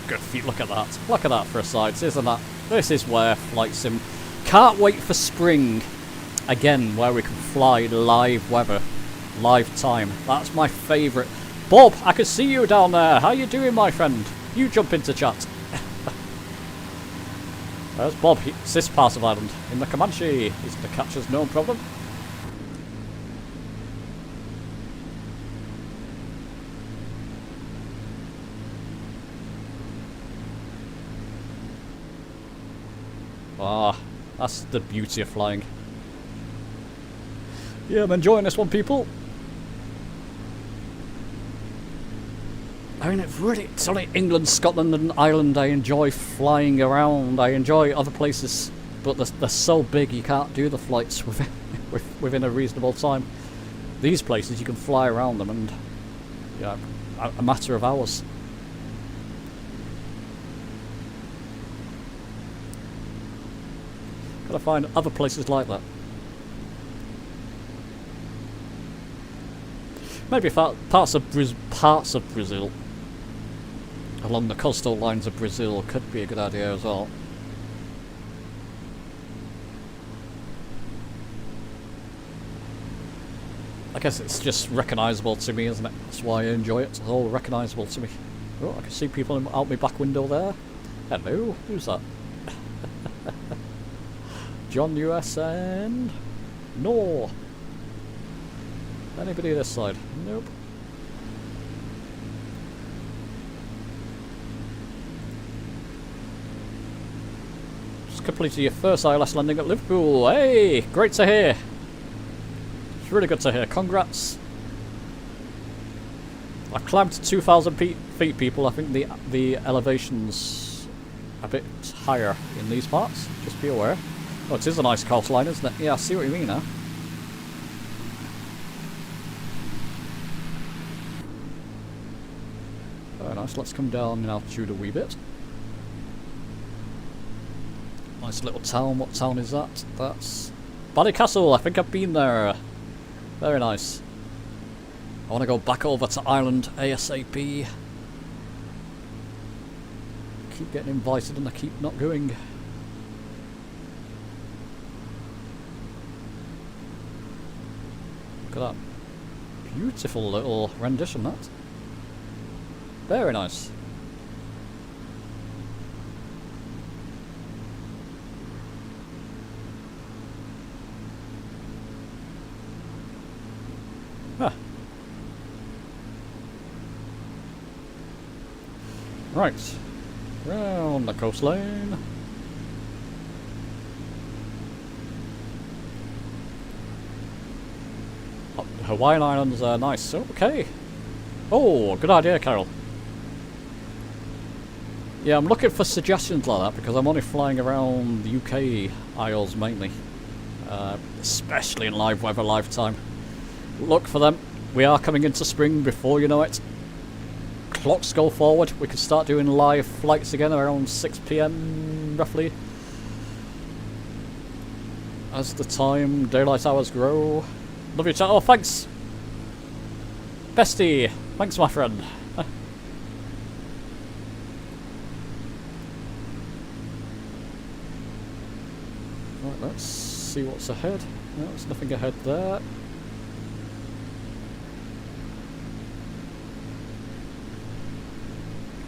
Good feet. Look at that. Look at that for a sight. Isn't that? This is where Flight Sim. Can't wait for spring. Again, where we can fly live weather. Live time. That's my favourite. Bob, I can see you down there. How you doing, my friend? You jump into chat. There's Bob. It's this part of Ireland. In the Comanche. He's to catch us, no problem. Ah, that's the beauty of flying. Yeah, I'm enjoying this one, people. I mean, it's only England, Scotland and Ireland I enjoy flying around. I enjoy other places, but they're so big you can't do the flights within a reasonable time. These places, you can fly around them and, yeah, a matter of hours. Gotta find other places like that. Maybe parts of Brazil, along the coastal lines of Brazil, could be a good idea as well. I guess it's just recognisable to me, isn't it? That's why I enjoy it. It's all recognisable to me. Oh, I can see people out my back window there. Hello, who's that? John US and... No. Anybody this side? Nope. Just completed your first ILS landing at Liverpool. Hey, great to hear. It's really good to hear. Congrats. I've climbed to 2,000 feet, people. I think the elevation's a bit higher in these parts. Just be aware. Oh, it is a nice coastline, isn't it? Yeah, I see what you mean now. Very nice. Let's come down in altitude a wee bit. Nice little town. What town is that? That's Ballycastle. I think I've been there. Very nice. I want to go back over to Ireland ASAP. Keep getting invited and I keep not going. Look at that. Beautiful little rendition, that. Very nice. Huh. Right. Round the coastline. Oh, Hawaiian Islands are nice. Okay. Oh, good idea, Carol. Yeah, I'm looking for suggestions like that because I'm only flying around the UK Isles mainly. Especially in live weather lifetime. Look for them. We are coming into spring before you know it. Clocks go forward. We can start doing live flights again around 6 PM roughly. As the time, daylight hours grow. Love your chat. Oh, thanks. Bestie. Thanks, my friend. Right, let's see what's ahead. No, there's nothing ahead there.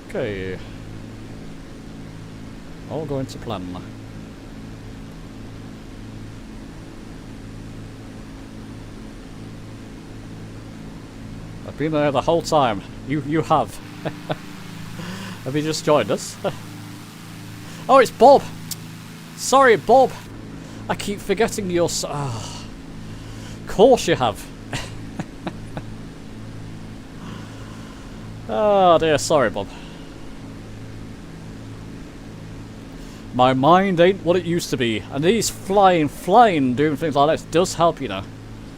Okay. All going to plan. I've been there the whole time. You have. Have you just joined us? Oh, it's Bob! Sorry, Bob! I keep forgetting your Of course you have. Oh dear, sorry, Bob. My mind ain't what it used to be, and these flying, doing things like this does help, you know.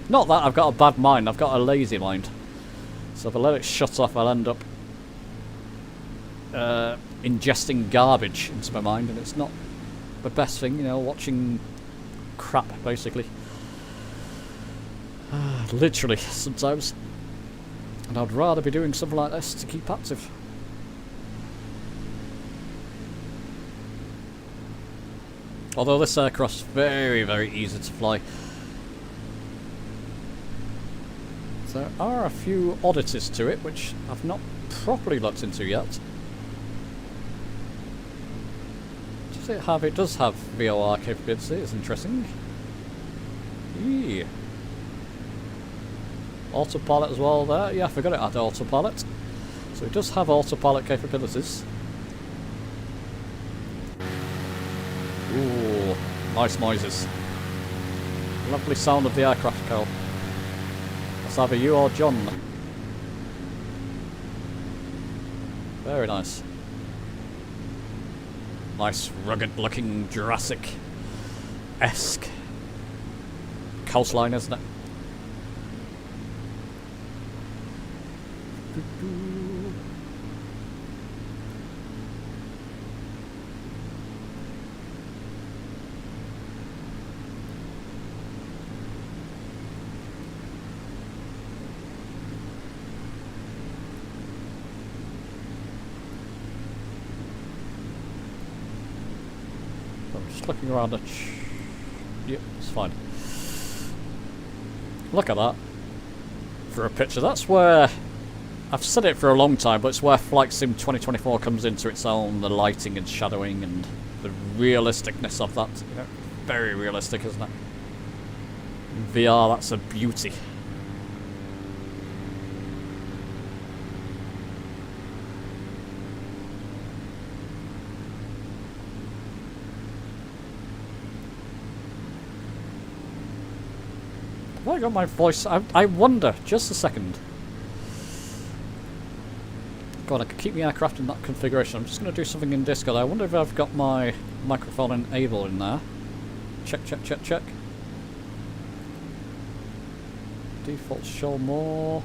Not that I've got a bad mind, I've got a lazy mind. So if I let it shut off, I'll end up ingesting garbage into my mind, and it's not the best thing, you know, watching crap, basically. Literally, sometimes. And I'd rather be doing something like this to keep active. Although this aircraft's very, very easy to fly. There are a few oddities to it, which I've not properly looked into yet. Does it have? It does have VOR capability. It's interesting. Eee. Autopilot as well there. Yeah, I forgot it had autopilot. So it does have autopilot capabilities. Ooh, nice noises. Lovely sound of the aircraft, Carl. That's either you or John. Very nice. Nice rugged looking Jurassic-esque coastline, isn't it? I'm just looking around at... Yep, it's fine. Look at that. For a picture, that's where... I've said it for a long time, but it's where Flight Sim 2024 comes into its own, the lighting and shadowing and the realisticness of that. You know, very realistic, isn't it? In VR, that's a beauty. Have I got my voice? I wonder. Just a second. God, I could keep the aircraft in that configuration. I'm just going to do something in Discord. I wonder if I've got my microphone enabled in there. Check, check, check, check. Default show more.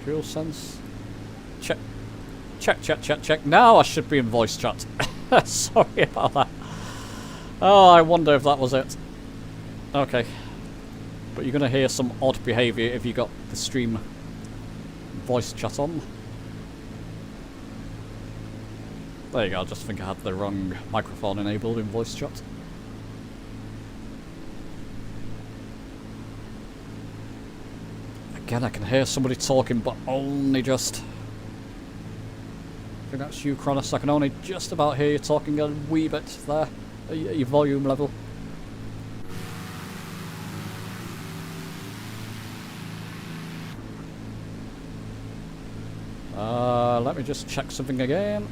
Dual sense. Check. Check, check, check, check. Now I should be in voice chat. Sorry about that. Oh, I wonder if that was it. Okay. But you're going to hear some odd behaviour if you got the stream voice chat on. There you go, I just think I had the wrong microphone enabled in voice chat. Again, I can hear somebody talking, but only just. I think that's you, Kronos. I can only just about hear you talking a wee bit there, at your volume level. Let me just check something again.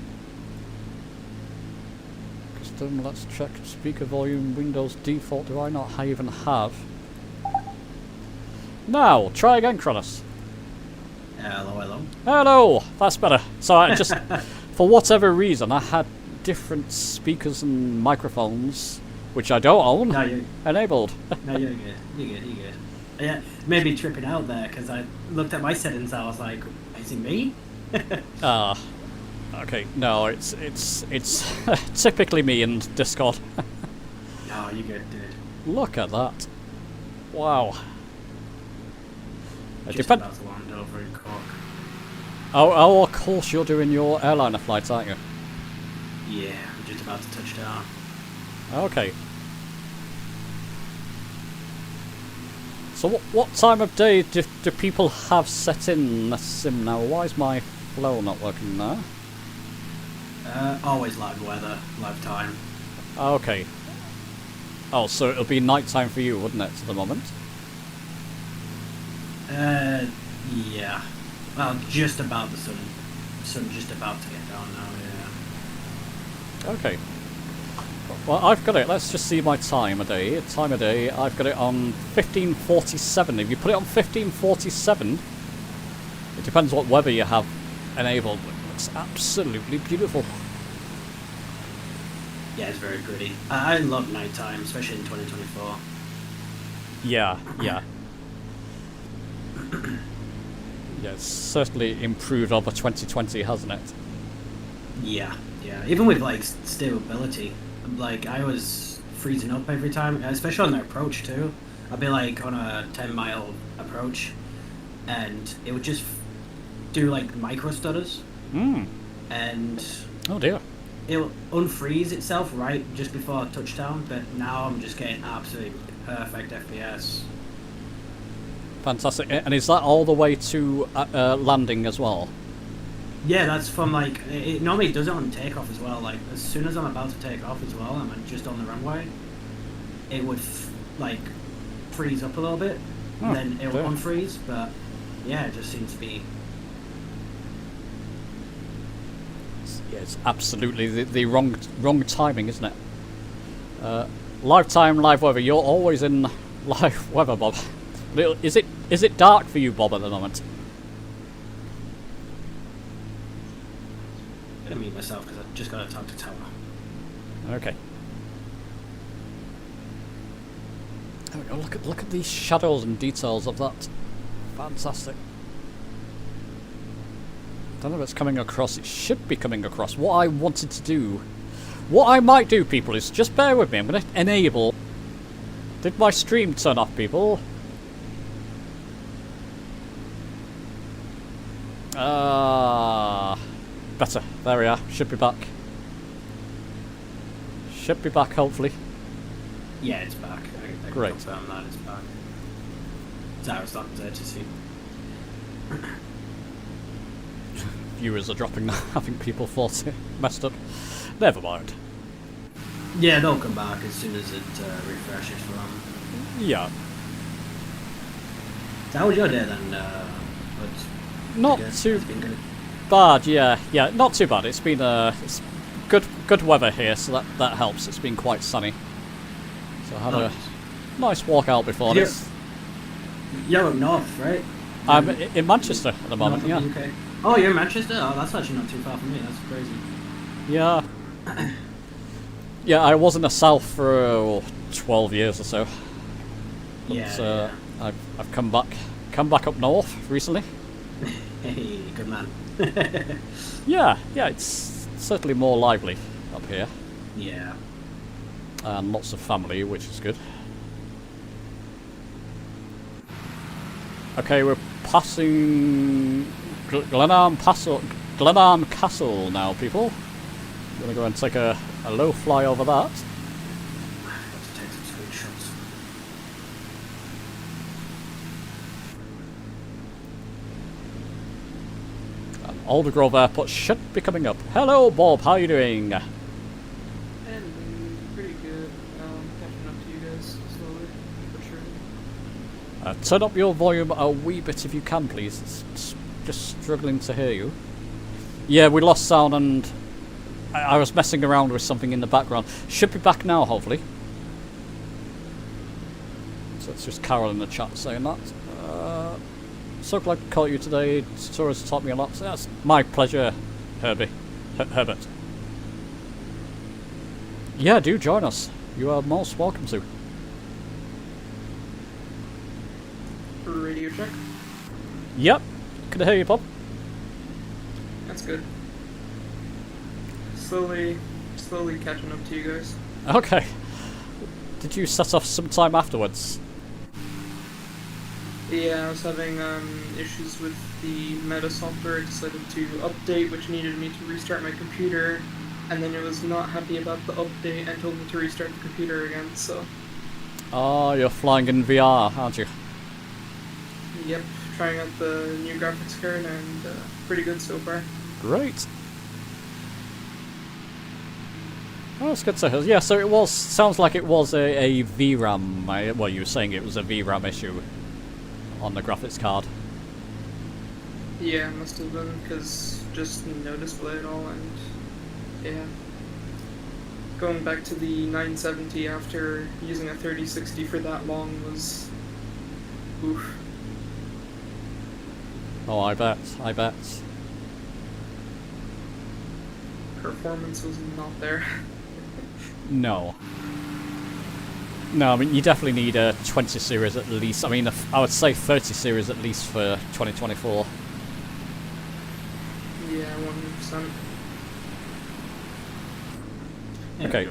Custom, let's check speaker volume, Windows default. Do I not even have? Now, try again, Kronos. Hello, hello. Hello, that's better. So I just, for whatever reason, I had different speakers and microphones, which I don't own, No, you. enabled. No, you're good. You're good. Yeah, maybe tripping out there because I looked at my settings. I was like, is it me? Okay, no, it's typically me in Discord. No, you're good, dude. Look at that. Wow. Just about to land over in Cork. Oh, of course you're doing your airliner flights, aren't you? Yeah, I'm just about to touch down. Okay. So what time of day do people have set in the sim now? Why is my flow not working there? Always live weather, live time. Okay. Oh, so it'll be night time for you, wouldn't it, at the moment? Yeah. Well, just about the sun just about to get down now, yeah. Okay. Well, I've got it. Let's just see my time of day. Time of day, I've got it on 1547. If you put it on 1547, it depends what weather you have enabled, but it looks absolutely beautiful. Yeah, it's very pretty. I love nighttime, especially in 2024. Yeah. Yeah, it's certainly improved over 2020, hasn't it? Yeah. Even with like stability, like I was freezing up every time, especially on the approach too. I'd be like on a 10-mile approach, and it would just do like micro stutters, and Oh dear. it'll unfreeze itself right just before touchdown. But now I'm just getting absolutely perfect FPS. Fantastic. And is that all the way to landing as well? Yeah, that's from like it normally does it on takeoff as well. Like as soon as I'm about to take off as well, I'm just on the runway. It would like freeze up a little bit, and then it will unfreeze. But yeah, it just seems to be. Yeah, it's absolutely the wrong timing, isn't it? Live time, live weather. You're always in live weather, Bob. Is it dark for you, Bob, at the moment? I'm gonna mute myself because I just got to talk to Tower. Okay. There we go. Look at these shadows and details of that. Fantastic. Don't know if it's coming across. It should be coming across. What I wanted to do, what I might do, people, is just bear with me. I'm going to enable. Did my stream turn off, people? Better. There we are. Should be back. Should be back, hopefully. Yeah, it's back. I can Great. confirm that it's back. Tower's not there to see. Viewers are dropping now. I think people thought it messed up. Never mind. Yeah, they'll come back as soon as it refreshes for them. Yeah. So how was your day then? Not good. too It's been good. bad. Yeah, not too bad. It's been it's good weather here, so that helps. It's been quite sunny. So I had a nice walk out before this. You're up north, right? I'm in Manchester at the moment. North Yeah. of the UK. Oh, you're in Manchester? Oh, that's actually not too far from me. That's crazy. Yeah. Yeah, I was in the south for 12 years or so. But, Yeah. I've come back up north recently. Hey, good man. Yeah, it's certainly more lively up here, Yeah. and lots of family, which is good. Okay, we're passing Glenarm Castle now, people. I'm gonna go and take a low fly over that. Got to take some screenshots. Aldergrove Airport should be coming up. Hello, Bob. How are you doing? And pretty good. Catching up to you guys slowly, for sure. Turn up your volume a wee bit if you can, please. It's just struggling to hear you. Yeah, we lost sound and I was messing around with something in the background. Should be back now, hopefully. So it's just Carol in the chat saying that. So glad to call you today. Tutorials taught me a lot. So that's my pleasure, Herbie. Herbert. Yeah, do join us. You are most welcome to. Radio check. Yep. Can I hear you, Bob? That's good. Slowly catching up to you guys. Okay. Did you set off some time afterwards? Yeah, I was having issues with the meta software. I decided to update, which needed me to restart my computer, and then it was not happy about the update and told me to restart the computer again, so... Oh, you're flying in VR, aren't you? Yep, trying out the new graphics card, and pretty good so far. Great. Oh, that's good to hear. Yeah, so it was... Sounds like it was a VRAM... Well, you were saying it was a VRAM issue on the graphics card. Yeah, it must have been, because just no display at all, and yeah. Going back to the 970 after using a 3060 for that long was... oof. Oh, I bet. Performance was not there. No. No, I mean, you definitely need a 20 series at least. I mean, I would say 30 series at least for 2024. Yeah, 100%. Okay.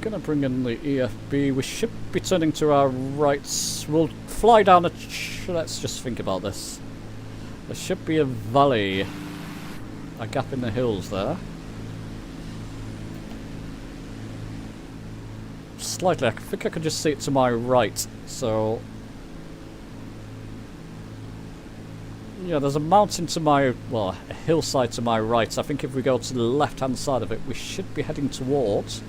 Gonna bring in the EFB. We should be turning to our right. We'll fly down a... Let's just think about this. There should be a valley. A gap in the hills there. Slightly. I think I can just see it to my right. So... yeah, there's a mountain to my... well, a hillside to my right. I think if we go to the left-hand side of it, we should be heading towards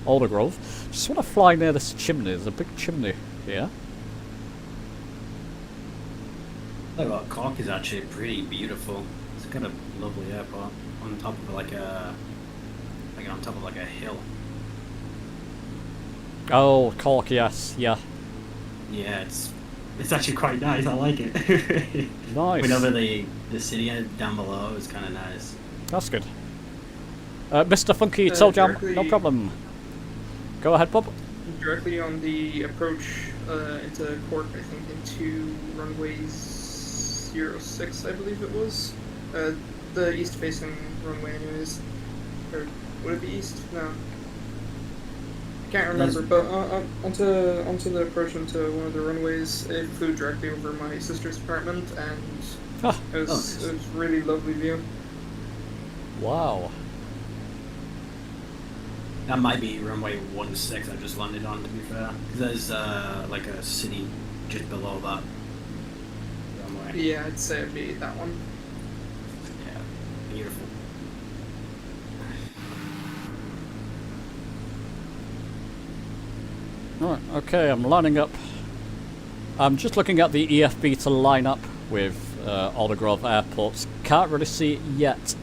Aldergrove. Just want to fly near this chimney. There's a big chimney here. Look, what, Cork is actually pretty beautiful. It's got a lovely airport on top of like a hill. Oh, Cork, yes, yeah. Yeah, it's actually quite nice. I like it. Nice. Whenever the city down below is kind of nice. That's good. Mr. Funky Toe Jam, no directly- problem. Go ahead, Bob. Directly on the approach into Cork, I think, into runways 06, I believe it was. The east-facing runway, anyways. Or would it be east? No. I can't remember, but onto the approach into one of the runways, it flew directly over my sister's apartment, and Ah, it was really lovely view. wow. That might be runway 16 I just landed on, to be fair. 'Cause there's like a city just below that runway. Yeah, I'd say it'd be that one. Yeah, beautiful. Alright, okay, I'm lining up. I'm just looking at the EFB to line up with Aldergrove Airport. Can't really see it yet.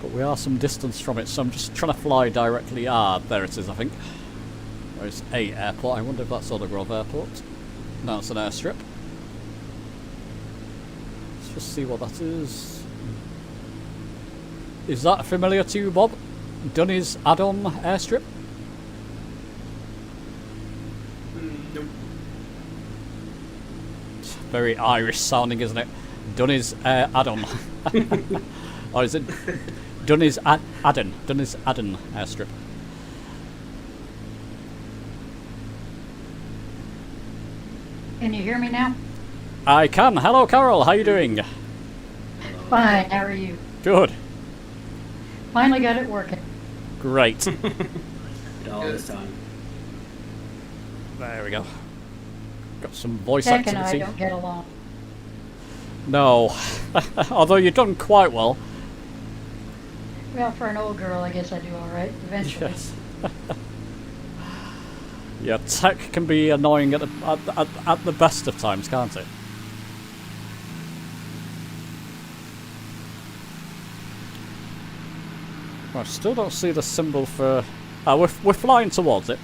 But we are some distance from it, so I'm just trying to fly directly. Ah, there it is, I think. There's a airport. I wonder if that's Aldergrove Airport. No, it's an airstrip. Let's just see what that is. Is that familiar to you, Bob? Dunny's add-on airstrip? Nope. Very Irish sounding, isn't it? Dunny's add-on. Or is it Dunny's add-on? Dunny's add-on airstrip. Can you hear me now? I can. Hello, Carol. How you doing? Fine, how are you? Good. Finally got it working. Great. Did all this time. There we go. Got some voice Tech and I activity. don't get along. No. Although you've done quite well. Well, for an old girl, I guess I do all right eventually. Yes. Yeah, tech can be annoying at the best of times, can't it? Well, I still don't see the symbol for... we're flying towards it.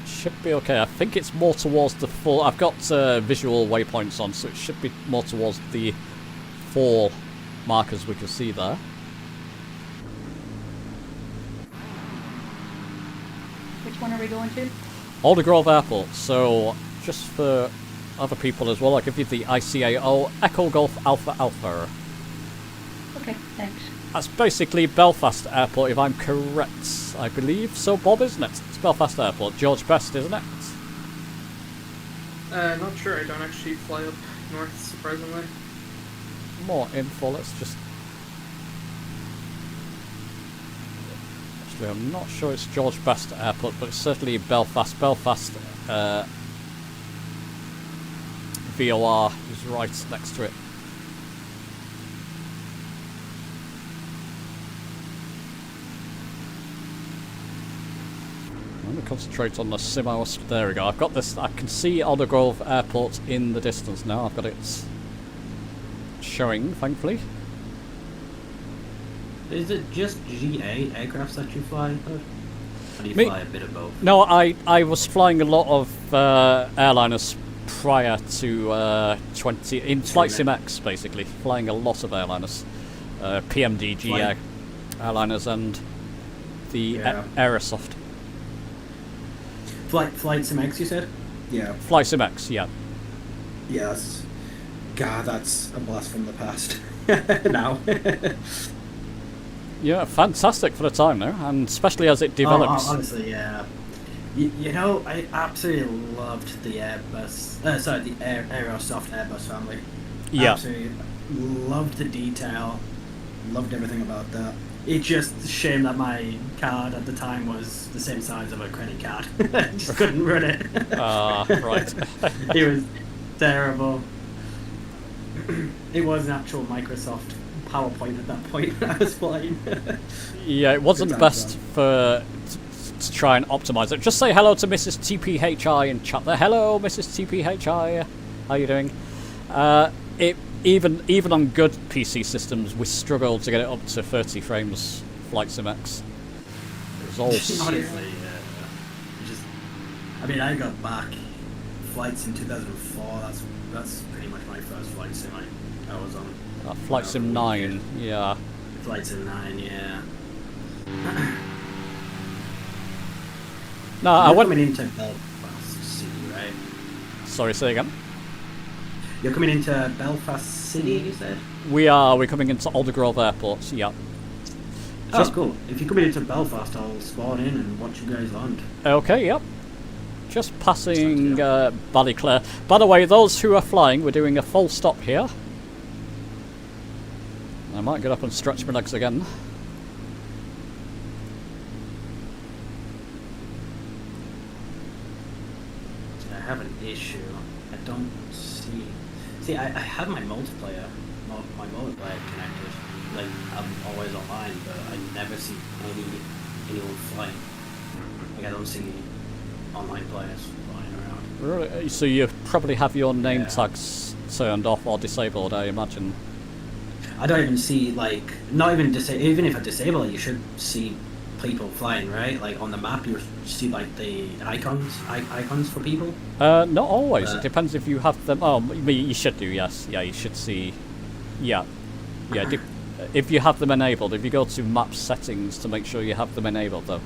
Should be okay. I think it's more towards the 4... I've got visual waypoints on, so it should be more towards the 4 markers we can see there. Which one are we going to? Aldergrove Airport. So, just for other people as well, I'll give you the ICAO Echo Golf Alpha Alpha. Okay, thanks. That's basically Belfast Airport, if I'm correct, I believe. So, Bob, isn't it? It's Belfast Airport. George Best, isn't it? Not sure. I don't actually fly up north, surprisingly. More info, let's just... Actually, I'm not sure it's George Best Airport, but it's certainly Belfast. Belfast VOR is right next to it. I'm going to concentrate on the sim hours. There we go. I've got this. I can see Aldergrove Airport in the distance now. I've got it showing, thankfully. Is it just GA aircrafts that you fly? Or do you fly a bit of both? No, I was flying a lot of airliners prior to 20 in Flight Sim X, basically flying a lot of airliners, PMD GA airliners and the Aerosoft. Flight Sim X, you said? Yeah. Flight Sim X, yeah. Yes. God, that's a blast from the past. Now. Yeah, fantastic for the time now, and especially as it develops. Honestly, yeah. You know, I absolutely loved the Airbus. The Aerosoft Airbus family. Yeah. Absolutely loved the detail. Loved everything about that. It's just a shame that my card at the time was the same size of a credit card. I just couldn't run it. Right. It was terrible. It was an actual Microsoft PowerPoint at that point I was flying. Yeah, it wasn't best to try and optimize it. Just say hello to Mrs. TPHI in chat there. Hello, Mrs. TPHI. How you doing? Even on good PC systems, we struggled to get it up to 30 frames. Flight Sim X. It was all. Honestly, I mean, I got back flights in 2004. That's pretty much my first flight sim I was on. Flight Sim 9, yeah. Flight Sim 9, yeah. No, I went. Coming into Belfast City, right? Sorry, say again. You're coming into Belfast City, you said? We're coming into Aldergrove Airport, yeah. Oh, cool. If you're coming into Belfast, I'll spawn in and watch you guys land. Okay, yep. Just passing Ballyclare. By the way, those who are flying, we're doing a full stop here. I might get up and stretch my legs again. I have an issue. I don't see... See, I have my multiplayer connected. Like, I'm always online, but I never see anyone flying. Like, I don't see online players flying around. Really? So you probably have your name tags turned off or disabled, I imagine. I don't even see, like, not even even if I disable it, you should see people flying, right? Like on the map, you see like the icons for people. Not always. It depends if you have them. Oh, you should do. Yes, yeah, you should see. Yeah. If you have them enabled, if you go to map settings to make sure you have them enabled, though.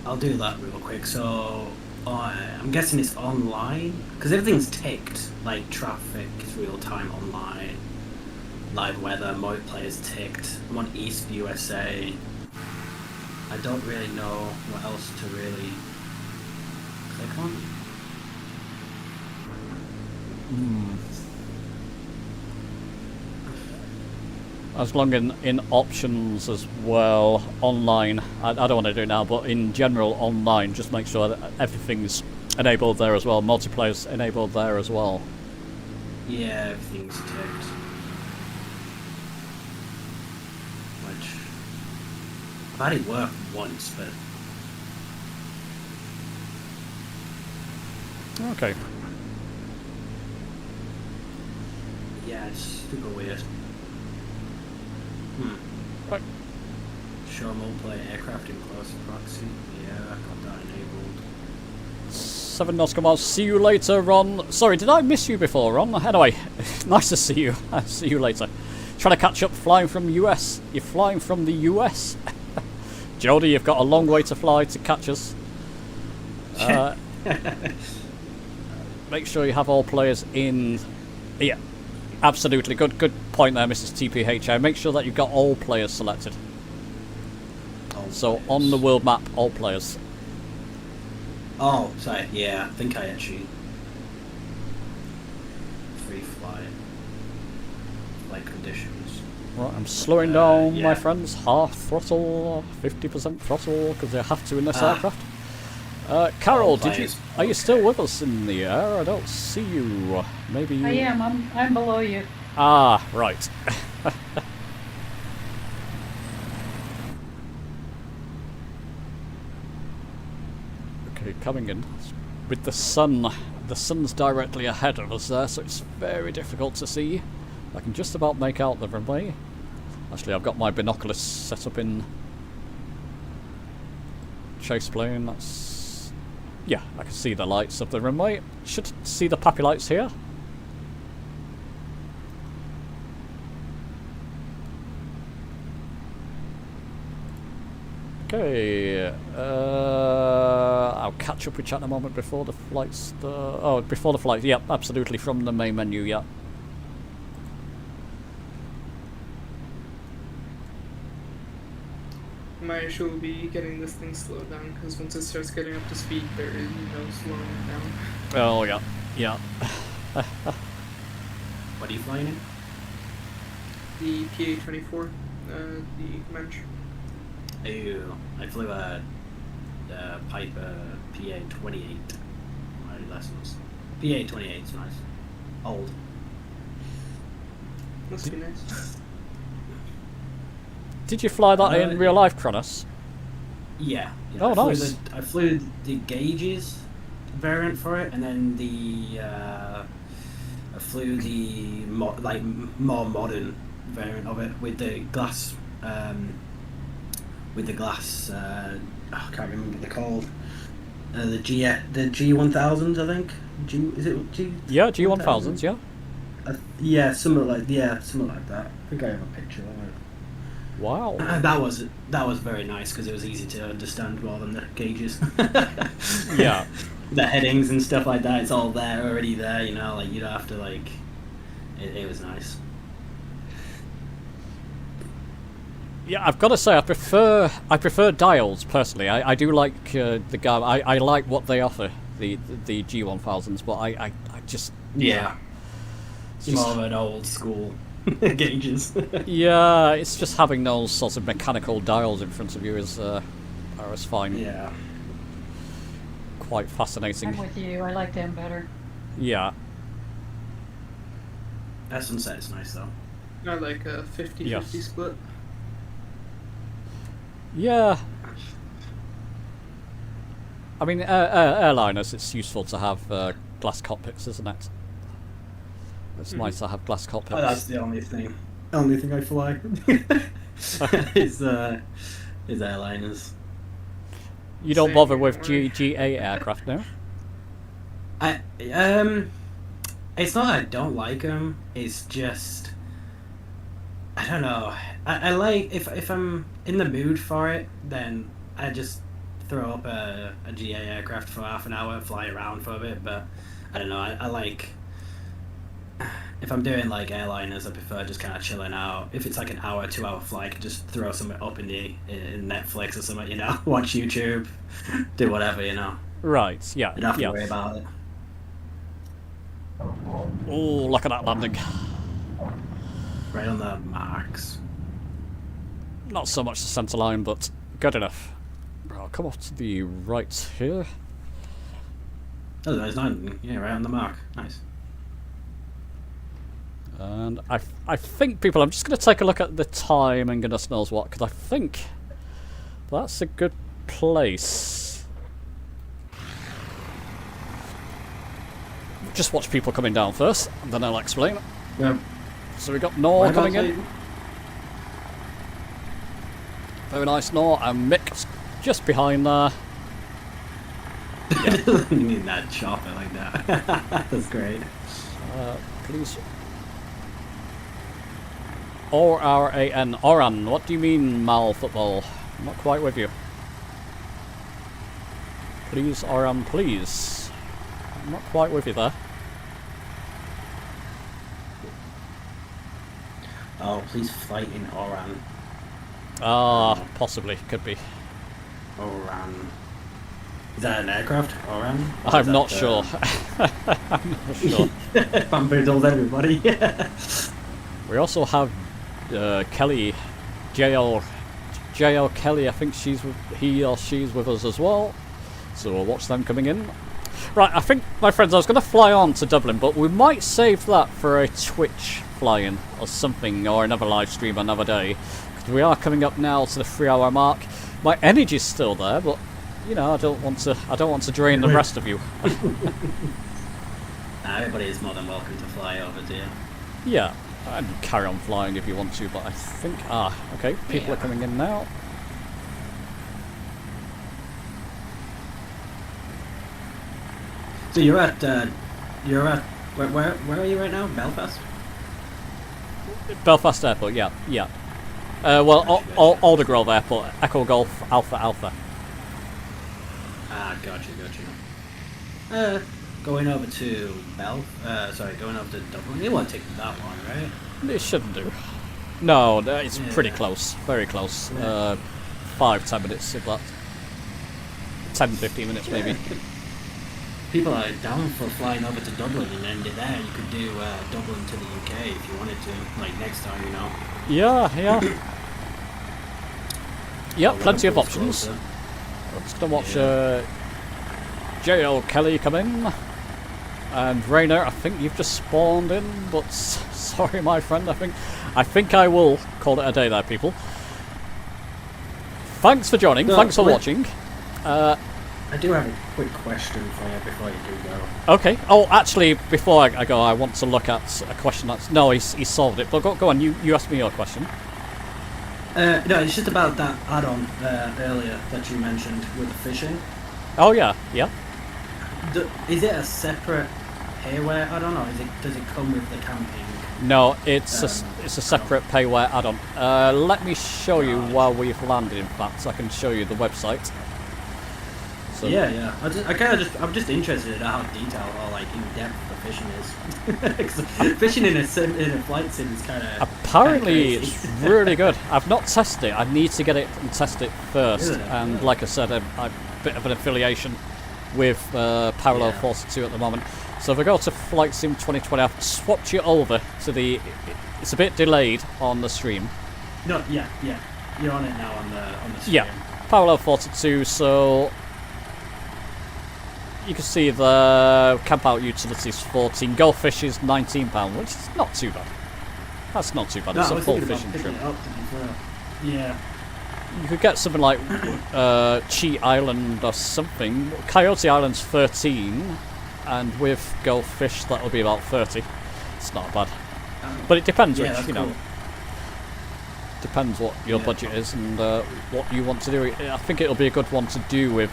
I'll do that real quick. So I'm guessing it's online because everything's ticked. Like traffic is real time online. Live weather, mode players ticked. I'm on East USA. I don't really know what else to really click on. As long in options as well, online. I don't want to do it now, but in general, online, just make sure that everything's enabled there as well. Multiplayer's enabled there as well. Yeah, everything's ticked. Which I've had it work once, but Okay. yeah, it's super weird. Right. Show multiplayer aircraft in close proxy. Yeah, I got that enabled. 7 nautical miles. See you later, Ron. Sorry, did I miss you before, Ron? Anyway, nice to see you. I'll see you later. Trying to catch up flying from US. You're flying from the US? Jody, you've got a long way to fly to catch us. Make sure you have all players in. Yeah, absolutely. Good point there, Mrs. TPHI. Make sure that you've got all players selected. So on the world map, all players. Oh, sorry. Yeah, I think I actually free flight conditions. Right, I'm slowing down, yeah. my friends. Half throttle, 50% throttle, because they have to in this aircraft. Carol, All are you players, still with us in the air? I don't see you. Maybe you. I am. I'm below you. Ah, right. Okay, coming in with the sun. The sun's directly ahead of us there, so it's very difficult to see. I can just about make out the runway. Actually, I've got my binoculars set up in chase plane. That's, yeah, I can see the lights of the runway. Should see the puppy lights here. Okay, I'll catch up with chat in a moment before the flights. Before the flight. Yep, absolutely, from the main menu. Yeah. My issue will be getting this thing slowed down, because once it starts getting up to speed, there is no slowing down. Oh yeah, yeah. What are you flying in? The PA-24, the Mensch. Ew, I flew a Piper PA-28 my lessons. PA-28 is nice. Old. Must be nice. Did you fly that in real life, Kronos? Yeah. Oh, nice. I flew the gauges variant for it, and then I flew the more modern variant of it with the glass. I can't remember what they're called. The G1000s, I think. Is it G? Yeah, G1000s. Yeah. Yeah, something like that. I think I have a picture of it. Wow. That was very nice because it was easy to understand more than the gauges. Yeah. The headings and stuff like that, it's all there already there. You know, like you don't have to like. It was nice. Yeah, I've got to say I prefer dials personally. I do like the guy. I like what they offer, the G1000s, but I just Yeah. it's More just, of an old school gauges. yeah, it's just having those sorts of mechanical dials in front of you is fine. Yeah. Quite fascinating. I'm with you. I like them better. Yeah. That sunset's nice though. I like a 50-50 Yes. split. Yeah. I mean, airliners, it's useful to have glass cockpits, isn't it? It's nice to have glass cockpits. Oh, that's the only thing. Only thing I fly is airliners. You don't Same bother here, with don't worry. GA aircraft, no? It's not that I don't like them. It's just I don't know. I like if I'm in the mood for it, then I just throw up a GA aircraft for half an hour, fly around for a bit. But I don't know. I like if I'm doing like airliners, I prefer just kind of chilling out. If it's like an hour, 2 hour flight, I can just throw something up in Netflix or something, you know, watch YouTube, do whatever, you know. Right, yeah. You don't have to yeah. worry about it. Oh, look at that landing. Right on the marks. Not so much the centre line, but good enough. I'll come off to the right here. Oh, there's nine. Yeah, right on the mark. Nice. And I think, people, I'm just going to take a look at the time and goodness knows what, because I think that's a good place. Just watch people coming down first, and then I'll explain. Yeah. So we got Nor coming in. Whereabouts Very nice, Nor, and Mick's just behind there. You mean that chopper like that? That's great. Please. O-R-A-N. Oran, what do you mean, Mal football? I'm not quite with you. Please, Oran, please. I'm not quite with you there. Oh, please flight in Oran. Ah, possibly, could be. Oran. Is that an aircraft? Oran? Or I'm is not that, sure. I'm not sure. Bamboozled everybody. We also have Kelly, JL Kelly. I think he or she's with us as well. So we'll watch them coming in. Right, I think, my friends, I was going to fly on to Dublin, but we might save that for a Twitch fly-in or something, or another live stream another day. Because we are coming up now to the 3-hour mark. My energy's still there, but you know, I don't want to drain the rest of you. Everybody is more than welcome to fly over to you. Yeah, and carry on flying if you want to, but I think okay, people are coming in now. So you're at where are you right now? Belfast? Belfast Airport, yeah. Well, Aldergrove Airport, Echo Golf Alpha Alpha. Gotcha. Going over to going over to Dublin. It won't take that long, right? It shouldn't do. No, it's pretty close, very close. 5-10 minutes, if that. 10-15 minutes maybe. People are down for flying over to Dublin and end it there. You could do Dublin to the UK if you wanted to, like next time, you know. Yeah. Yeah, plenty of Liverpool's options. closer. I'm just gonna watch J.L. Kelly come in. And Rainer, I think you've just spawned in, but sorry my friend, I think I will call it a day there, people. Thanks for joining, thanks for watching. I do have a quick question for you before you do go. Okay. Oh, actually, before I go, I want to look at a question that's... No, he solved it, but go on, you asked me your question. No, it's just about that add-on earlier that you mentioned with the fishing. Oh, yeah. Is it a separate payware add-on, or does it come with the camping? No, it's a separate payware add-on. Let me show you while we've landed, in fact, so I can show you the website. So, Yeah. I'm just interested in how detailed or like in depth the fishing is. 'Cause fishing in a flight sim is kind of apparently it's really good. I've not tested it. I need to get it and test it first. And like I said, I'm a bit of an affiliation with Parallel 42 at the moment. So if I go to Flight Sim 2020, I've swapped you over to the. It's a bit delayed on the stream. No, yeah. You're on it now on the stream. Yeah, Parallel 42. So. You can see the camp out utilities 14, goldfish is £19, which is not too bad. That's not too bad. It's a full fishing trip. Yeah. You could get something like Cheat Island or something. Coyote Island's 13, and with goldfish that'll be about 30. It's not bad, but it depends. Yeah, Which, you cool. know, depends what your budget is and what you want to do. I think it'll be a good one to do with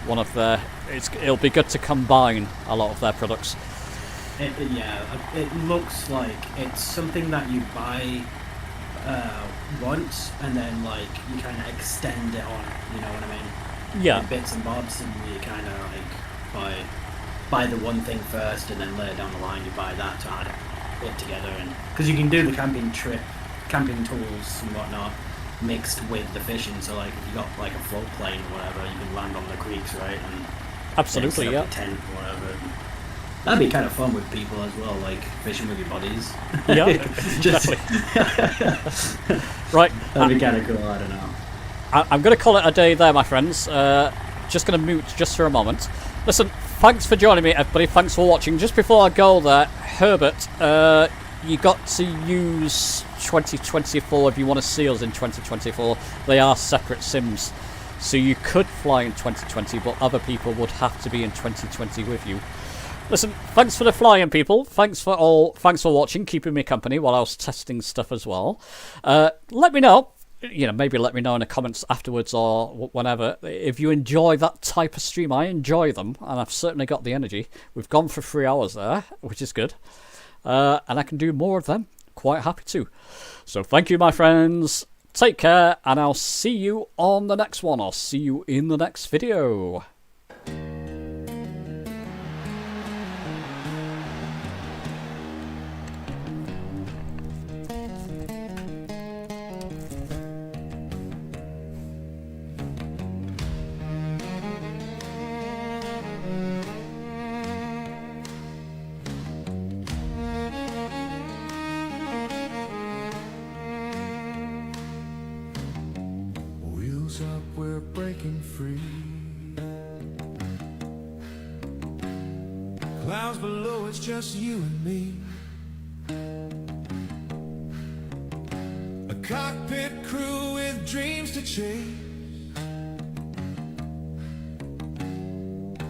one of their. It'll be good to combine a lot of their products. It looks like it's something that you buy once and then like you kind of extend it on. You know what I mean? Yeah. Like bits and bobs, and you kind of like buy the one thing first, and then later down the line you buy that to add it together, and because you can do the camping tools and whatnot mixed with the fishing. So like if you got like a floatplane or whatever, you can land on the creeks, right? And Absolutely, set yeah. up a tent or whatever. That'd be kind of fun with people as well, like fishing with your buddies. Yeah, Just exactly. Right. That'd be kind of cool. I don't know. I'm going to call it a day there, my friends. Just going to mute just for a moment. Listen, thanks for joining me, everybody. Thanks for watching. Just before I go there, Herbert, you got to use 2024 if you want to see us in 2024. They are separate sims. So you could fly in 2020, but other people would have to be in 2020 with you. Listen, thanks for the flying, people. Thanks for watching, keeping me company while I was testing stuff as well. Let me know, maybe let me know in the comments afterwards or whenever, if you enjoy that type of stream. I enjoy them, and I've certainly got the energy. We've gone for 3 hours there, which is good. And I can do more of them. Quite happy to. So thank you, my friends. Take care, and I'll see you on the next one. I'll see you in the next video. Wheels up, we're breaking free. Clouds below, it's just you and me. A cockpit crew with dreams to chase.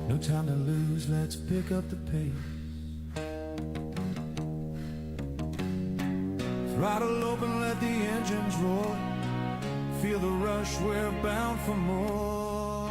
No time to lose, let's pick up the pace. Throttle open, let the engines roar. Feel the rush, we're bound for more.